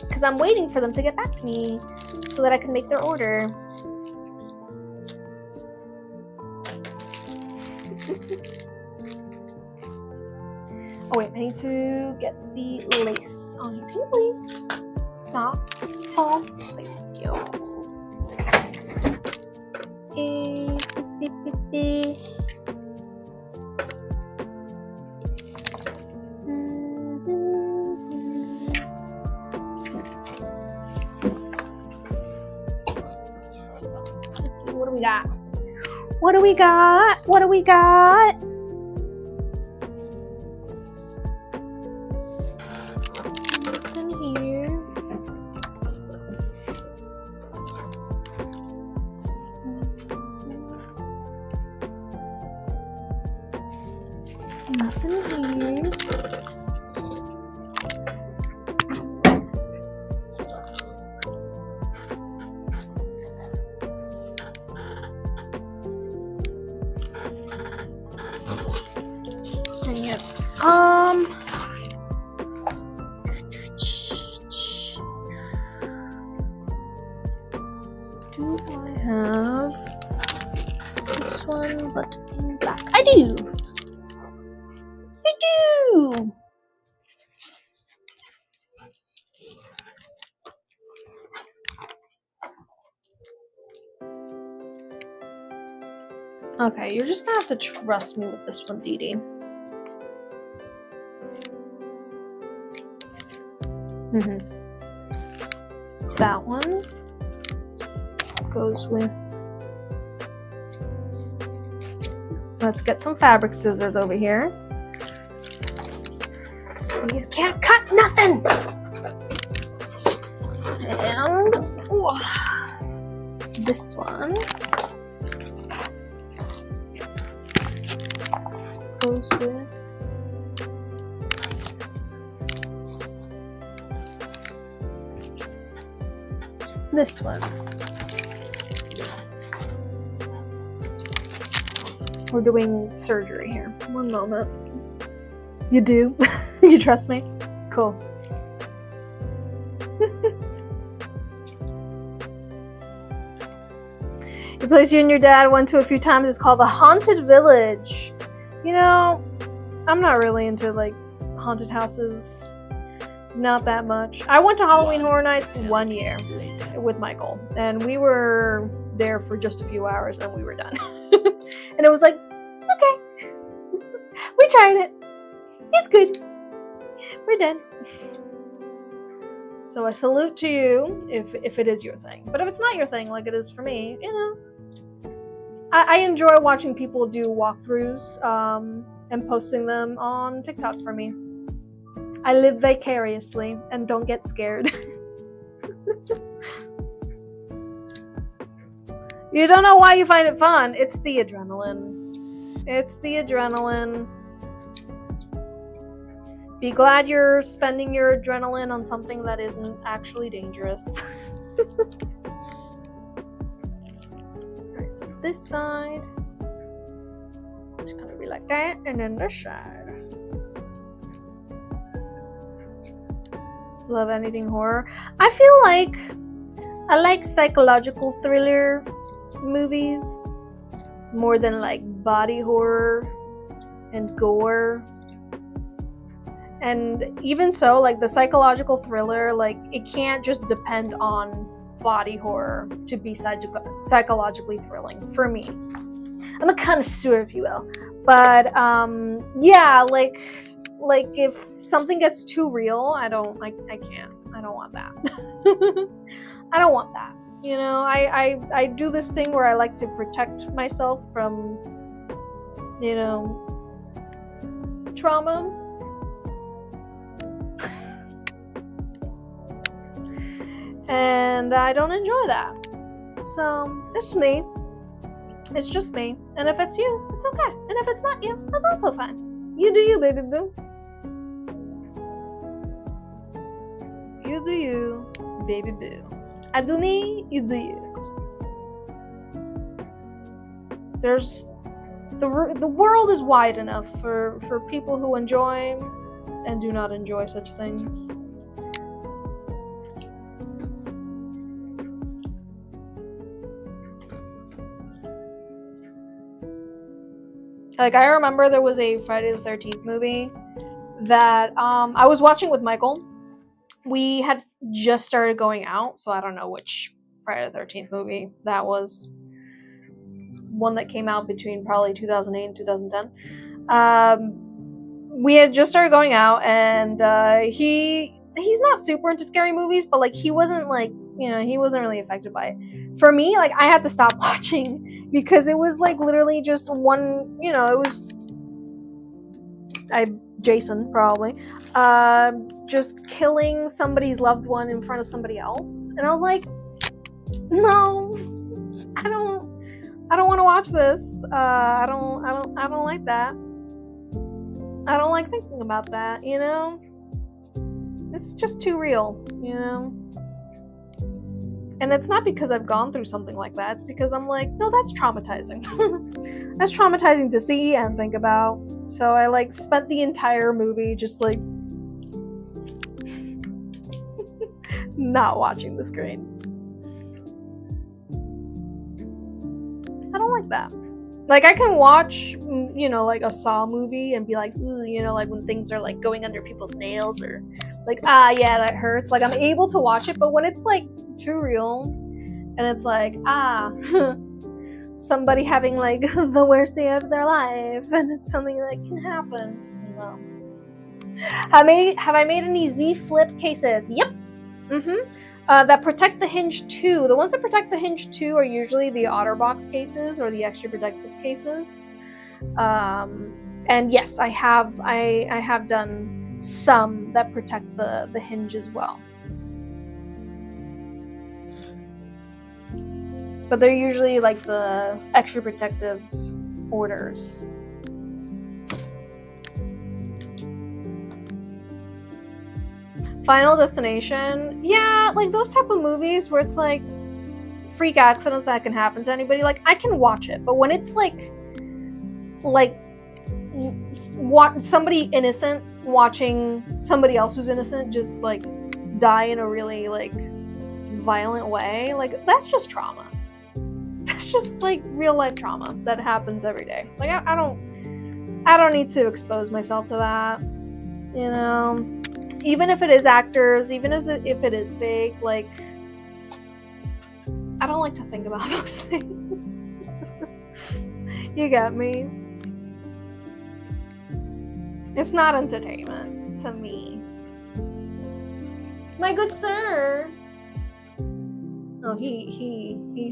Because I'm waiting for them to get back to me so that I can make their order. Oh wait, I need to get the lace on here. Can you please stop? Oh, thank you. What do we got? What do we got? Nothing here. Nothing here. Do I have this one, but in black? I do! I do! Okay, you're just gonna have to trust me with this one, Dee Dee. That one goes with... Let's get some fabric scissors over here. These can't cut nothing! And... this one goes with... this one. We're doing surgery here. One moment. You do? You trust me? Cool. The place you and your dad went to a few times is called the Haunted Village. You know, I'm not really into like haunted houses. Not that much. I went to Halloween Horror Nights 1 year with Michael, and we were there for just a few hours and we were done. And it was like, okay, we tried it. It's good. We're done. So I salute to you if it is your thing. But if it's not your thing, like it is for me, you know, I enjoy watching people do walkthroughs and posting them on TikTok for me. I live vicariously and don't get scared. You don't know why you find it fun. It's the adrenaline. It's the adrenaline. Be glad you're spending your adrenaline on something that isn't actually dangerous. Alright, so this side. It's gonna be like that, and then this side. Love anything horror. I feel like I like psychological thriller movies more than like body horror and gore. And even so, like the psychological thriller, like it can't just depend on body horror to be psychologically thrilling for me. I'm a connoisseur, if you will. But yeah, like if something gets too real, I can't. I don't want that. I don't want that. You know, I do this thing where I like to protect myself from, you know, trauma. And I don't enjoy that. So, it's me. It's just me. And if it's you, it's okay. And if it's not you, that's also fine. You do you, baby boo. You do you, baby boo. I do me, you do you. There's the world is wide enough for people who enjoy and do not enjoy such things. Like, I remember there was a Friday the 13th movie that I was watching with Michael. We had just started going out, so I don't know which Friday the 13th movie that was. One that came out between probably 2008 and 2010. We had just started going out, and he's not super into scary movies, but like he wasn't like, you know, he wasn't really affected by it. For me, like I had to stop watching because it was like literally just one, you know, it was Jason probably just killing somebody's loved one in front of somebody else, and I was like, no, I don't want to watch this. I don't like that. I don't like thinking about that, you know? It's just too real, you know? And it's not because I've gone through something like that. It's because I'm like, no, that's traumatizing. That's traumatizing to see and think about. So I like spent the entire movie just like not watching the screen. I don't like that. Like, I can watch, you know, like a Saw movie and be like, ooh, you know, like when things are like going under people's nails or like, yeah, that hurts. Like, I'm able to watch it, but when it's like too real and it's like, somebody having like the worst day of their life and it's something that can happen, you know. Have I made any Z flip cases? Yep. That protect the hinge too. The ones that protect the hinge too are usually the OtterBox cases or the extra protective cases. And yes, I have done some that protect the hinge as well. But they're usually like the extra protective orders. Final Destination, yeah, like those type of movies where it's like freak accidents that can happen to anybody, like I can watch it, but when it's like somebody innocent watching somebody else who's innocent just like die in a really like violent way, like that's just trauma. That's just like real life trauma that happens every day. Like I don't need to expose myself to that, you know. Even if it is actors, even if it is fake, like, I don't like to think about those things. You get me? It's not entertainment to me. My good sir. Oh, he's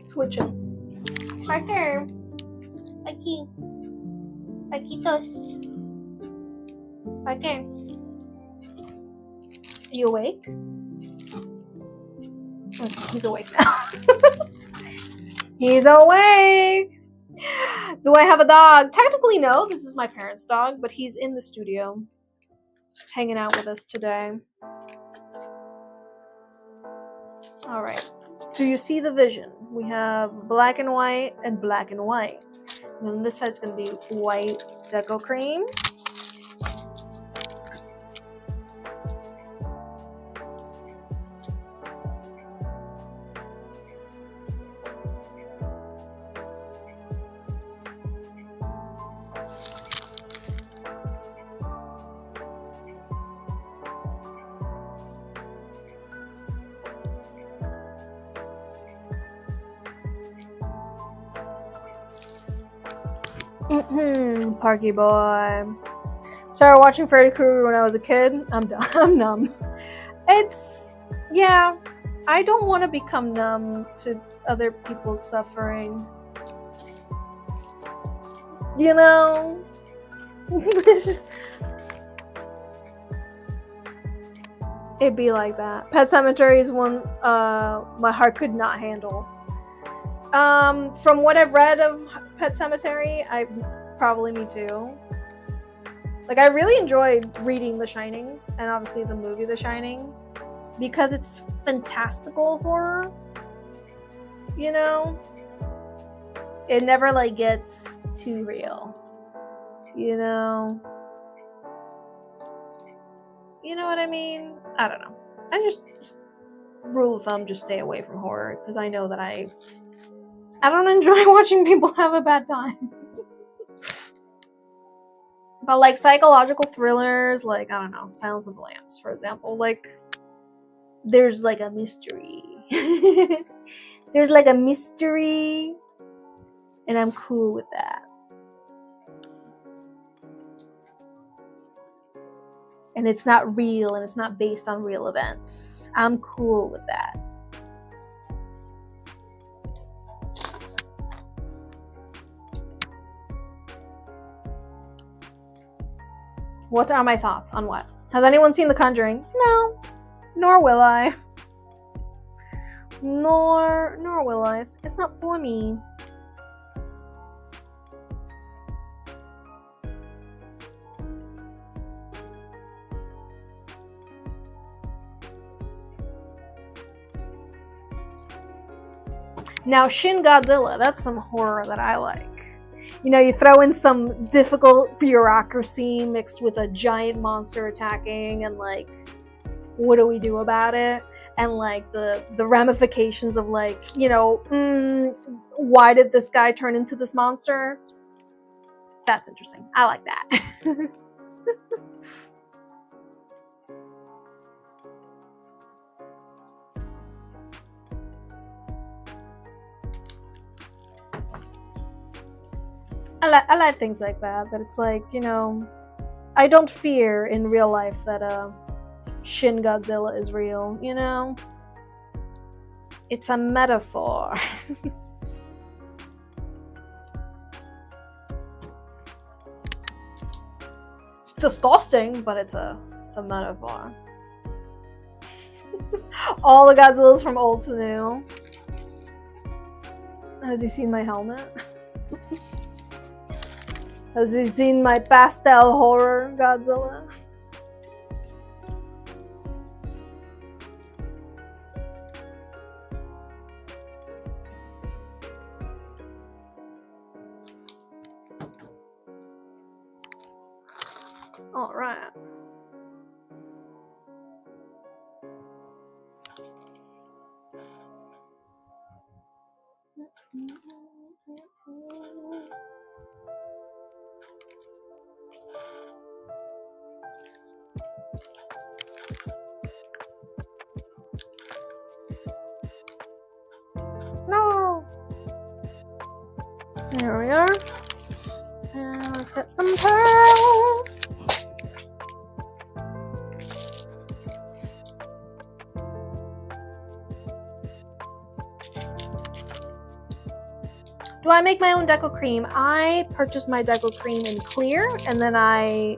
twitching. Parker. Aquí. Paquitos. Parker. Are you awake? Okay, he's awake now. He's awake! Do I have a dog? Technically, no. This is my parents' dog, but he's in the studio, hanging out with us today. All right. Do you see the vision? We have black and white and black and white. And then this side's going to be white deco cream. Parky boy. Started watching Freddy Krueger when I was a kid. I'm done. I'm numb. It's, yeah, I don't want to become numb to other people's suffering. You know? It's just, it'd be like that. Pet Sematary is one my heart could not handle. From what I've read of Pet Sematary, probably me too. Like, I really enjoyed reading The Shining, and obviously the movie The Shining, because it's fantastical horror, you know? It never, like, gets too real, you know? You know what I mean? I don't know. I just rule of thumb, just stay away from horror, because I know that I don't enjoy watching people have a bad time. But like psychological thrillers, like, I don't know, Silence of the Lambs, for example, like, there's like a mystery. There's like a mystery, and I'm cool with that. And it's not real, and it's not based on real events. I'm cool with that. What are my thoughts on what? Has anyone seen The Conjuring? No. Nor will I. Nor will I. It's not for me. Now, Shin Godzilla, that's some horror that I like. You know, you throw in some difficult bureaucracy mixed with a giant monster attacking, and like, what do we do about it? And like the ramifications of, like, you know, why did this guy turn into this monster? That's interesting. I like that. I like things like that. That it's like, you know, I don't fear in real life that Shin Godzilla is real, you know? It's a metaphor. It's disgusting, but it's a metaphor. All the Godzillas from old to new. Has he seen my helmet? Has he seen my pastel horror Godzilla? All right. No. There we are. And let's get some pearls. Do I make my own deco cream? I purchased my deco cream in clear, and then I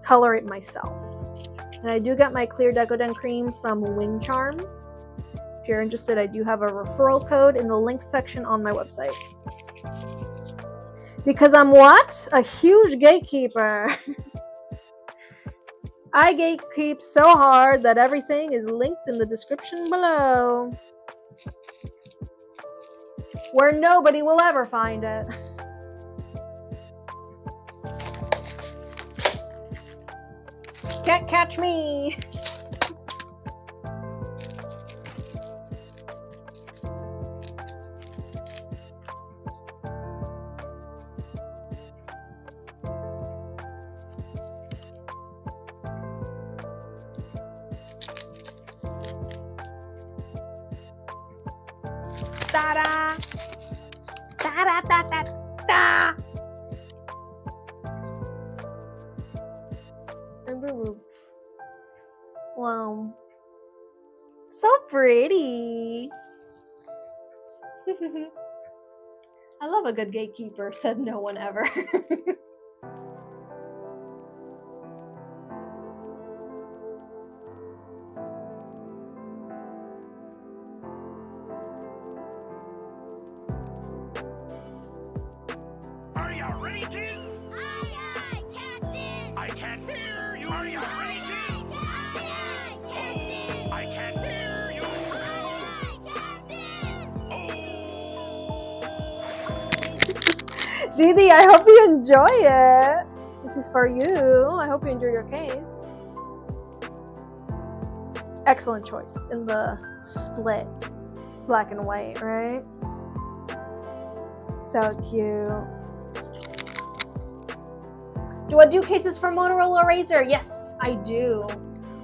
color it myself. And I do get my clear Decoden cream from Wing Charms. If you're interested, I do have a referral code in the links section on my website. Because I'm what? A huge gatekeeper. I gatekeep so hard that everything is linked in the description below. Where nobody will ever find it. Can't catch me. Da-da. Da-da-da-da-da. Wow. So pretty. I love a good gatekeeper, said no one ever. Are you ready, kids? Aye, aye, Captain! I can't hear you. Are you ready, kids? Aye, aye, Captain! I can't hear you. Aye, aye, Captain! Oh. Didi, I hope you enjoy it. This is for you. I hope you enjoy your case. Excellent choice in the split black and white, right? So cute. Do I do cases for Motorola Razr? Yes, I do.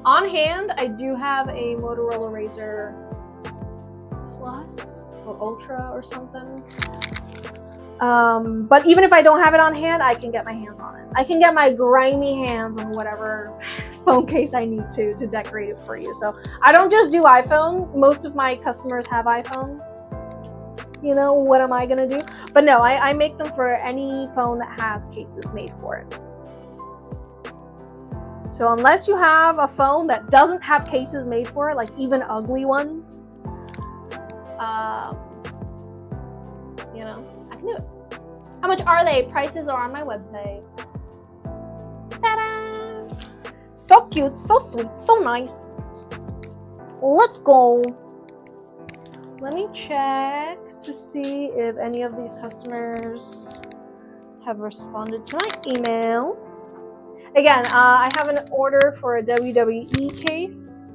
On hand, I do have a Motorola Razr Plus or Ultra or something. But even if I don't have it on hand, I can get my hands on it. I can get my grimy hands on whatever phone case I need to decorate it for you. So I don't just do iPhone. Most of my customers have iPhones. You know, what am I gonna do? But no, I make them for any phone that has cases made for it. So unless you have a phone that doesn't have cases made for it, like even ugly ones, you know, I can do it. How much are they? Prices are on my website. Ta-da! So cute, so sweet, so nice. Let's go. Let me check to see if any of these customers have responded to my emails. Again, I have an order for a WWE case,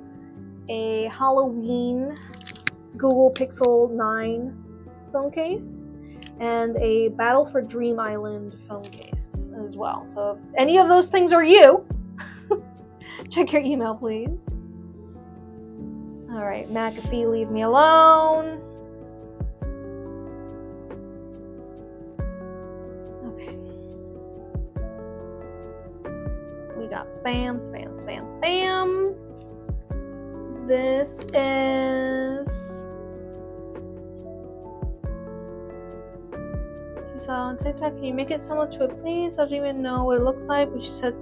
a Halloween Google Pixel 9 phone case, and a Battle for Dream Island phone case as well. So if any of those things are you, check your email, please. All right, McAfee, leave me alone. Okay. We got spam, spam, spam, spam. This is... I saw on TikTok, can you make it similar to it, please? I don't even know what it looks like, but she said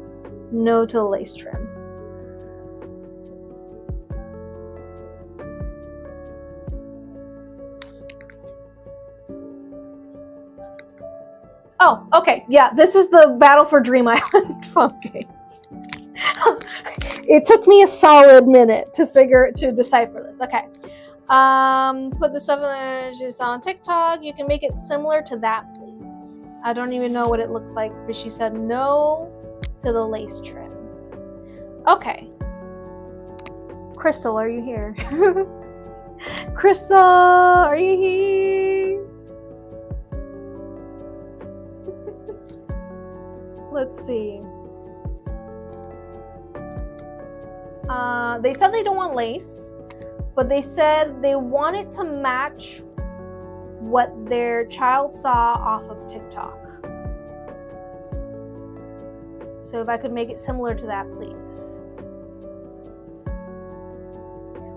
no to the lace trim. Oh, okay. Yeah, this is the Battle for Dream Island phone case. It took me a solid minute to decipher this. Okay. Put the stuff on TikTok. You can make it similar to that, please. I don't even know what it looks like, but she said no to the lace trim. Okay. Crystal, are you here? Crystal, are you here? Let's see. They said they don't want lace, but they said they want it to match what their child saw off of TikTok. So if I could make it similar to that, please.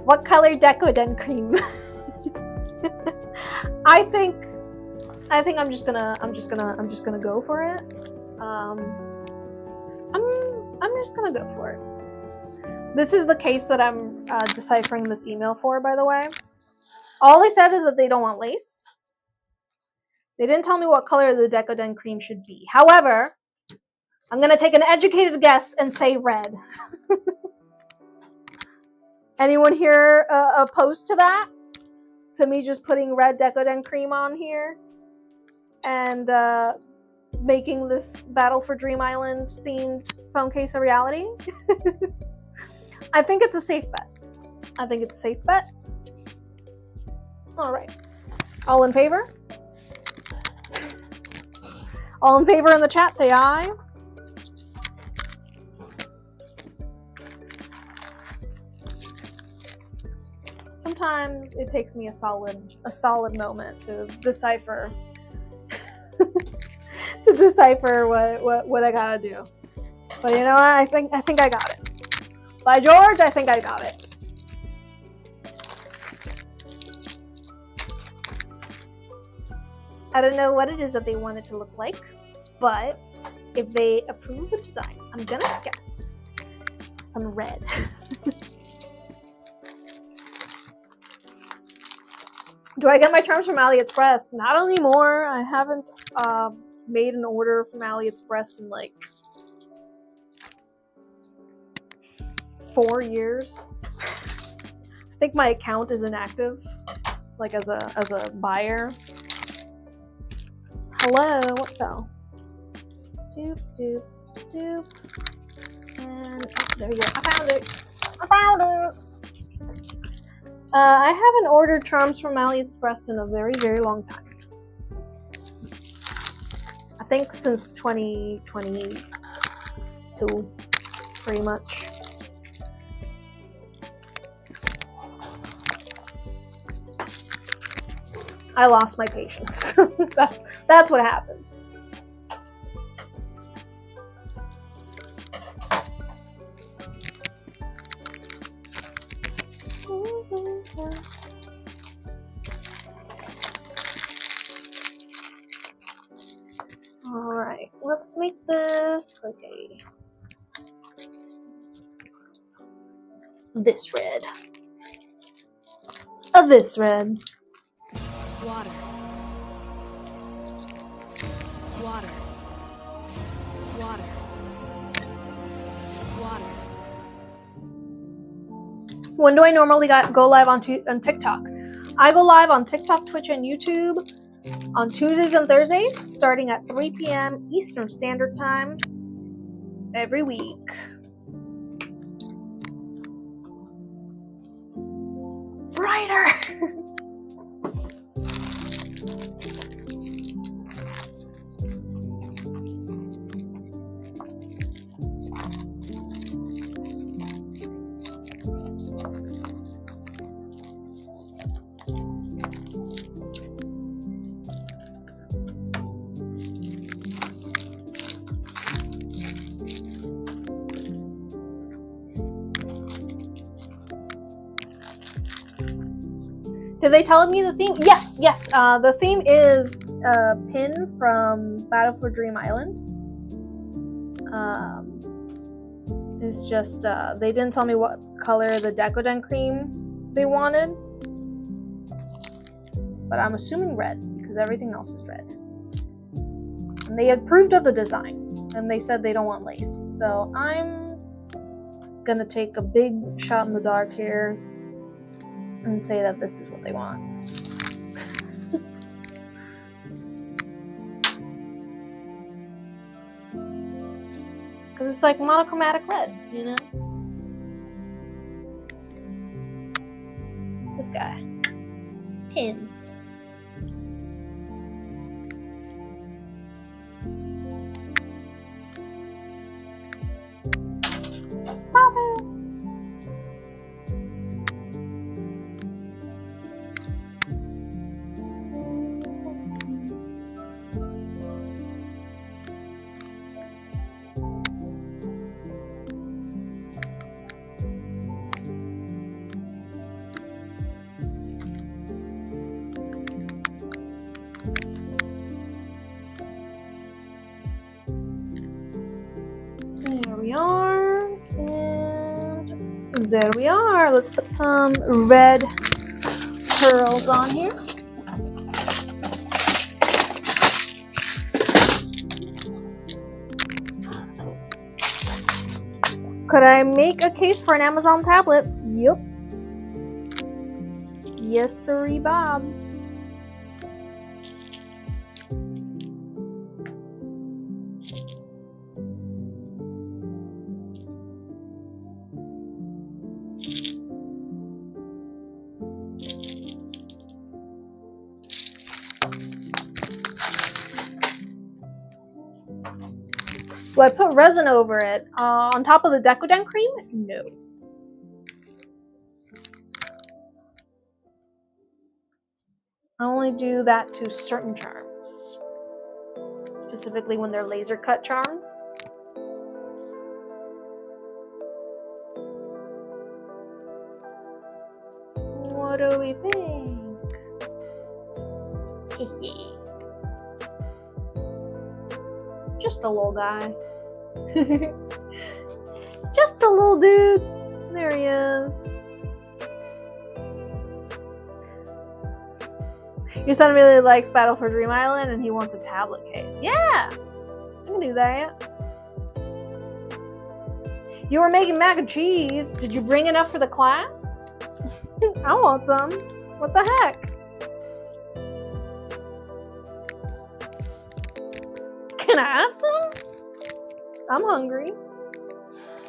What color Decoden cream? I think I'm just gonna go for it. I'm just gonna go for it. This is the case that I'm deciphering this email for, by the way. All they said is that they don't want lace. They didn't tell me what color the Decoden cream should be. However, I'm going to take an educated guess and say red. Anyone here opposed to that? To me just putting red Decoden cream on here and making this Battle for Dream Island themed phone case a reality? I think it's a safe bet. I think it's a safe bet. All right. All in favor? All in favor in the chat, say aye. Sometimes it takes me a solid moment to decipher what I gotta do. But you know what? I think I got it. By George, I think I got it. I don't know what it is that they want it to look like, but if they approve the design, I'm gonna guess some red. Do I get my charms from AliExpress? Not anymore. I haven't made an order from AliExpress in like 4 years. I think my account is inactive, like as a buyer. Hello, what fell? Doop, doop, doop. And oh, there you go. I found it. I found it. I haven't ordered charms from AliExpress in a very, very long time. I think since 2022, pretty much. I lost my patience. That's what happened. All right, let's make this okay. This red. This red. Water. Water. Water. Water. When do I normally go live on TikTok? I go live on TikTok, Twitch, and YouTube on Tuesdays and Thursdays, starting at 3 p.m. Eastern Standard Time every week. Brighter! Did they tell me the theme? Yes. The theme is Pin from Battle for Dream Island. It's just they didn't tell me what color the Decoden cream they wanted, but I'm assuming red because everything else is red. And they approved of the design, and they said they don't want lace. So I'm gonna take a big shot in the dark here and say that this is what they want. Because it's like monochromatic red, you know? What's this guy? Pin. Stop it! There we are, and there we are. Let's put some red pearls on here. Could I make a case for an Amazon tablet? Yep. Yes, sirree, Bob. Do I put resin over it? On top of the Decoden cream? No. I only do that to certain charms. Specifically when they're laser cut charms. What do we think? Just a little guy. Just a little dude. There he is. Your son really likes Battle for Dream Island and he wants a tablet case. Yeah, I can do that. You were making mac and cheese. Did you bring enough for the class? I want some. What the heck? Can I have some? I'm hungry.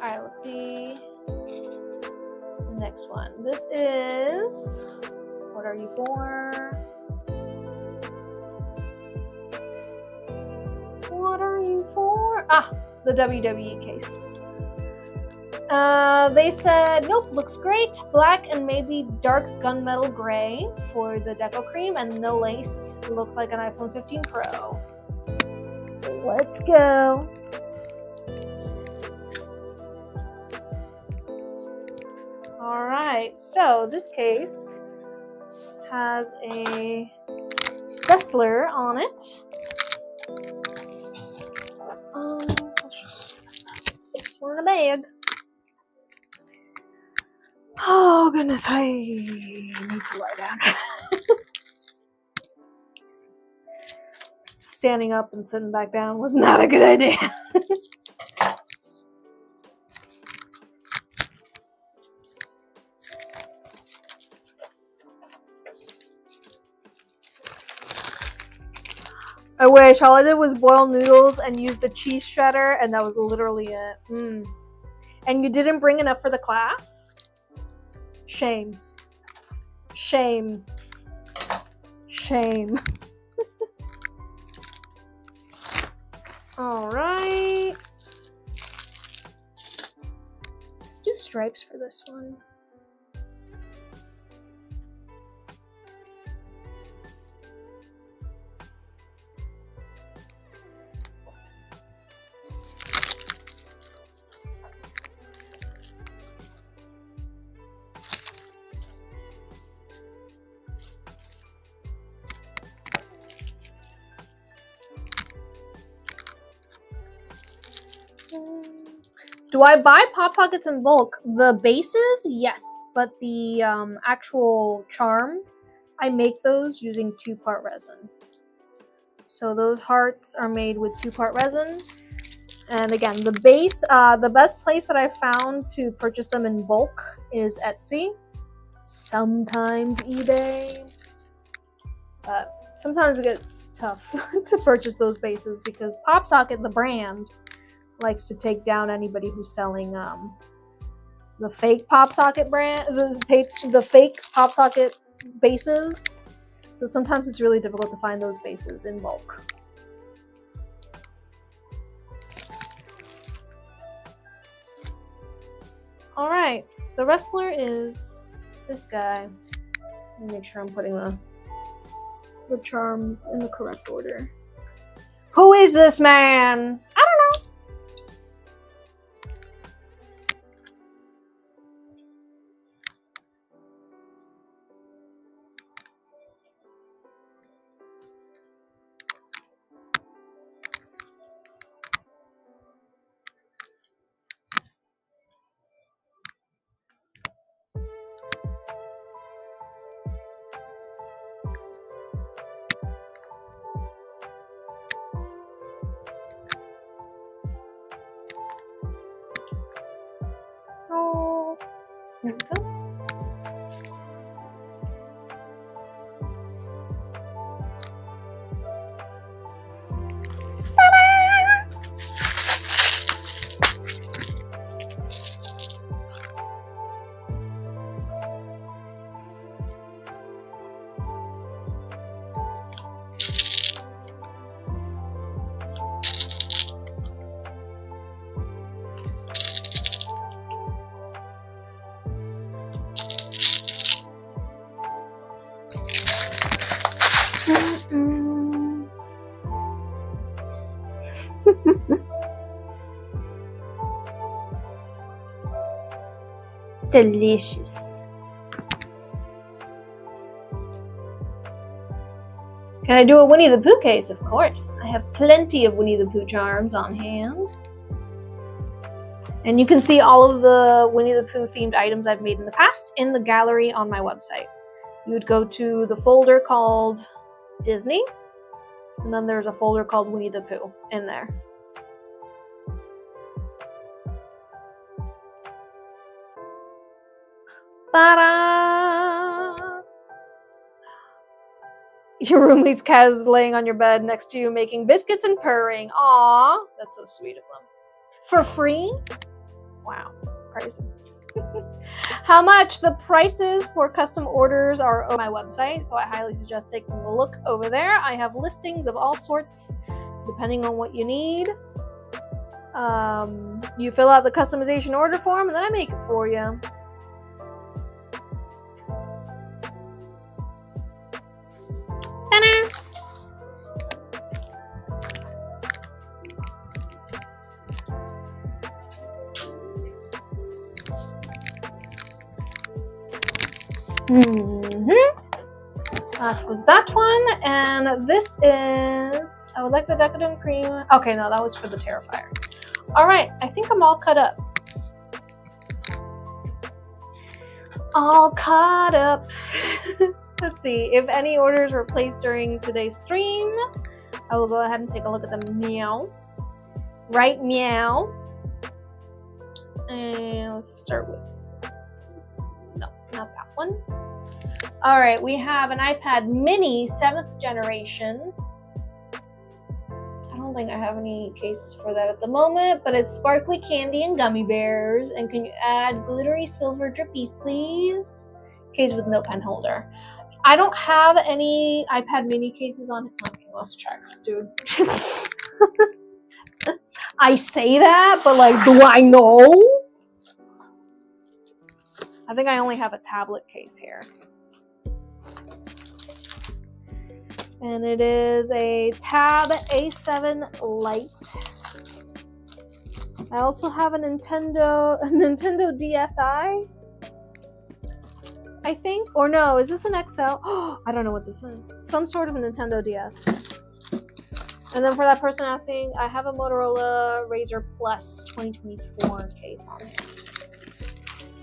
Alright, let's see. The next one. This is... What are you for? What are you for? Ah, the WWE case. They said, nope, looks great. Black and maybe dark gunmetal gray for the deco cream and no lace. Looks like an iPhone 15 Pro. Let's go. All right, so this case has a wrestler on it. It's in a bag. Oh goodness, I need to lie down. Standing up and sitting back down was not a good idea. I wish. All I did was boil noodles and use the cheese shredder, and that was literally it. And you didn't bring enough for the class? Shame. Shame. Shame. Alright. Let's do stripes for this one. Do I buy pop sockets in bulk? The bases, yes, but the actual charm, I make those using 2-part resin. So those hearts are made with 2-part resin. And again, the base, the best place that I found to purchase them in bulk is Etsy. Sometimes eBay. But sometimes it gets tough to purchase those bases because PopSocket, the brand, likes to take down anybody who's selling the fake PopSocket brand, the fake PopSocket bases. So sometimes it's really difficult to find those bases in bulk. All right, the wrestler is this guy. Let me make sure I'm putting the charms in the correct order. Who is this man? I don't know. There we go. Delicious. Can I do a Winnie the Pooh case? Of course. I have plenty of Winnie the Pooh charms on hand. And you can see all of the Winnie the Pooh themed items I've made in the past in the gallery on my website. You would go to the folder called Disney, and then there's a folder called Winnie the Pooh in there. Ta-da! Your roommate's cat is laying on your bed next to you making biscuits and purring. Aww, that's so sweet of them. For free? Wow, crazy. How much? The prices for custom orders are on my website, so I highly suggest taking a look over there. I have listings of all sorts, depending on what you need. You fill out the customization order form, and then I make it for you. Ta-da! That was that one, and this is, I would like the Decoden cream. Okay, no, that was for the Terrifier. Alright, I think I'm all cut up. All caught up. Let's see, if any orders were placed during today's stream, I will go ahead and take a look at them. Meow. Right, meow. And let's start with, no, not that one. All right, we have an iPad mini 7th generation. I don't think I have any cases for that at the moment, but it's sparkly candy and gummy bears. And can you add glittery silver drippies, please? Case with no pen holder. I don't have any iPad mini cases on. Okay, let's check, dude. I say that, but like, do I know? I think I only have a tablet case here. And it is a Tab A7 Lite. I also have a Nintendo DSi, I think. Or no, is this an XL? Oh, I don't know what this is. Some sort of a Nintendo DS. And then for that person asking, I have a Motorola Razr Plus 2024 case on it.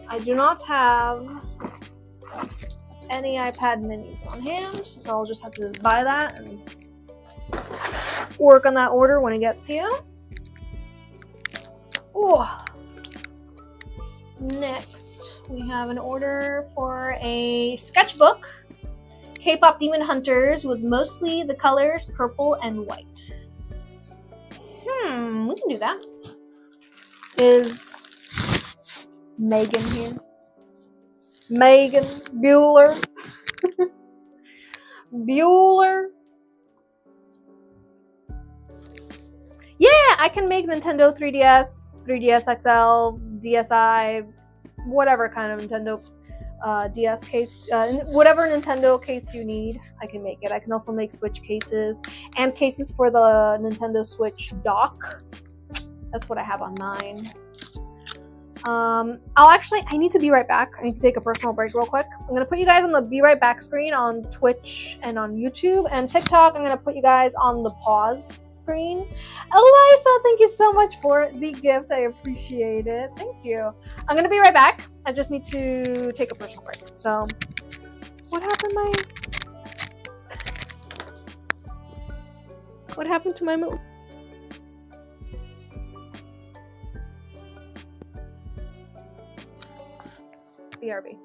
I do not have any iPad minis on hand, so I'll just have to buy that and work on that order when it gets here. Oh. Next, we have an order for a sketchbook, K-pop Demon Hunters, with mostly the colors purple and white. We can do that. Is Megan here? Megan Bueller. Bueller. Yeah, I can make Nintendo 3DS, 3DS XL, DSi, whatever kind of Nintendo DS case, whatever Nintendo case you need, I can make it. I can also make Switch cases and cases for the Nintendo Switch dock. That's what I have on mine. I need to be right back. I need to take a personal break real quick. I'm going to put you guys on the be right back screen on Twitch and on YouTube, and TikTok. I'm going to put you guys on the pause screen. Elisa, thank you so much for the gift. I appreciate it. Thank you. I'm going to be right back. I just need to take a personal break. So, what happened to my move? BRB.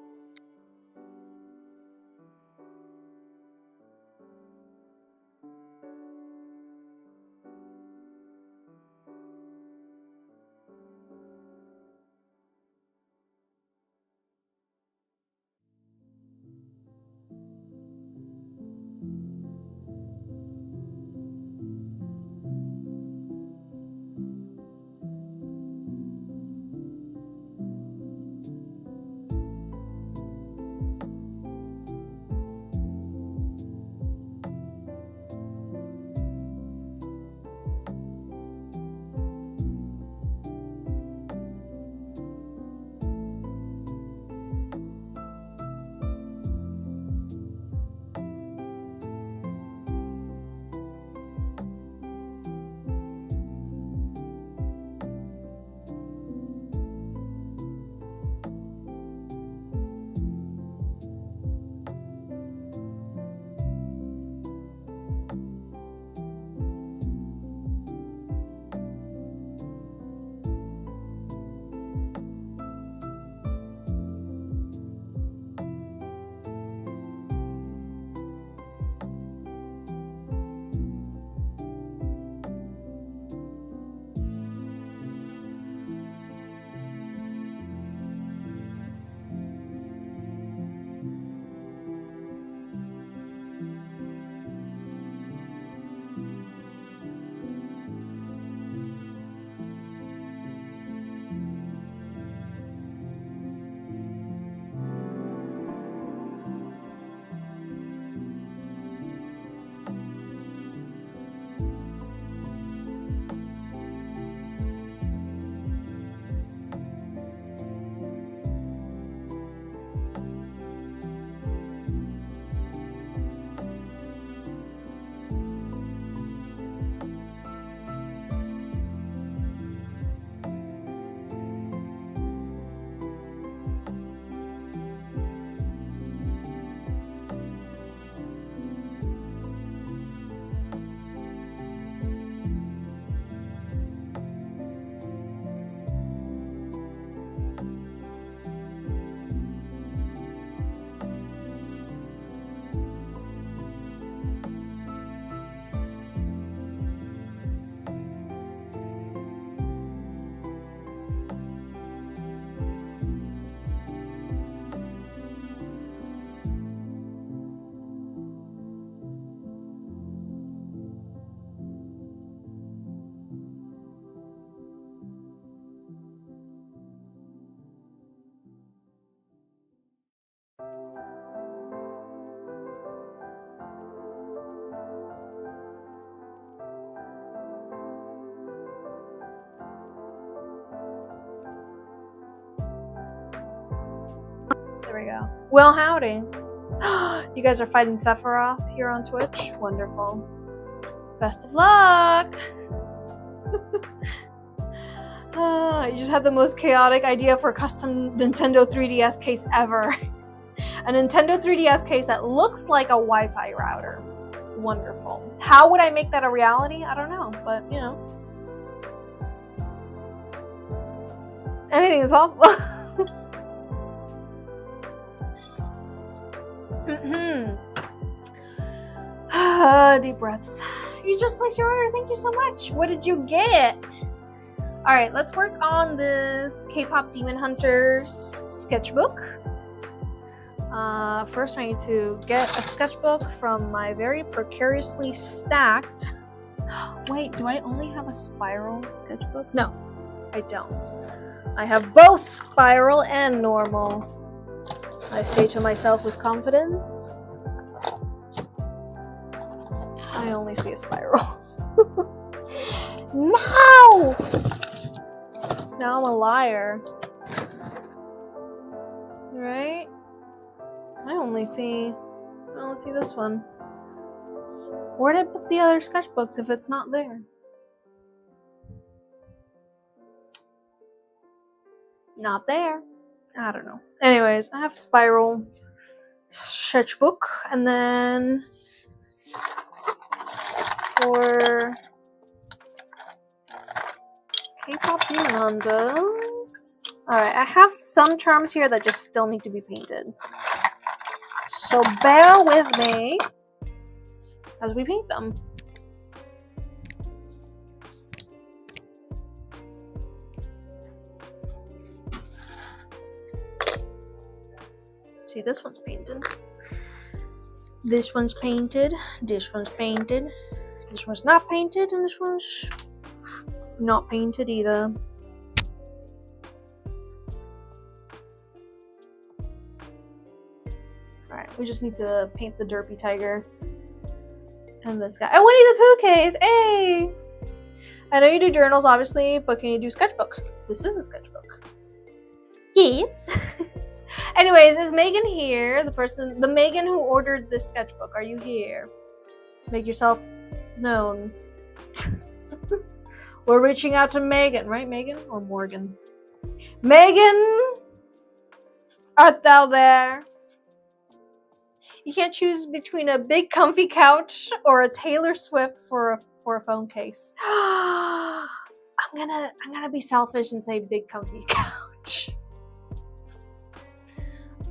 There we go. Well, howdy. You guys are fighting Sephiroth here on Twitch? Wonderful. Best of luck! You just had the most chaotic idea for a custom Nintendo 3DS case ever. A Nintendo 3DS case that looks like a Wi-Fi router. Wonderful. How would I make that a reality? I don't know, but you know. Anything is possible. Deep breaths. You just placed your order. Thank you so much. What did you get? All right, let's work on this K-pop Demon Hunters sketchbook. First, I need to get a sketchbook from my very precariously stacked. Wait, do I only have a spiral sketchbook? No, I don't. I have both spiral and normal. I say to myself with confidence, I only see a spiral. No! Now I'm a liar. Right? I only see this one. Where did I put the other sketchbooks if it's not there? Not there. I don't know. Anyways, I have spiral sketchbook, and then for K-pop Demon Hunters, Alright, I have some charms here that just still need to be painted. So bear with me as we paint them. See, this one's painted. This one's painted. This one's painted. This one's not painted, and this one's not painted either. Alright, we just need to paint the derpy tiger. And this guy. Oh, Winnie the Pooh case! Hey! I know you do journals, obviously, but can you do sketchbooks? This is a sketchbook. Yes! Anyways, is Megan here? The Megan who ordered this sketchbook. Are you here? Make yourself known. We're reaching out to Megan, right? Megan or Morgan? Megan! Art thou there? You can't choose between a big comfy couch or a Taylor Swift for a phone case. I'm gonna be selfish and say big comfy couch.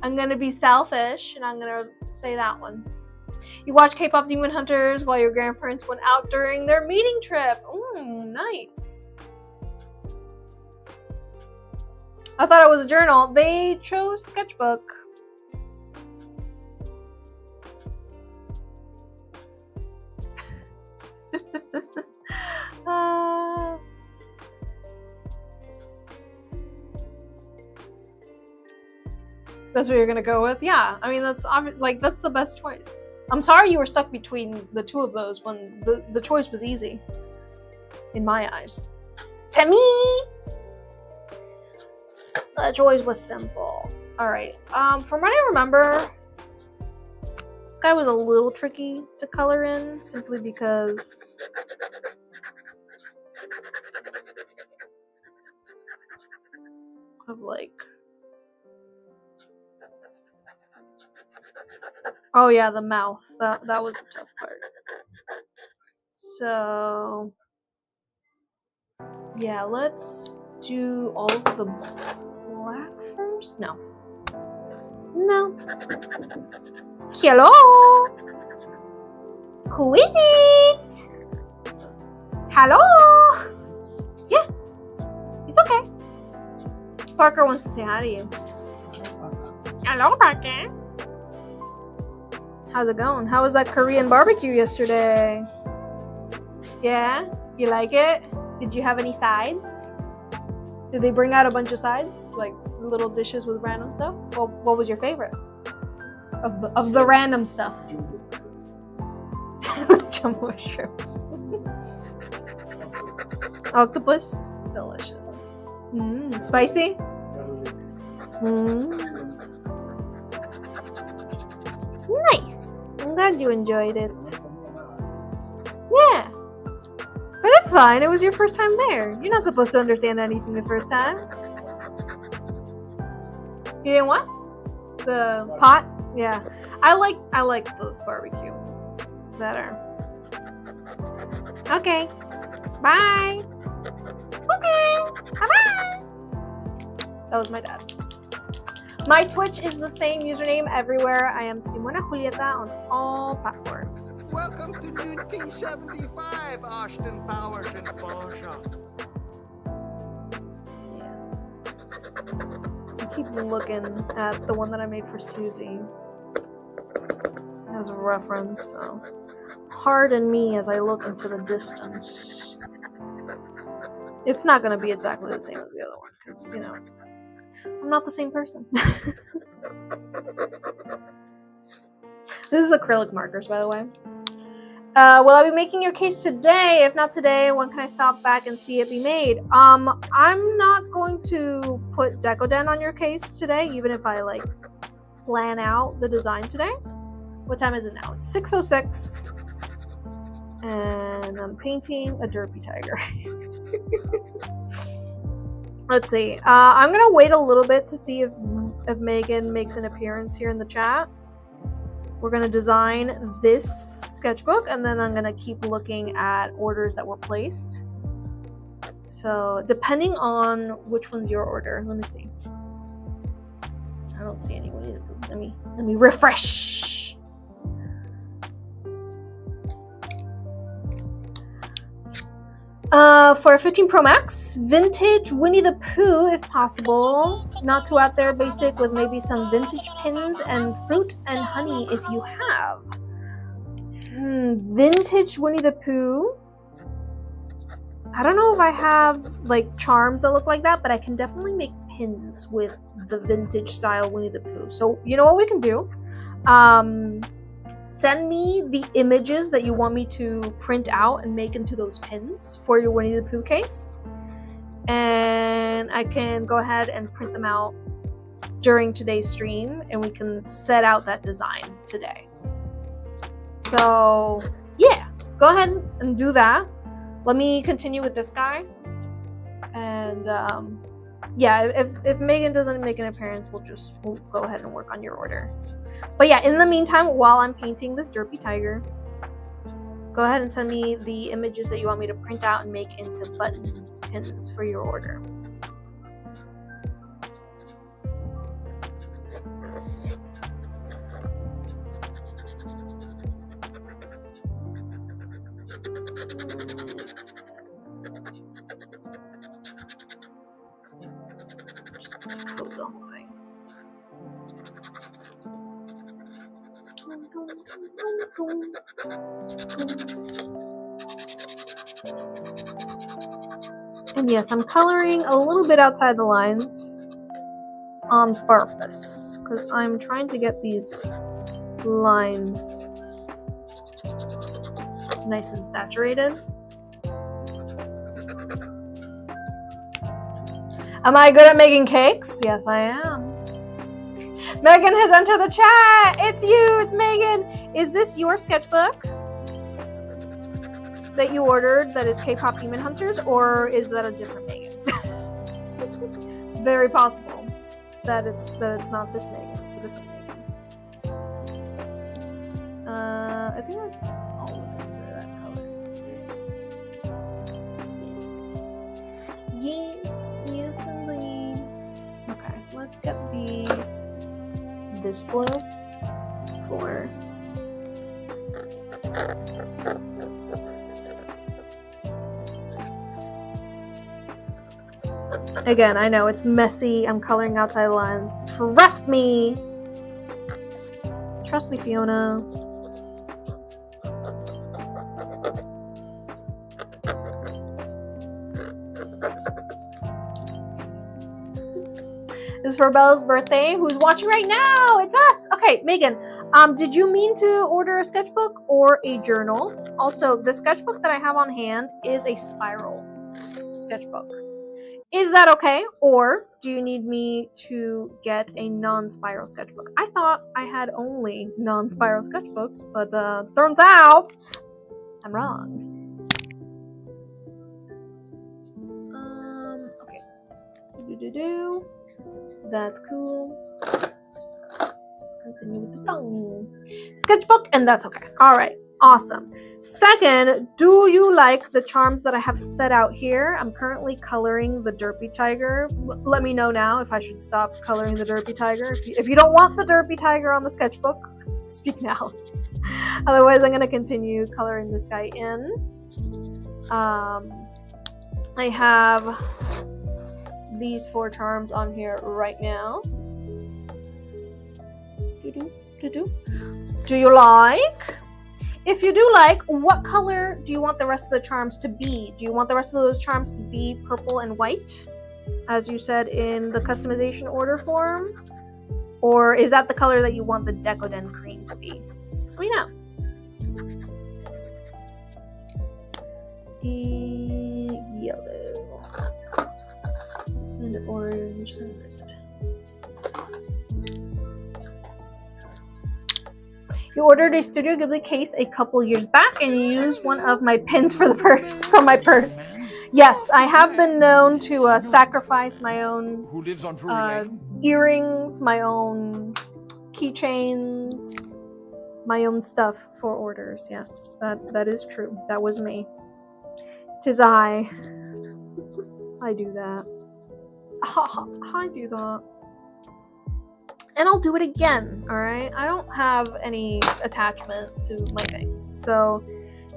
I'm gonna be selfish and I'm gonna say that one. You watch K-pop Demon Hunters while your grandparents went out during their meeting trip. Ooh, nice. I thought it was a journal. They chose sketchbook. That's what you're gonna go with? Yeah, I mean, that's the best choice. I'm sorry you were stuck between the two of those when the choice was easy. In my eyes. To me! The choice was simple. Alright, from what I remember, this guy was a little tricky to color in, simply because of like... Oh yeah, the mouth. That was the tough part. So yeah, let's do all of the black first. No. Hello. Who is it? Hello. Yeah, it's okay. Parker wants to say hi to you. Hello, Parker. How's it going? How was that Korean barbecue yesterday? Yeah? You like it? Did you have any sides? Did they bring out a bunch of sides? Like little dishes with random stuff? Well, what was your favorite? Of the random stuff? Jumbo shrimp. Octopus? Delicious. Spicy? Nice. I'm glad you enjoyed it. Yeah. But it's fine. It was your first time there. You're not supposed to understand anything the first time. You didn't what? The pot? Yeah. I like the barbecue better. Okay. Bye. Okay. Bye-bye. That was my dad. My Twitch is the same username everywhere. I am Simona Julieta on all platforms. Welcome to Dude King 75, Austin Powers and Boja. I keep looking at the one that I made for Susie as a reference, so pardon me as I look into the distance. It's not going to be exactly the same as the other one, because, you know, I'm not the same person. This is acrylic markers, by the way. Will I be making your case today? If not today, when can I stop back and see it be made? I'm not going to put Decoden on your case today, even if I like plan out the design today. What time is it now? It's 6:06, and I'm painting a derpy tiger. Let's see. I'm gonna wait a little bit to see if Megan makes an appearance here in the chat. We're gonna design this sketchbook, and then I'm gonna keep looking at orders that were placed. So depending on which one's your order, let me see. I don't see any Winnie the Pooh. Let me refresh. For 15 Pro Max, vintage Winnie the Pooh if possible. Not too out there, basic with maybe some vintage pins and fruit and honey if you have. Vintage Winnie the Pooh. I don't know if I have like charms that look like that, but I can definitely make pins with the vintage style Winnie the Pooh. So you know what we can do? Send me the images that you want me to print out and make into those pins for your Winnie the Pooh case. And I can go ahead and print them out during today's stream, and we can set out that design today. So yeah, go ahead and do that. Let me continue with this guy. And yeah, if Megan doesn't make an appearance, we'll go ahead and work on your order. But yeah, in the meantime, while I'm painting this derpy tiger, go ahead and send me the images that you want me to print out and make into button pins for your order. Just gonna code the whole thing. And yes, I'm coloring a little bit outside the lines on purpose because I'm trying to get these lines nice and saturated. Am I good at making cakes? Yes, I am. Megan has entered the chat. It's you. It's Megan. Is this your sketchbook that you ordered that is K-pop Demon Hunters, or is that a different Megan? Very possible that it's not this Megan. It's a different Megan. I think that's all of them that are that color. Yes, indeed. Okay, let's get this blue for again. I know it's messy. I'm coloring outside lines. Trust me, Fiona. This is for Bella's birthday, who's watching right now. It's us. Okay, Megan, did you mean to order a sketchbook or a journal? Also, the sketchbook that I have on hand is a spiral sketchbook. Is that okay? Or do you need me to get a non-spiral sketchbook? I thought I had only non-spiral sketchbooks, but turns out I'm wrong. Okay. That's cool. Let's continue with the tongue. Sketchbook, and that's okay. All right, awesome. Second, do you like the charms that I have set out here? I'm currently coloring the derpy tiger. Let me know now if I should stop coloring the derpy tiger. If you don't want the derpy tiger on the sketchbook, speak now. Otherwise, I'm going to continue coloring this guy in. I have these 4 charms on here right now. Do you like? If you do like, what color do you want the rest of the charms to be? Do you want the rest of those charms to be purple and white, as you said in the customization order form? Or is that the color that you want the Decoden cream to be? Let me know. Yellow. And orange and red. You ordered a Studio Ghibli case a couple years back and you used one of my pins for the purse from my purse. Yes, I have been known to sacrifice my own earrings, my own keychains, my own stuff for orders. Yes, that is true. That was me. 'Tis I. I do that. I do that. And I'll do it again, alright? I don't have any attachment to my things. So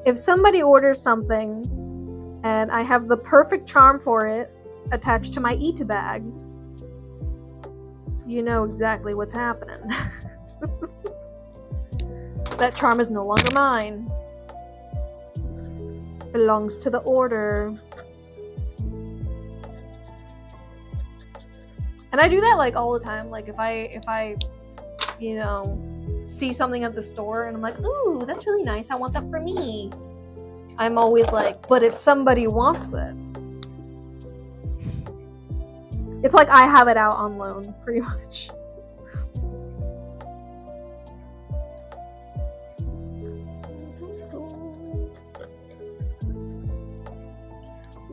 if somebody orders something and I have the perfect charm for it attached to my Eat bag, you know exactly what's happening. That charm is no longer mine. Belongs to the order. And I do that like all the time. Like if I you know, see something at the store and I'm like, ooh, that's really nice, I want that for me. I'm always like, but if somebody wants it. It's like I have it out on loan, pretty much.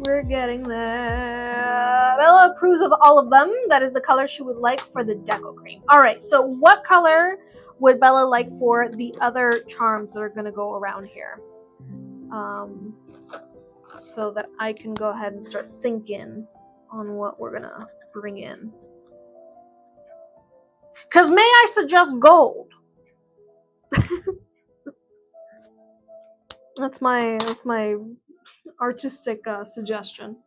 We're getting there. Bella approves of all of them. That is the color she would like for the deco cream. Alright, so what color would Bella like for the other charms that are going to go around here? So that I can go ahead and start thinking on what we're going to bring in. Because may I suggest gold? That's my artistic suggestion.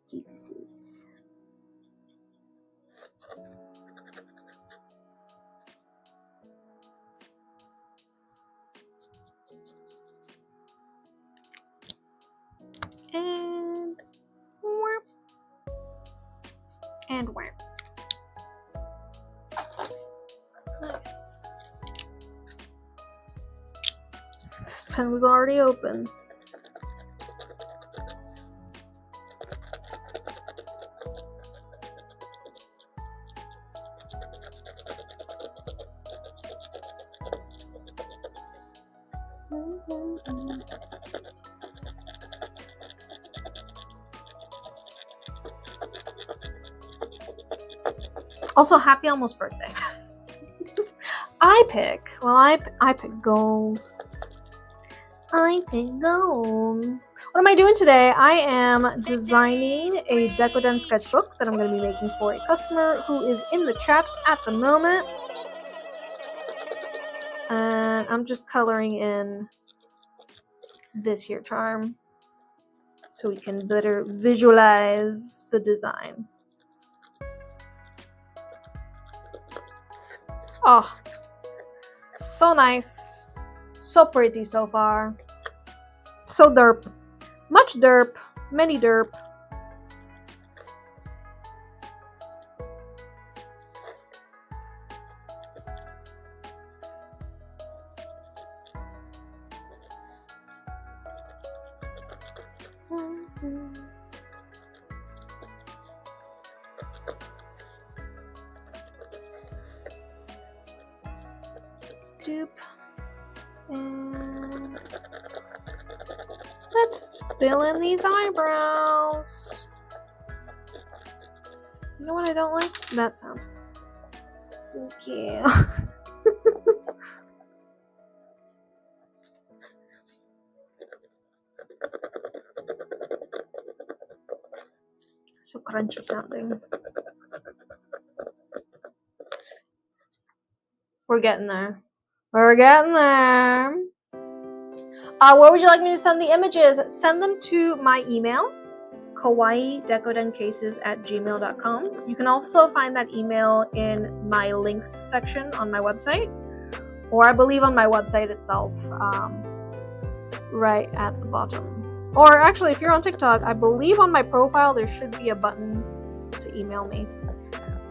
Jesus. And where? Nice. This pen was already open. Also, happy almost birthday. I pick gold. I pick gold. What am I doing today? I am designing a Decoden sketchbook that I'm going to be making for a customer who is in the chat at the moment. And I'm just coloring in this here charm so we can better visualize the design. Oh, so nice. So pretty so far. So derp. Much derp. Many derp. Dupe. And let's fill in these eyebrows. You know what I don't like? That sound. Okay. So crunchy sounding. We're getting there. We're getting there. Where would you like me to send the images? Send them to my email, kawaiidecodencases@gmail.com. You can also find that email in my links section on my website, or I believe on my website itself, right at the bottom. Or actually, if you're on TikTok, I believe on my profile there should be a button to email me.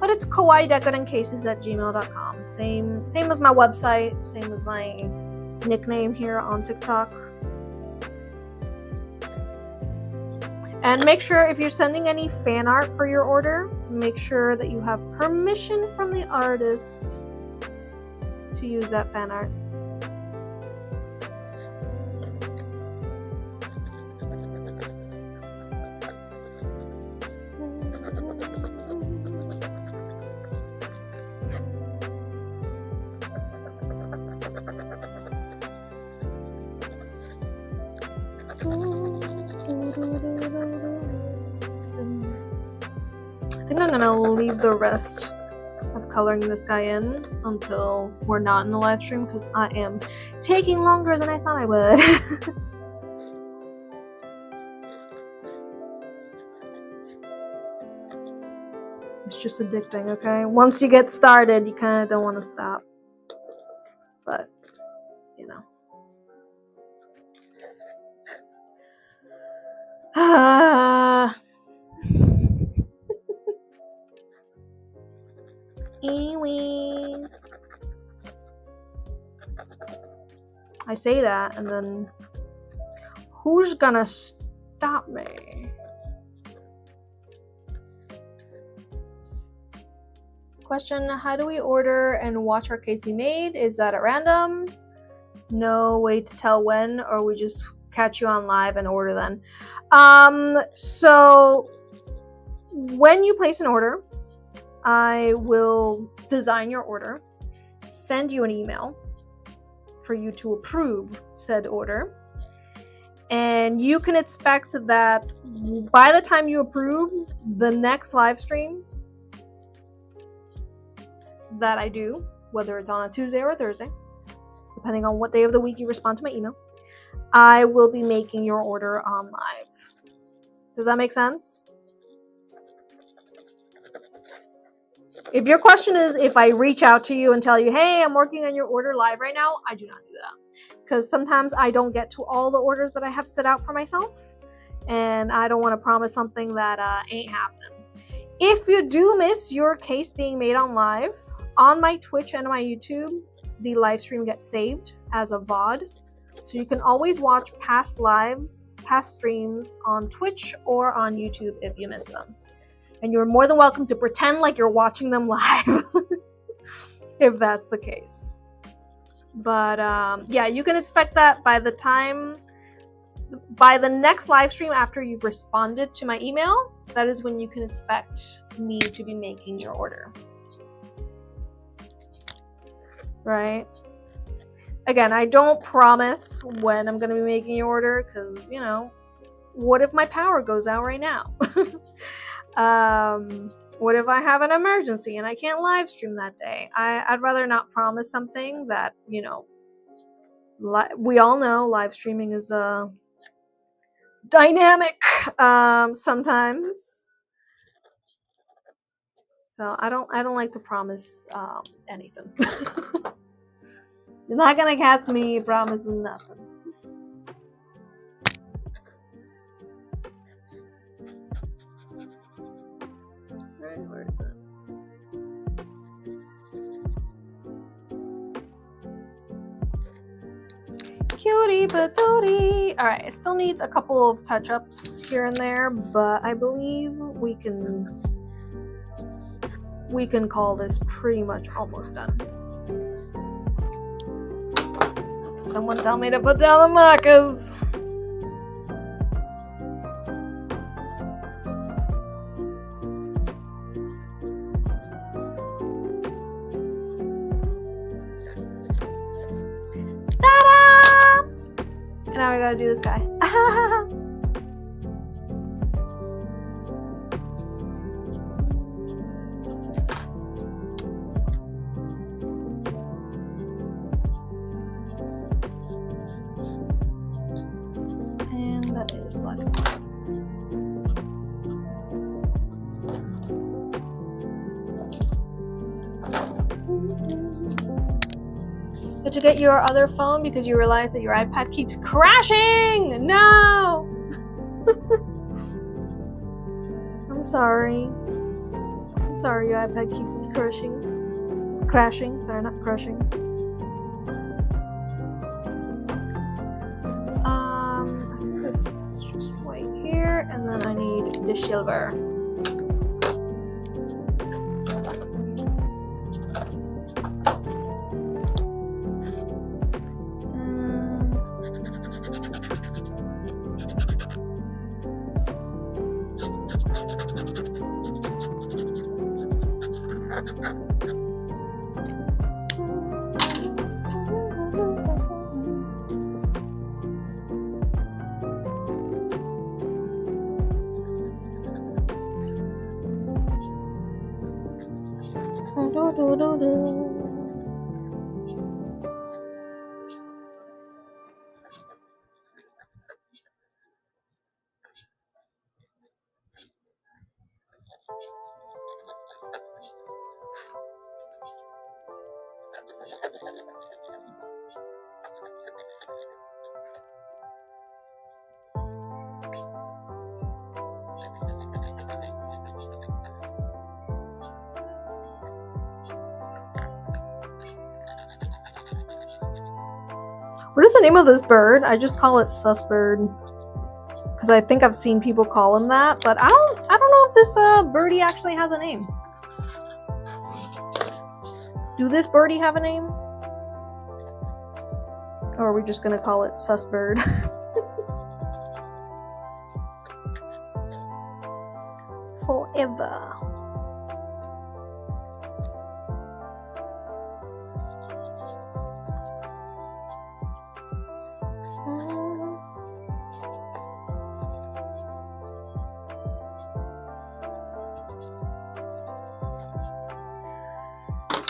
But it's kawaiidecodencases@gmail.com. Same as my website, same as my nickname here on TikTok. And make sure if you're sending any fan art for your order, make sure that you have permission from the artist to use that fan art. I'm gonna leave the rest of coloring this guy in until we're not in the live stream because I am taking longer than I thought I would. It's just addicting, okay? Once you get started, you kind of don't want to stop. But, you know. Anyways. I say that, and then who's gonna stop me? Question, how do we order and watch our case be made? Is that at random? No way to tell when, or we just catch you on live and order then? So when you place an order, I will design your order, send you an email for you to approve said order, and you can expect that by the time you approve, the next live stream that I do, whether it's on a Tuesday or a Thursday, depending on what day of the week you respond to my email, I will be making your order on live. Does that make sense? If your question is if I reach out to you and tell you, hey, I'm working on your order live right now, I do not do that. Because sometimes I don't get to all the orders that I have set out for myself. And I don't want to promise something that ain't happening. If you do miss your case being made on live, on my Twitch and my YouTube, the live stream gets saved as a VOD. So you can always watch past lives, past streams on Twitch or on YouTube if you miss them. And you're more than welcome to pretend like you're watching them live if that's the case. But yeah, you can expect that by the next live stream after you've responded to my email. That is when you can expect me to be making your order. Right? Again, I don't promise when I'm going to be making your order because, you know, what if my power goes out right now? What if I have an emergency and I can't live stream that day? I'd rather not promise something that, you know, we all know live streaming is dynamic sometimes. So I don't like to promise anything. You're not gonna catch me promising nothing. Where is it? Cutie patootie. Alright, it still needs a couple of touch-ups here and there, but I believe we can call this pretty much almost done. Someone tell me to put down the markers. Ta-da! And now we gotta do this guy. And that is blood. Did you get your other phone because you realize that your iPad keeps crashing? No! I'm sorry. I'm sorry your iPad keeps crashing. Sorry, not crushing. I think this is just right here, and then I need the silver. What is the name of this bird? I just call it sus bird because I think I've seen people call him that, but I don't know if this birdie actually has a name. Do this birdie have a name? Or are we just gonna call it sus bird? Forever.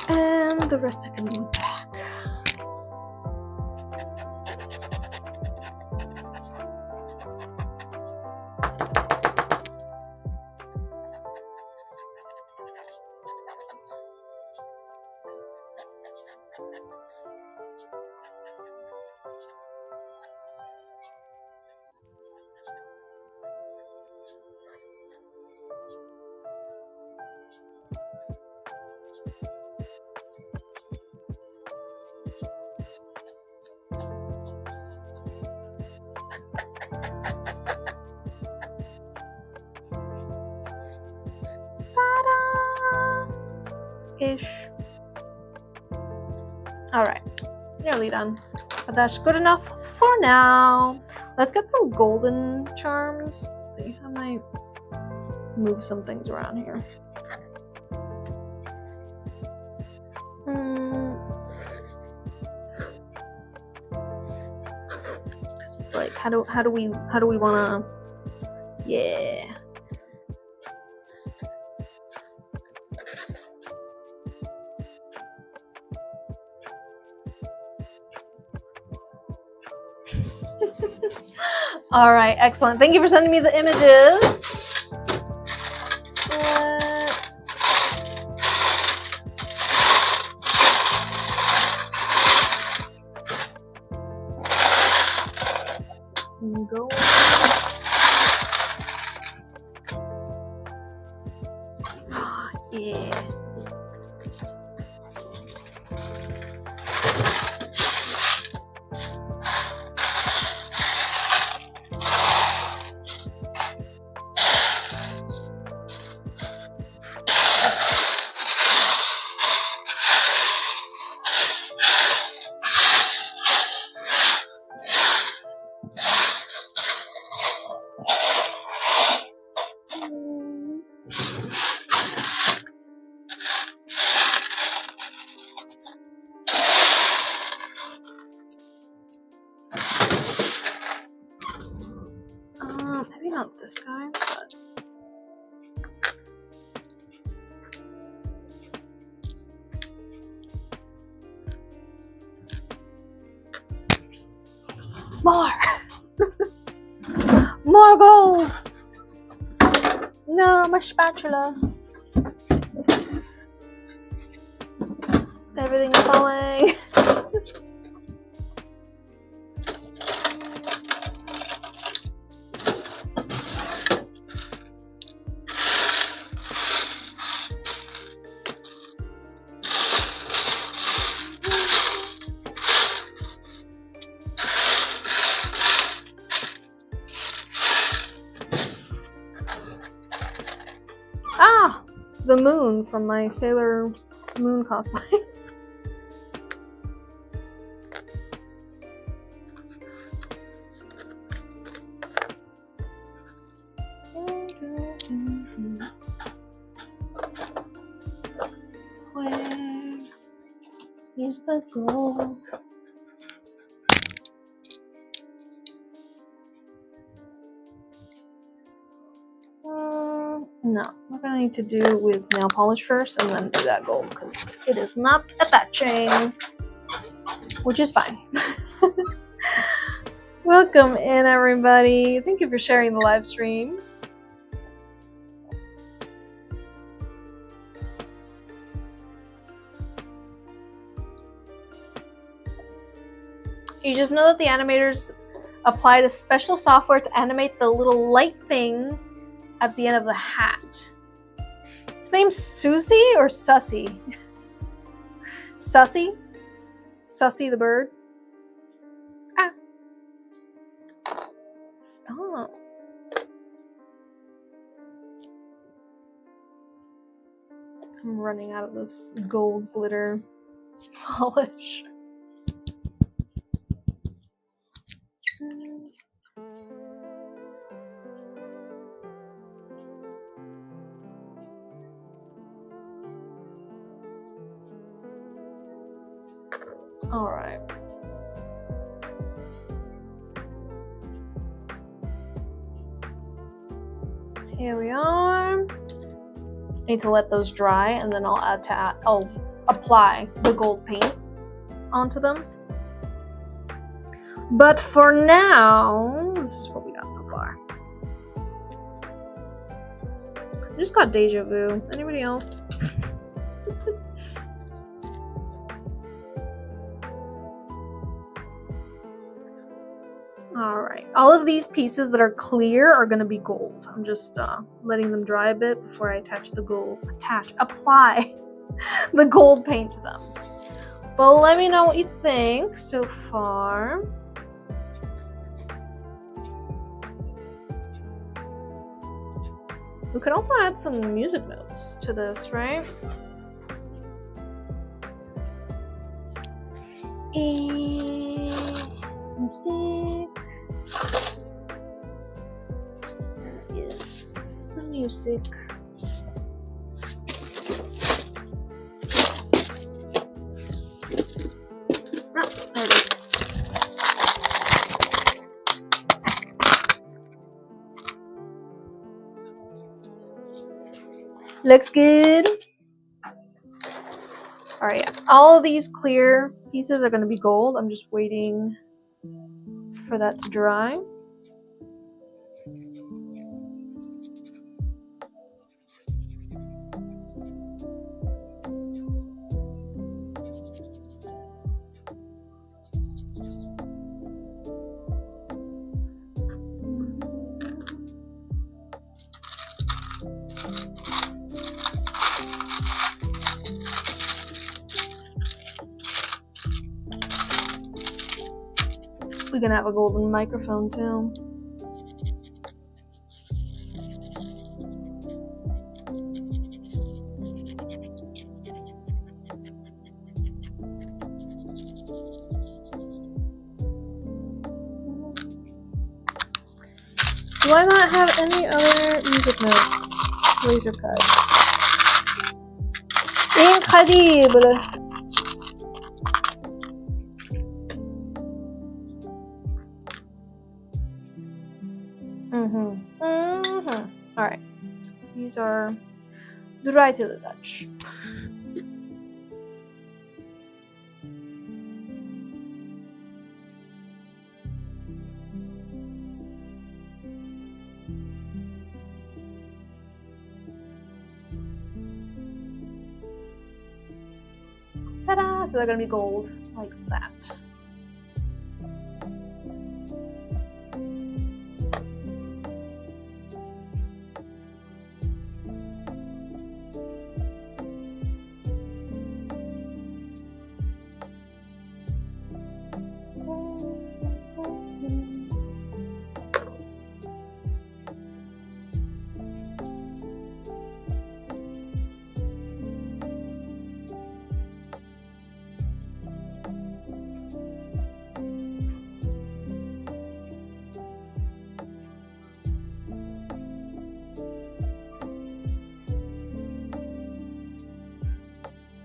And the rest I can do back. Ish. Alright, nearly done. But that's good enough for now. Let's get some golden charms. Let's see, I might move some things around here. It's like, how do we wanna, yeah. All right, excellent. Thank you for sending me the images. Let's go. Yeah. Maybe not this guy, but more. More gold. No, my spatula. Everything's falling. Ah, the moon from my Sailor Moon cosplay. Where is the gold? No, we're gonna need to do with nail polish first and then do that gold because it is not attaching, which is fine. Welcome in, everybody. Thank you for sharing the live stream. You just know that the animators applied a special software to animate the little light thing at the end of the hat. Its name's Susie or Sussy? Sussy? Sussy the bird? Stop. I'm running out of this gold glitter polish. All right. Here we are. I need to let those dry, and then I'll apply the gold paint onto them. But for now, this is what we got so far. I just got deja vu. Anybody else? Alright, all of these pieces that are clear are going to be gold. I'm just letting them dry a bit before I apply the gold paint to them. But let me know what you think so far. We could also add some music notes to this, right? Music. There is the music. Ah, there it is. Looks good. Alright, yeah. All of these clear pieces are going to be gold. I'm just waiting for that to dry. We can have a golden microphone too. Do I not have any other music notes? Laser cut. Incredible! Alright. These are dry to the touch. Ta-da! So they're gonna be gold, like that.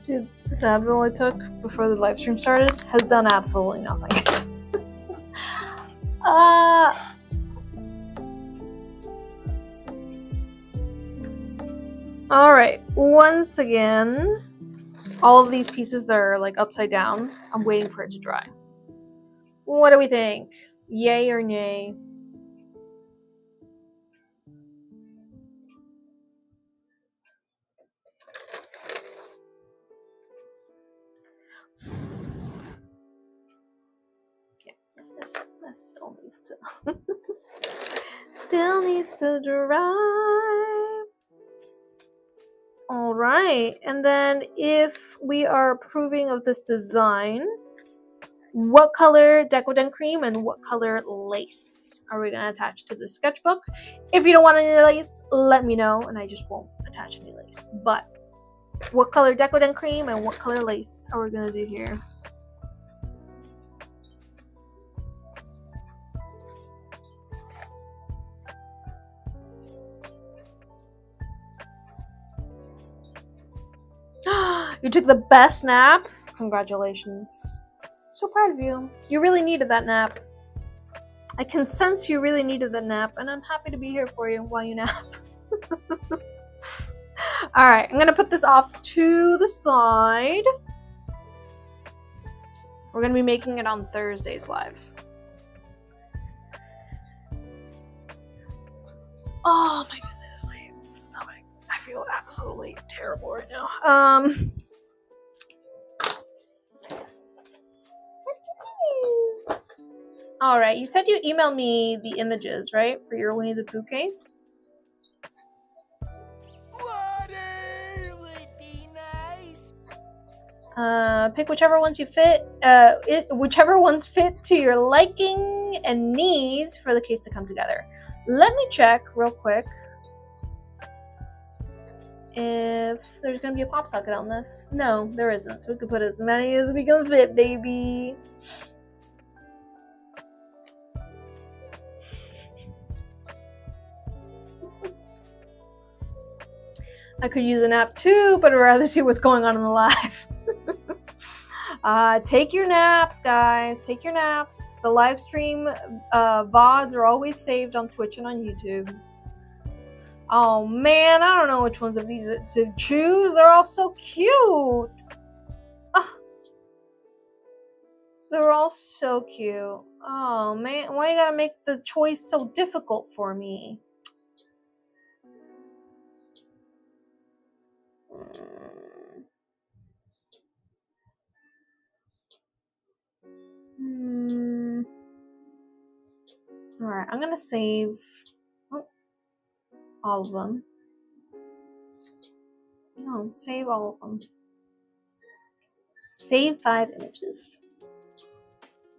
Dude, this Advil I took before the live stream started has done absolutely nothing. Alright, once again, all of these pieces that are like upside down, I'm waiting for it to dry. What do we think? Yay or nay? This still needs to still needs to dry. All right, and then if we are approving of this design, What color Decoden cream and what color lace are we gonna attach to the sketchbook? If you don't want any lace, let me know and I just won't attach any lace. But what color Decoden cream and what color lace are we gonna do here? You took the best nap? Congratulations. So proud of you. You really needed that nap. I can sense you really needed the nap, and I'm happy to be here for you while you nap. Alright, I'm gonna put this off to the side. We're gonna be making it on Thursdays live. Oh my goodness, my stomach. I feel absolutely terrible right now. Alright, you said you emailed me the images, right? For your Winnie the Pooh case? Water would be nice. Pick whichever ones you fit, whichever ones fit to your liking and needs for the case to come together. Let me check real quick if there's gonna be a pop socket on this. No, there isn't. So we could put as many as we can fit, baby. I could use an app too, but I'd rather see what's going on in the live. Take your naps, guys. Take your naps. The live stream VODs are always saved on Twitch and on YouTube. Oh man, I don't know which ones of these to choose. They're all so cute. Oh, they're all so cute. Oh man, why you gotta make the choice so difficult for me? Alright, I'm gonna save all of them. No, save all of them. Save 5 images.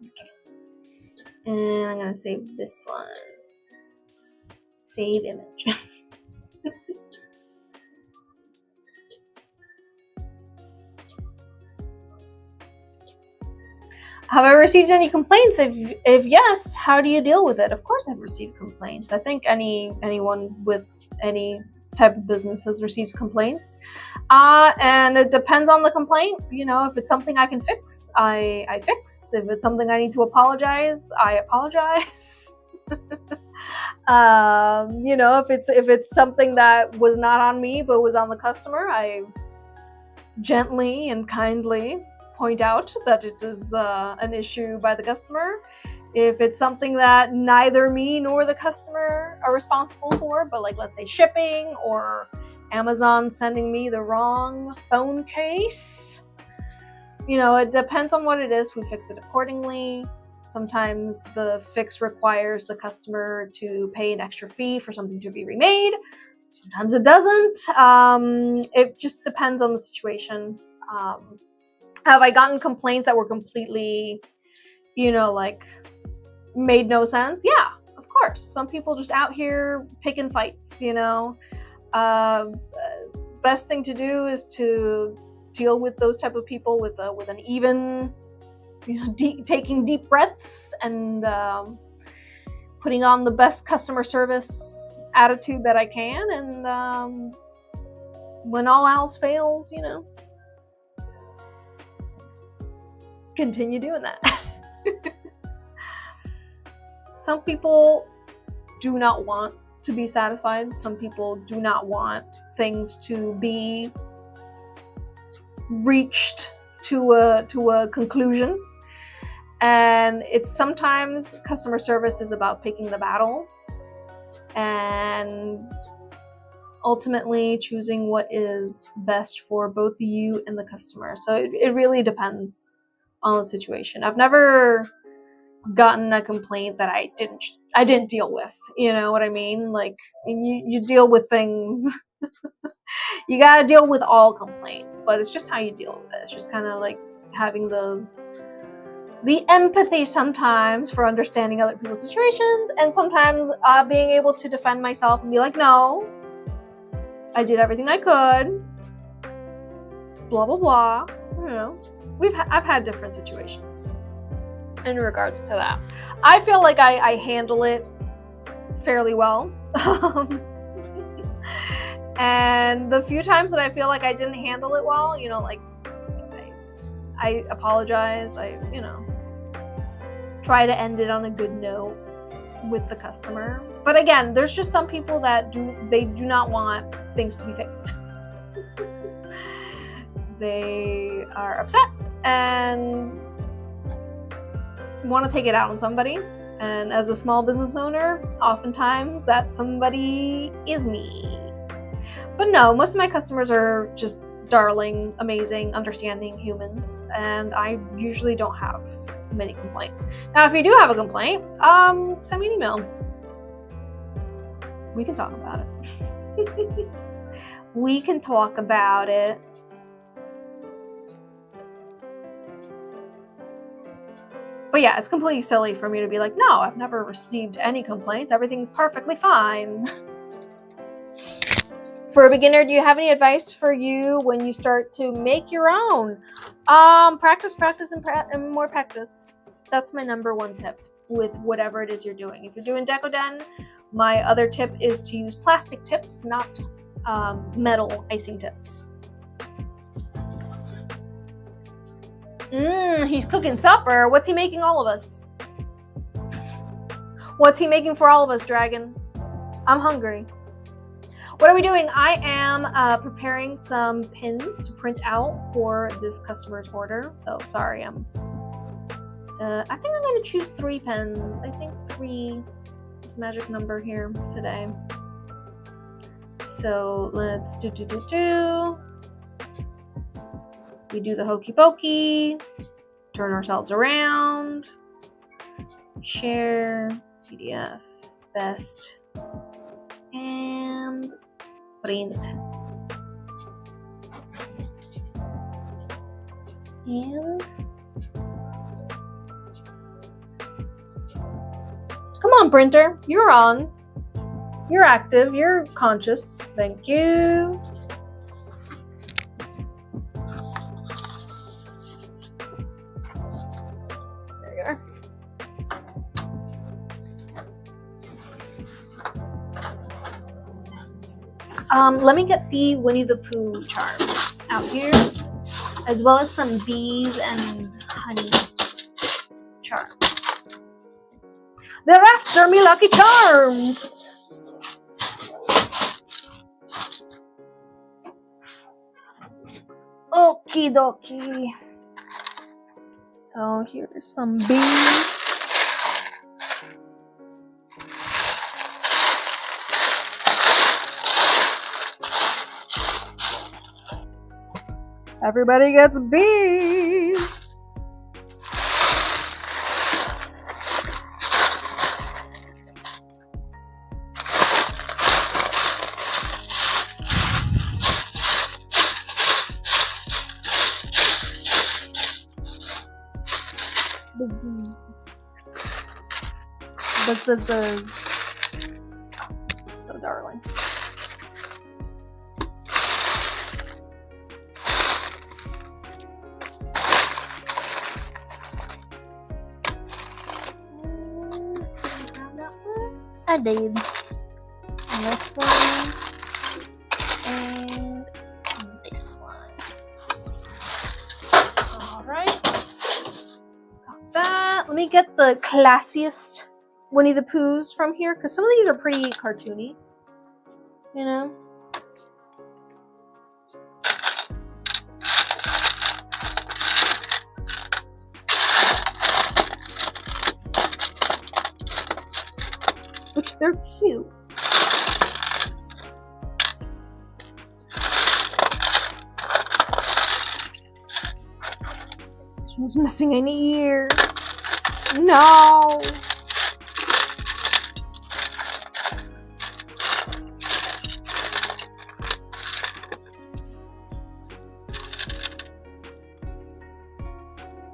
Okay. And I'm gonna save this one. Save image. Have I received any complaints? If yes, how do you deal with it? Of course I've received complaints. I think anyone with any type of business has received complaints. And it depends on the complaint. You know, if it's something I can fix, I fix. If it's something I need to apologize, I apologize. You know, if it's something that was not on me but was on the customer, I gently and kindly point out that it is an issue by the customer. If it's something that neither me nor the customer are responsible for, but like let's say shipping or Amazon sending me the wrong phone case, you know, it depends on what it is. We fix it accordingly. Sometimes the fix requires the customer to pay an extra fee for something to be remade. Sometimes it doesn't. It just depends on the situation. Have I gotten complaints that were completely, you know, like made no sense? Yeah, of course. Some people just out here picking fights, you know. Best thing to do is to deal with those type of people with an even, you know, taking deep breaths and putting on the best customer service attitude that I can. And when all else fails, you know, continue doing that. Some people do not want to be satisfied. Some people do not want things to be reached to a conclusion. And it's sometimes customer service is about picking the battle and ultimately choosing what is best for both you and the customer. So it really depends on the situation. I've never gotten a complaint that I didn't deal with. You know what I mean? Like you deal with things. You gotta deal with all complaints, but it's just how you deal with it. It's just kind of like having the the empathy sometimes for understanding other people's situations, and sometimes being able to defend myself and be like, no, I did everything I could, blah blah blah. You know, I've had different situations in regards to that. I feel like I handle it fairly well. And the few times that I feel like I didn't handle it well, you know, like I apologize. I, you know, try to end it on a good note with the customer. But again, there's just some people that do not want things to be fixed. They are upset and want to take it out on somebody. And as a small business owner, oftentimes that somebody is me. But no, most of my customers are just darling, amazing, understanding humans, and I usually don't have many complaints. Now, if you do have a complaint, send me an email. We can talk about it. We can talk about it. But yeah, it's completely silly for me to be like, no, I've never received any complaints. Everything's perfectly fine. For a beginner, do you have any advice for you when you start to make your own? Practice, and more practice. That's my number one tip with whatever it is you're doing. If you're doing Decoden, my other tip is to use plastic tips, not metal icing tips. He's cooking supper. What's he making all of us? What's he making for all of us, Dragon? I'm hungry. What are we doing? I am preparing some pins to print out for this customer's order. So sorry, I think I'm going to choose 3 pens. I think 3 is the magic number here today. So let's do. We do the hokey pokey, turn ourselves around, share, PDF, best, and print. And come on, printer, you're on. You're active, you're conscious. Thank you. There you are. Let me get the Winnie the Pooh charms out here, as well as some bees and honey charms. They're after me, Lucky Charms! Okie dokie. So here's some bees. Everybody gets bees. Buzz, buzz, buzz. This was so darling. I did. And this one. And this one. Alright. Got that. Let me get the classiest Winnie the Poohs from here, because some of these are pretty cartoony. You know? Which they're cute. This one's missing an ear. No.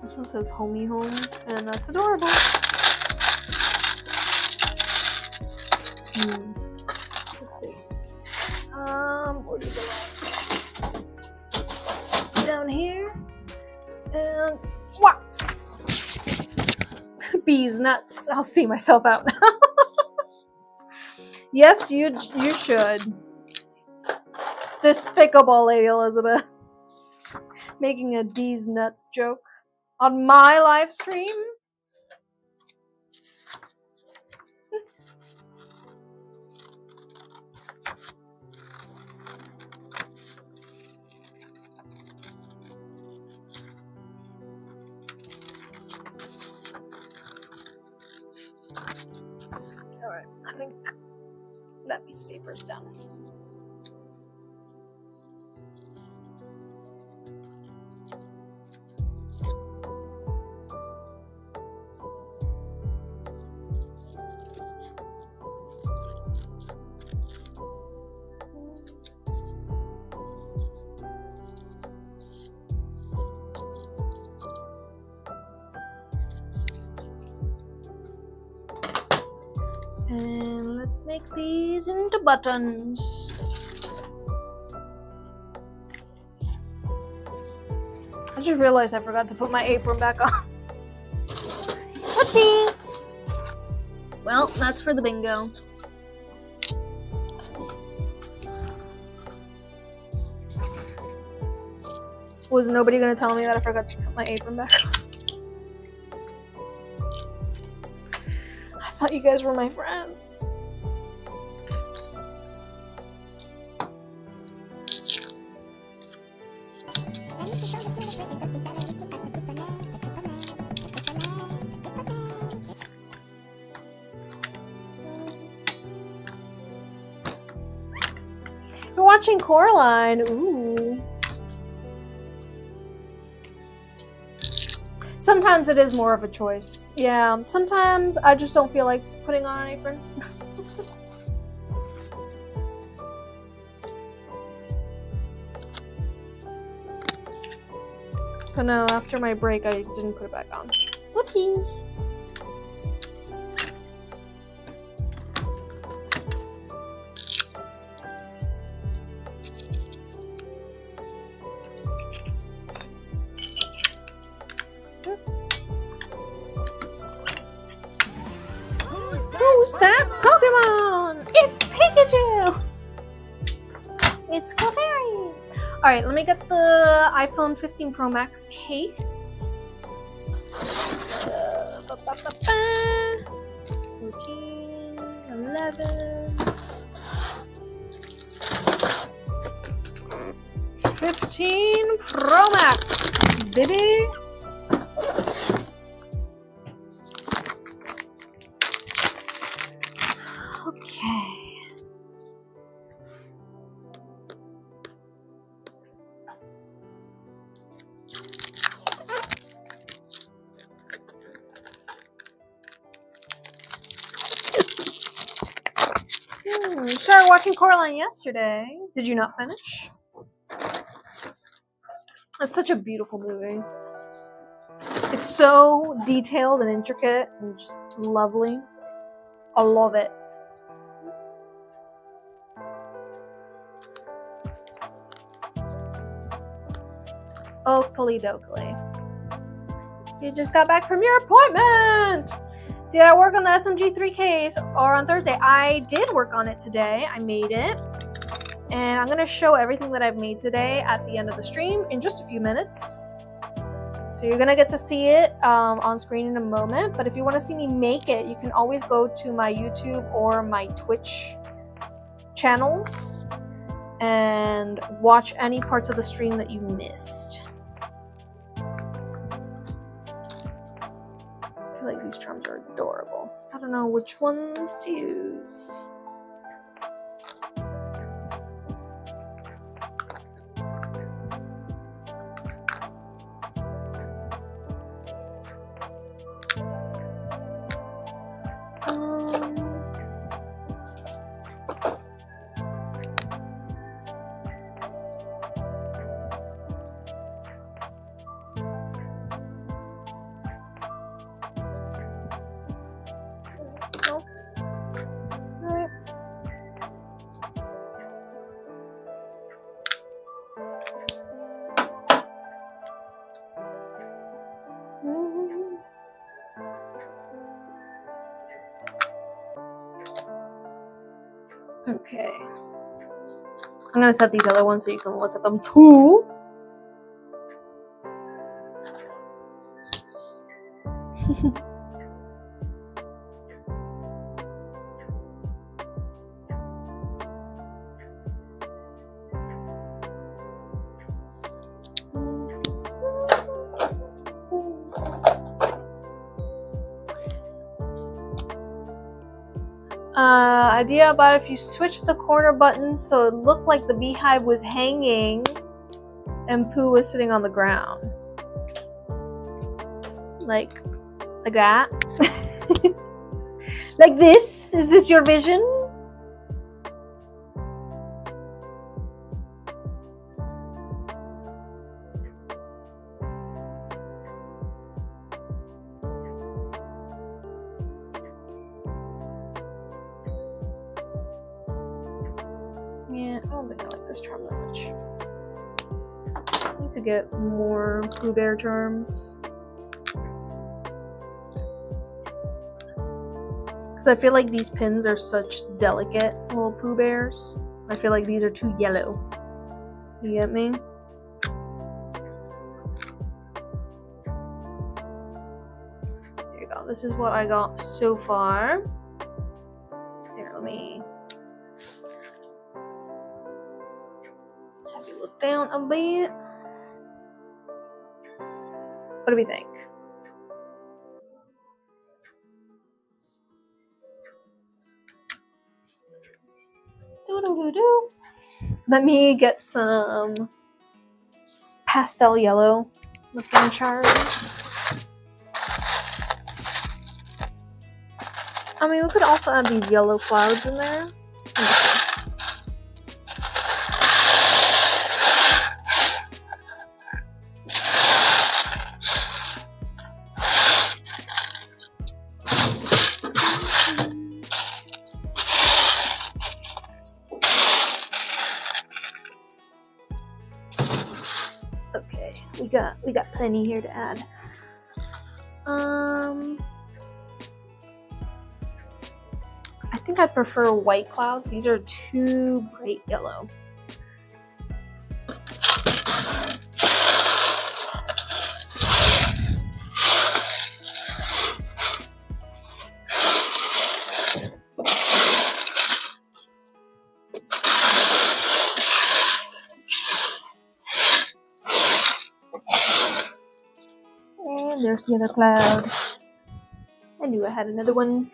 This one's says homie home, and that's adorable. Let's see. Where do you go? Down here. And wow. Bees nuts. I'll see myself out now. Yes, you should. Despicable Lady Elizabeth. Making a D's nuts joke on my live stream. Alright, I think that piece of paper's done. And let's make these into buttons. I just realized I forgot to put my apron back on. Whoopsies! Well, that's for the bingo. Was nobody gonna tell me that I forgot to put my apron back on? I thought you guys were my friends. You're watching Coraline. Ooh. Sometimes it is more of a choice. Yeah, sometimes I just don't feel like putting on an apron. But no, after my break, I didn't put it back on. Whoopsies! Who's that Pokemon? It's Pikachu! It's Clefairy! Alright, let me get the iPhone 15 Pro Max case. 14, 11, 15 Pro Max, baby! Okay. You started watching Coraline yesterday. Did you not finish? It's such a beautiful movie. It's so detailed and intricate and just lovely. I love it. Oakley dokley. You just got back from your appointment! Did I work on the SMG3 case or on Thursday? I did work on it today. I made it. And I'm going to show everything that I've made today at the end of the stream in just a few minutes. So you're going to get to see it on screen in a moment. But if you want to see me make it, you can always go to my YouTube or my Twitch channels and watch any parts of the stream that you missed. I feel like these charms are adorable. I don't know which ones to use. Okay. I'm gonna set these other ones so you can look at them too. Idea about if you switch the corner buttons so it looked like the beehive was hanging and Pooh was sitting on the ground. Like that? Like this? Is this your vision? Yeah, I don't think I like this charm that much. I need to get more Pooh Bear charms. Because I feel like these pins are such delicate little Pooh Bears. I feel like these are too yellow. You get me? There you go. This is what I got so far. Here, let me have you look down a bit. What do we think? Doo-doo-doo-doo. Let me get some pastel yellow looking charms. I mean, we could also add these yellow clouds in there. Okay, we got plenty here to add. I think I prefer white clouds. These are too bright yellow. And there's the other cloud. I knew I had another one.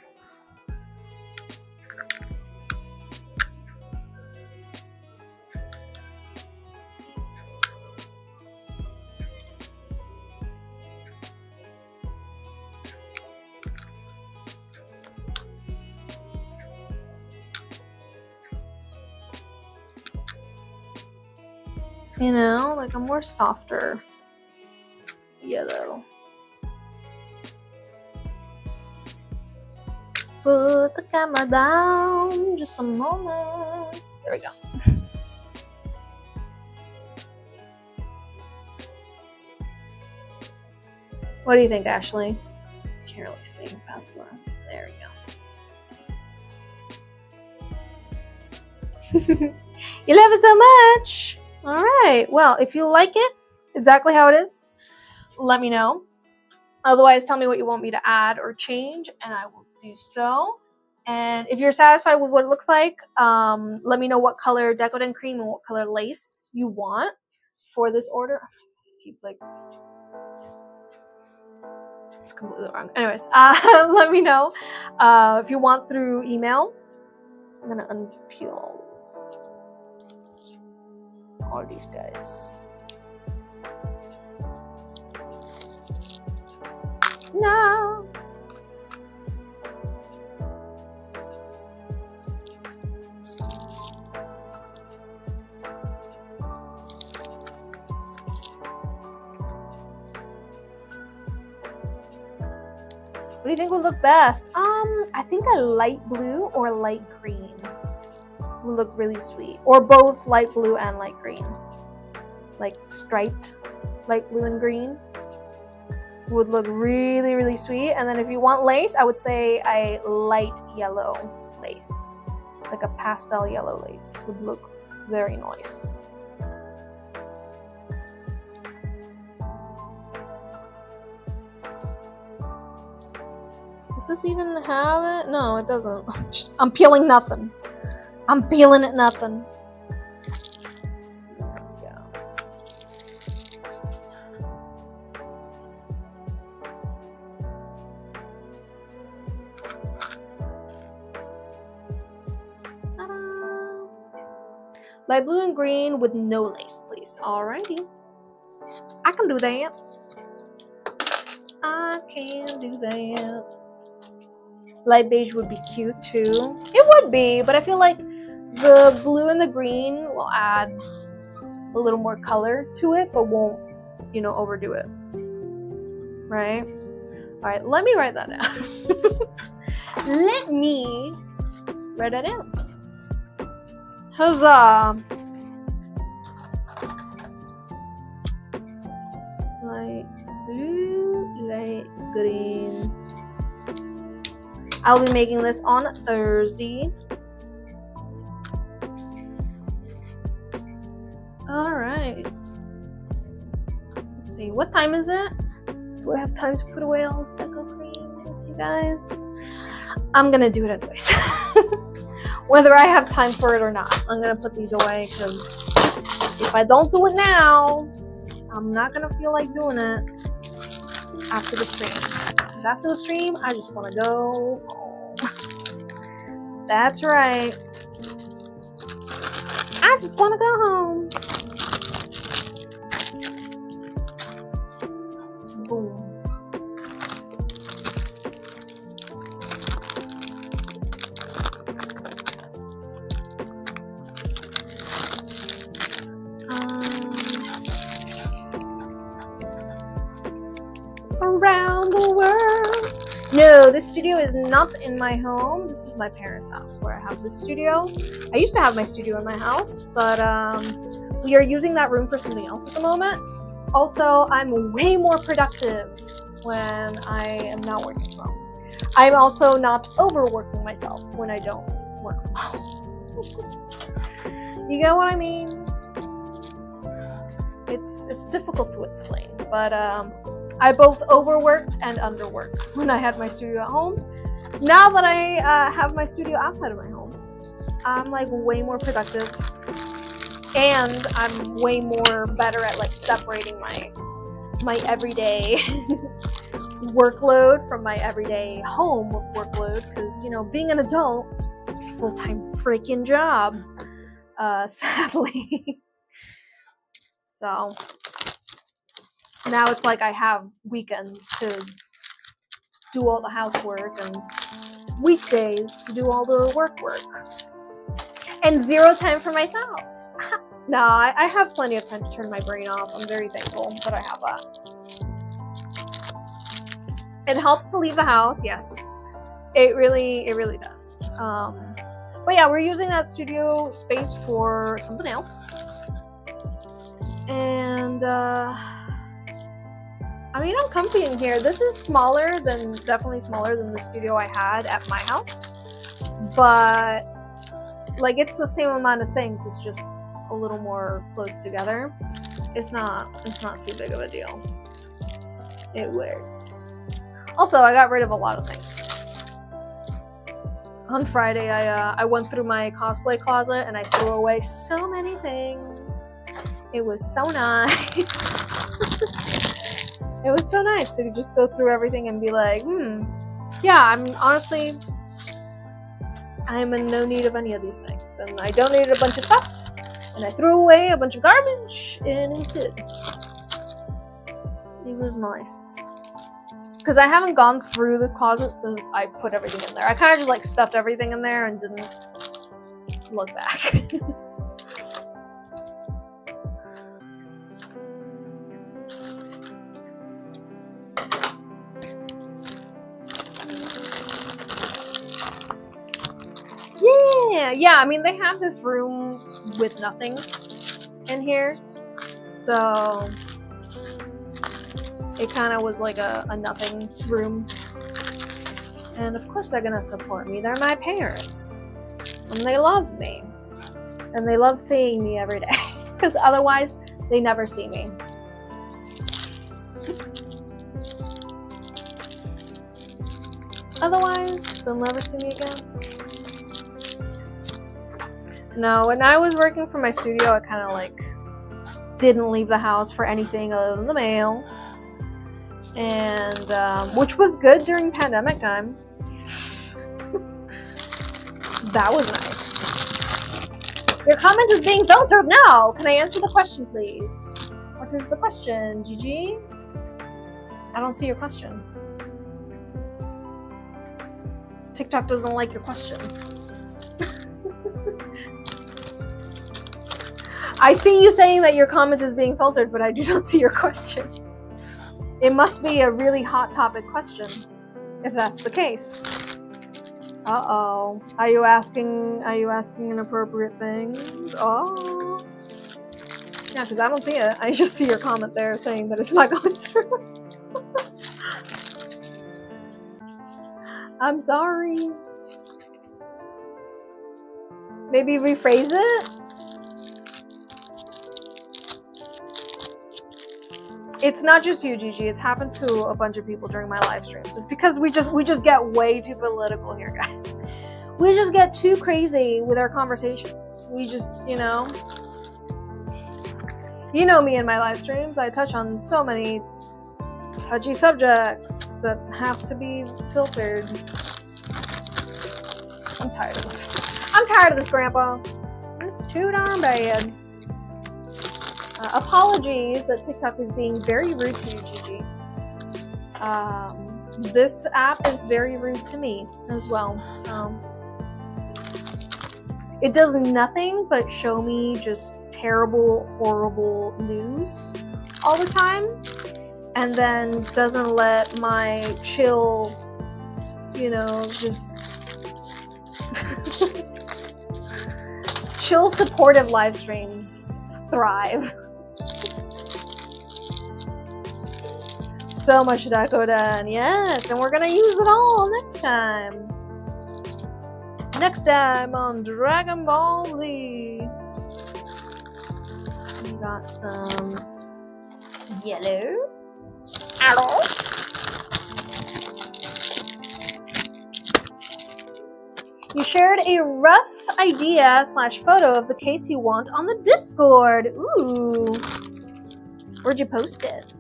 You know, like a more softer yellow. Put the camera down just a moment. There we go. What do you think, Ashley? Can't really see past the. There we go. You love it so much. All right. Well, if you like it exactly how it is, let me know. Otherwise, tell me what you want me to add or change, and I will do so. And if you're satisfied with what it looks like, let me know what color Decoden cream and what color lace you want for this order. Keep like it's completely wrong. Anyways, let me know if you want through email. I'm gonna unpeel all these guys. No. What do you think would look best? I think a light blue or light green would look really sweet. Or both light blue and light green. Like striped light blue and green would look really, really sweet. And then if you want lace, I would say a light yellow lace like a pastel yellow lace would look very nice. Does this even have it? No, it doesn't. I'm peeling nothing. I'm peeling it nothing. There we go. Ta-da! Light blue and green with no lace, please. Alrighty. I can do that. I can do that. Light beige would be cute too. It would be, but I feel like the blue and the green will add a little more color to it, but won't, you know, overdo it. Right? Alright, let me write that down. Let me write that down. Huzzah! Light blue, light green. I'll be making this on Thursday. Alright. Let's see, what time is it? Do I have time to put away all this deco cream with you guys? I'm gonna do it anyways. Whether I have time for it or not. I'm gonna put these away because if I don't do it now, I'm not gonna feel like doing it after the stream. Because after the stream, I just want to go home. That's right. I just want to go home. Boom. Around the world. No, this studio is not in my home. This is my parents' house where I have this studio. I used to have my studio in my house, but we are using that room for something else at the moment. Also, I'm way more productive when I am not working from home. I'm also not overworking myself when I don't work from home. You get what I mean? It's difficult to explain, but I both overworked and underworked when I had my studio at home. Now that I have my studio outside of my home, I'm like way more productive, and I'm way more better at like separating my everyday workload from my everyday home workload, because, you know, being an adult is a full-time freaking job, sadly. So now it's like I have weekends to do all the housework and weekdays to do all the work, and zero time for myself. No, I have plenty of time to turn my brain off. I'm very thankful that I have that. It helps to leave the house, yes. It really does. But yeah, we're using that studio space for something else. And I mean, I'm comfy in here. This is definitely smaller than the studio I had at my house. But like, it's the same amount of things. It's just a little more close together. It's not too big of a deal. It works. Also, I got rid of a lot of things. On Friday, I went through my cosplay closet and I threw away so many things. It was so nice. It was so nice to just go through everything and be like, yeah, I'm in no need of any of these things. And I donated a bunch of stuff, and I threw away a bunch of garbage, and it was good. It was nice. Because I haven't gone through this closet since I put everything in there. I kind of just like stuffed everything in there and didn't look back. Yeah, I mean, they have this room with nothing in here, so it kind of was like a nothing room. And of course they're gonna support me. They're my parents. And they love me. And they love seeing me every day. Because otherwise, they never see me. Otherwise, they'll never see me again. No, when I was working for my studio, I kind of like didn't leave the house for anything other than the mail. And, which was good during pandemic time. That was nice. Your comment is being filtered now. Can I answer the question, please? What is the question, Gigi? I don't see your question. TikTok doesn't like your question. I see you saying that your comment is being filtered, but I do not see your question. It must be a really hot topic question, if that's the case. Uh-oh. Are you asking inappropriate things? Oh. Yeah, because I don't see it. I just see your comment there saying that it's not going through. I'm sorry. Maybe rephrase it? It's not just you, Gigi. It's happened to a bunch of people during my live streams. It's because we just get way too political here, guys. We just get too crazy with our conversations. We just, you know me in my live streams. I touch on so many touchy subjects that have to be filtered. I'm tired of this. I'm tired of this, Grandpa. It's too darn bad. Apologies that TikTok is being very rude to you, Gigi. This app is very rude to me as well. So it does nothing but show me just terrible, horrible news all the time, and then doesn't let my chill, just chill, supportive live streams thrive. So much Decoden, yes, and we're gonna use it all next time. Next time on Dragon Ball Z. We got some yellow. Hello. You shared a rough idea / photo of the case you want on the Discord. Ooh. Where'd you post it?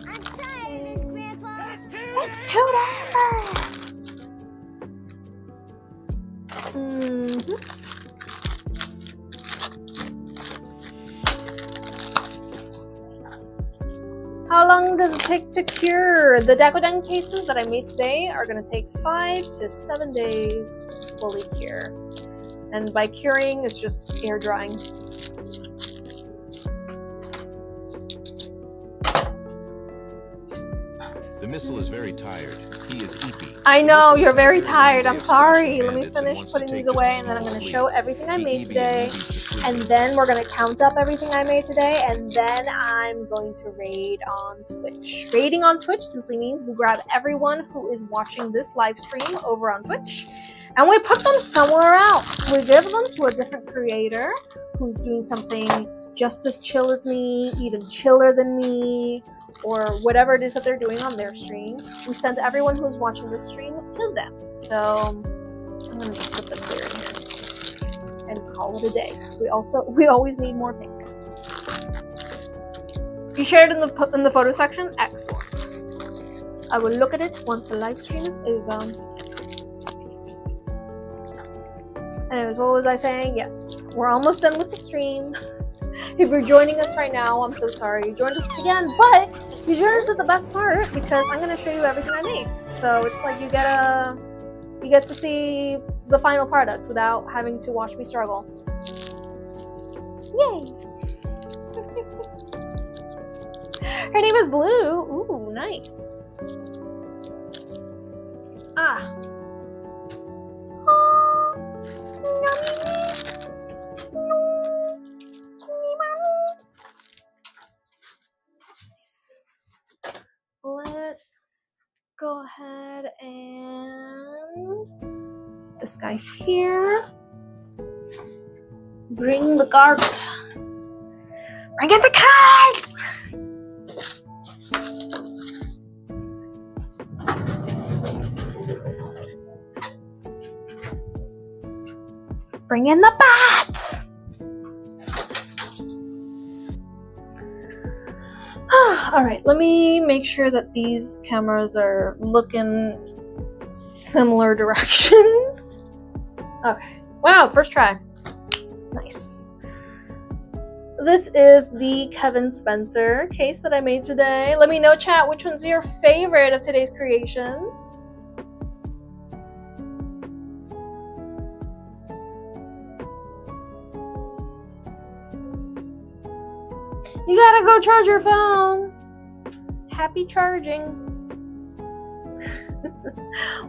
I'm tired of this, Grandpa. It's too dark. How long does it take to cure? The Decoden cases that I made today are going to take 5 to 7 days to fully cure. And by curing, it's just air drying. The missile is very tired. He is eepy. I know, you're very tired. I'm sorry. Let me finish putting these away, and then I'm going to show everything I made today. And then we're going to count up everything I made today, and then I'm going to raid on Twitch. Raiding on Twitch simply means we grab everyone who is watching this live stream over on Twitch, and we put them somewhere else. We give them to a different creator who's doing something just as chill as me, even chiller than me, or whatever it is that they're doing on their stream. We send everyone who's watching this stream to them. So I'm gonna just put the clear in here and call it a day, because we always need more pink. You shared in the photo section? Excellent. I will look at it once the live stream is over. Anyways, what was I saying? Yes, we're almost done with the stream. If you're joining us right now, I'm so sorry you joined us again, but you joined us at the best part, because I'm going to show you everything I made. So it's like you get to see the final product without having to watch me struggle. Yay! Her name is Blue. Ooh, nice. Ah. Let's go ahead and this guy here. Bring the cart. Bring in the cart! Bring in the bats! Alright, let me make sure that these cameras are looking similar directions. Okay. Wow, first try. Nice. This is the Kevin Spencer case that I made today. Let me know, chat, which one's your favorite of today's creations. You gotta go charge your phone. Happy charging.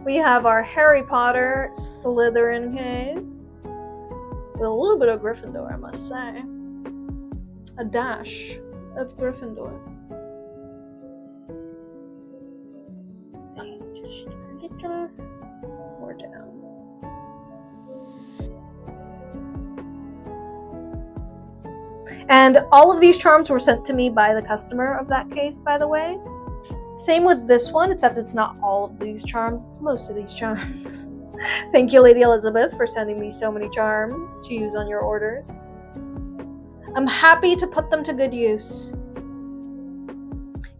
We have our Harry Potter Slytherin case. With a little bit of Gryffindor, I must say. A dash of Gryffindor. Let's see, just a little more down. And all of these charms were sent to me by the customer of that case, by the way. Same with this one, except it's not all of these charms, it's most of these charms. Thank you, Lady Elizabeth, for sending me so many charms to use on your orders. I'm happy to put them to good use.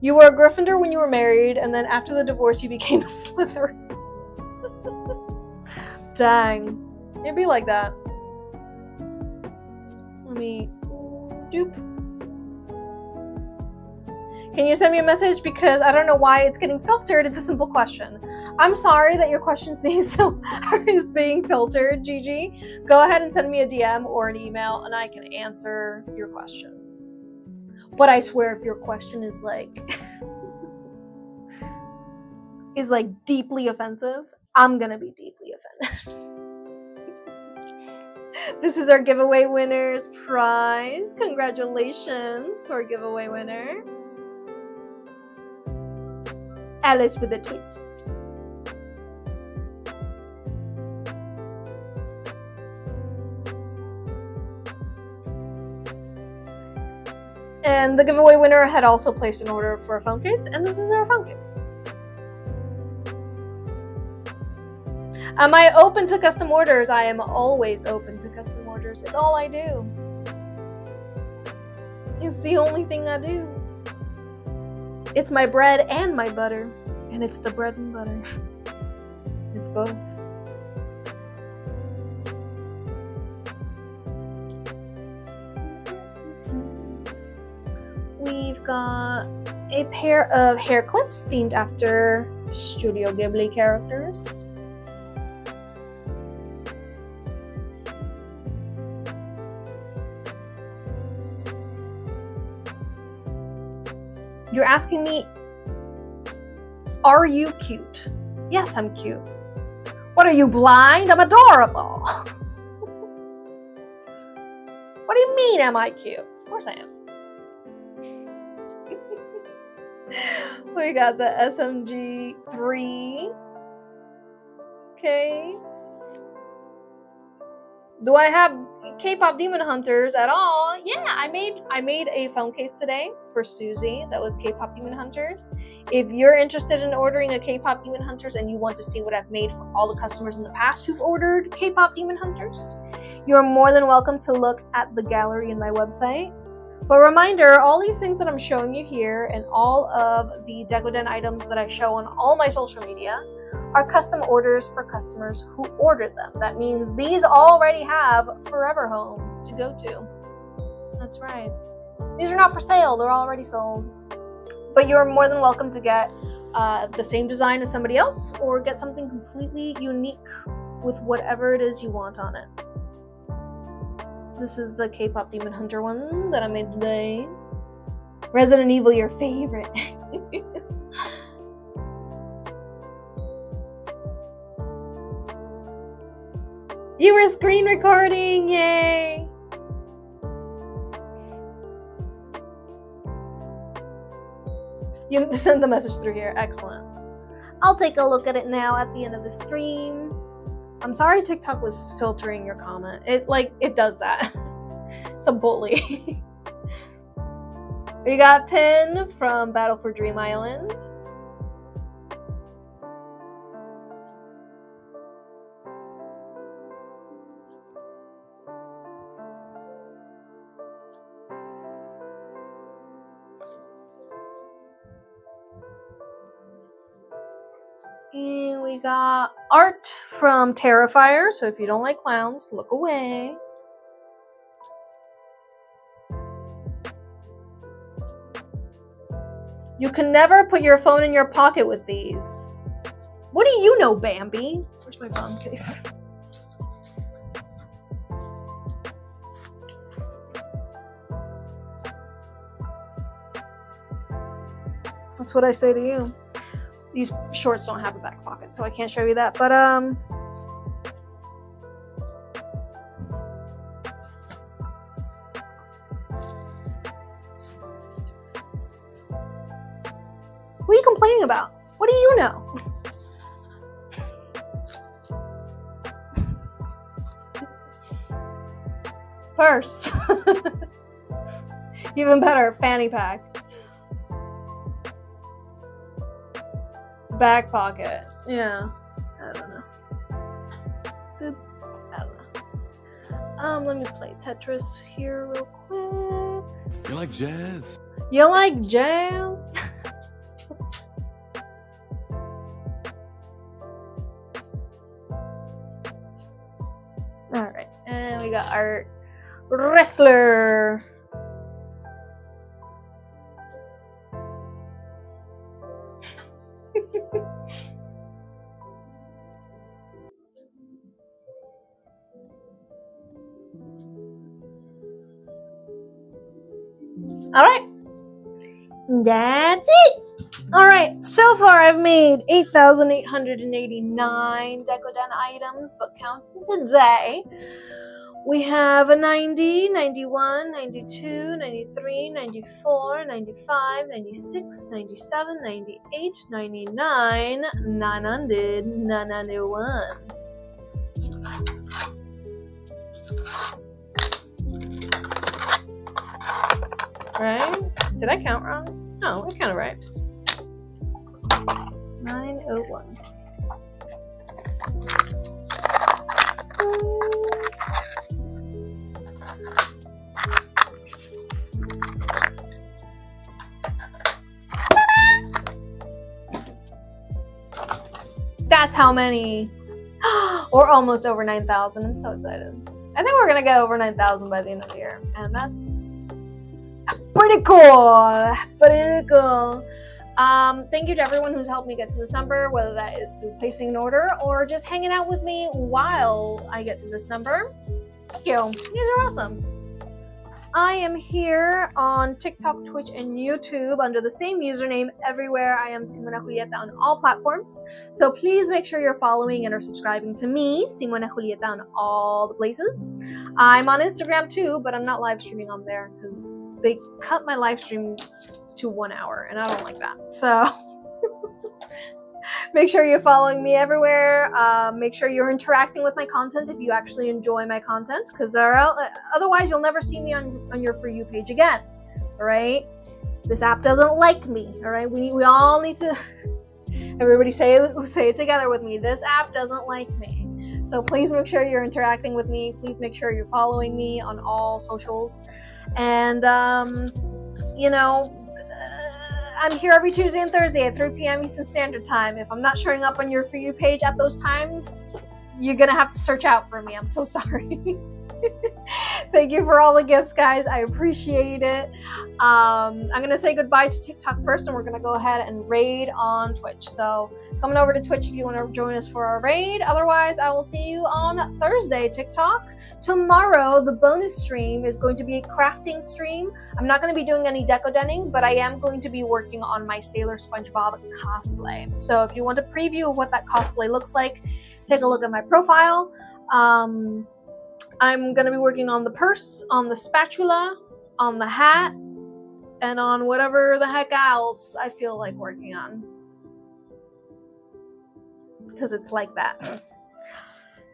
You were a Gryffindor when you were married, and then after the divorce you became a Slytherin. Dang. It'd be like that. Let me... Doop. Can you send me a message? Because I don't know why it's getting filtered. It's a simple question. I'm sorry that your question is being filtered, Gigi. Go ahead and send me a DM or an email and I can answer your question. But I swear if your question is like deeply offensive, I'm gonna be deeply offended. This is our giveaway winner's prize. Congratulations to our giveaway winner. Alice with a twist. And the giveaway winner had also placed an order for a phone case, and this is our phone case. Am I open to custom orders? I am always open to custom orders. It's all I do. It's the only thing I do. It's my bread and my butter. And it's the bread and butter. It's both. We've got a pair of hair clips themed after Studio Ghibli characters. You're asking me, are you cute? Yes, I'm cute. What are you, blind? I'm adorable. What do you mean, am I cute? Of course I am. We got the SMG 3 case. Do I have K-pop Demon Hunters at all? Yeah, I made a phone case today for Susie that was K-pop Demon Hunters. If you're interested in ordering a K-pop Demon Hunters and you want to see what I've made for all the customers in the past who've ordered K-pop Demon Hunters, you're more than welcome to look at the gallery in my website. But reminder, all these things that I'm showing you here and all of the Decoden items that I show on all my social media are custom orders for customers who ordered them. That means these already have forever homes to go to. That's right. These are not for sale, they're already sold. But you're more than welcome to get the same design as somebody else or get something completely unique with whatever it is you want on it. This is the K-pop Demon Hunter one that I made today. Resident Evil, your favorite. You were screen recording, yay! You sent the message through here, excellent. I'll take a look at it now at the end of the stream. I'm sorry TikTok was filtering your comment. It does that. It's a bully. We got Pin from Battle for Dream Island. And we got Art from Terrifier. So if you don't like clowns, look away. You can never put your phone in your pocket with these. What do you know, Bambi? Where's my phone case? That's what I say to you. These shorts don't have a back pocket, so I can't show you that. But what are you complaining about? What do you know? Purse. Even better, fanny pack. Back pocket. Yeah. I don't know. Good. I don't know. Let me play Tetris here real quick. You like jazz? You like jazz? Alright. And we got our wrestler. Alright. That's it. Alright, so far I've made 8,889 Decoden items, but counting today, we have a 90, 91, 92, 93, 94, 95, 96, 97, 98, 99, 900, 991. Right? Did I count wrong? No, I counted right. 901. That's how many. We're almost over 9,000. I'm so excited. I think we're gonna get over 9,000 by the end of the year, and that's pretty cool. Pretty cool. Thank you to everyone who's helped me get to this number, whether that is through placing an order or just hanging out with me while I get to this number. Thank you. You guys are awesome. I am here on TikTok, Twitch, and YouTube under the same username everywhere. I am Simona Julieta on all platforms. So please make sure you're following and are subscribing to me, Simona Julieta, on all the places. I'm on Instagram too, but I'm not live streaming on there because they cut my live stream to 1 hour, and I don't like that. So make sure you're following me everywhere. Make sure you're interacting with my content if you actually enjoy my content, because otherwise you'll never see me on your For You page again. All right? This app doesn't like me. All right? We all need to. Everybody say it together with me. This app doesn't like me. So please make sure you're interacting with me. Please make sure you're following me on all socials. And I'm here every Tuesday and Thursday at 3 p.m. Eastern Standard Time. If I'm not showing up on your For You page at those times, you're going to have to search out for me. I'm so sorry. Thank you for all the gifts, guys. I appreciate it. I'm going to say goodbye to TikTok first, and we're going to go ahead and raid on Twitch. So coming over to Twitch if you want to join us for our raid. Otherwise, I will see you on Thursday, TikTok. Tomorrow, the bonus stream is going to be a crafting stream. I'm not going to be doing any decodening, but I am going to be working on my Sailor SpongeBob cosplay. So if you want a preview of what that cosplay looks like, take a look at my profile. I'm going to be working on the purse, on the spatula, on the hat, and on whatever the heck else I feel like working on. because it's like that.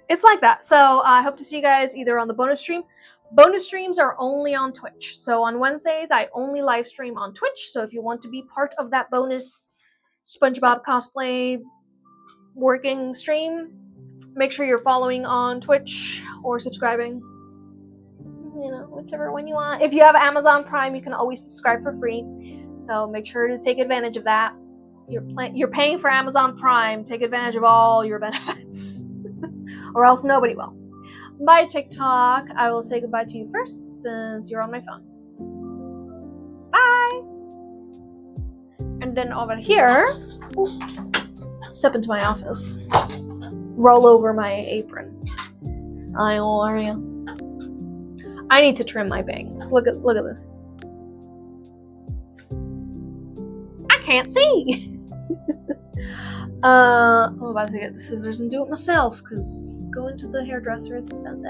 It's like that. So I hope to see you guys either on the bonus stream. Bonus streams are only on Twitch. So on Wednesdays, I only live stream on Twitch. So if you want to be part of that bonus SpongeBob cosplay working stream, make sure you're following on Twitch or subscribing. You know, whichever one you want. If you have Amazon Prime, you can always subscribe for free. So make sure to take advantage of that. You're paying for Amazon Prime. Take advantage of all your benefits. Or else nobody will. Bye, TikTok. I will say goodbye to you first since you're on my phone. Bye. And then over here, step into my office. Roll over my apron. How are you? I need to trim my bangs. Look at this. I can't see. I'm about to get the scissors and do it myself because going to the hairdresser is expensive.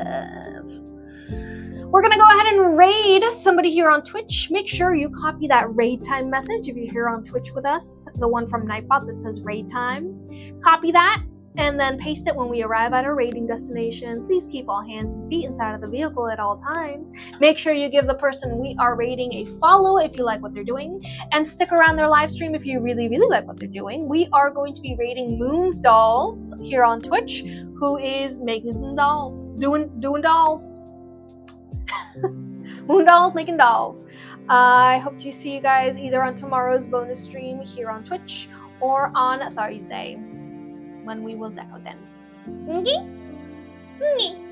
We're gonna go ahead and raid somebody here on Twitch. Make sure you copy that raid time message if you're here on Twitch with us, the one from Nightbot that says raid time. Copy that and then paste it when we arrive at our raiding destination. Please keep all hands and feet inside of the vehicle at all times. Make sure you give the person we are raiding a follow if you like what they're doing, and stick around their live stream if you really, really like what they're doing. We are going to be raiding Moon's Dolls here on Twitch, who is making some dolls, doing dolls. Moon Dolls making dolls. I hope to see you guys either on tomorrow's bonus stream here on Twitch or on Thursday, when we will Decoden. Okay? Okay.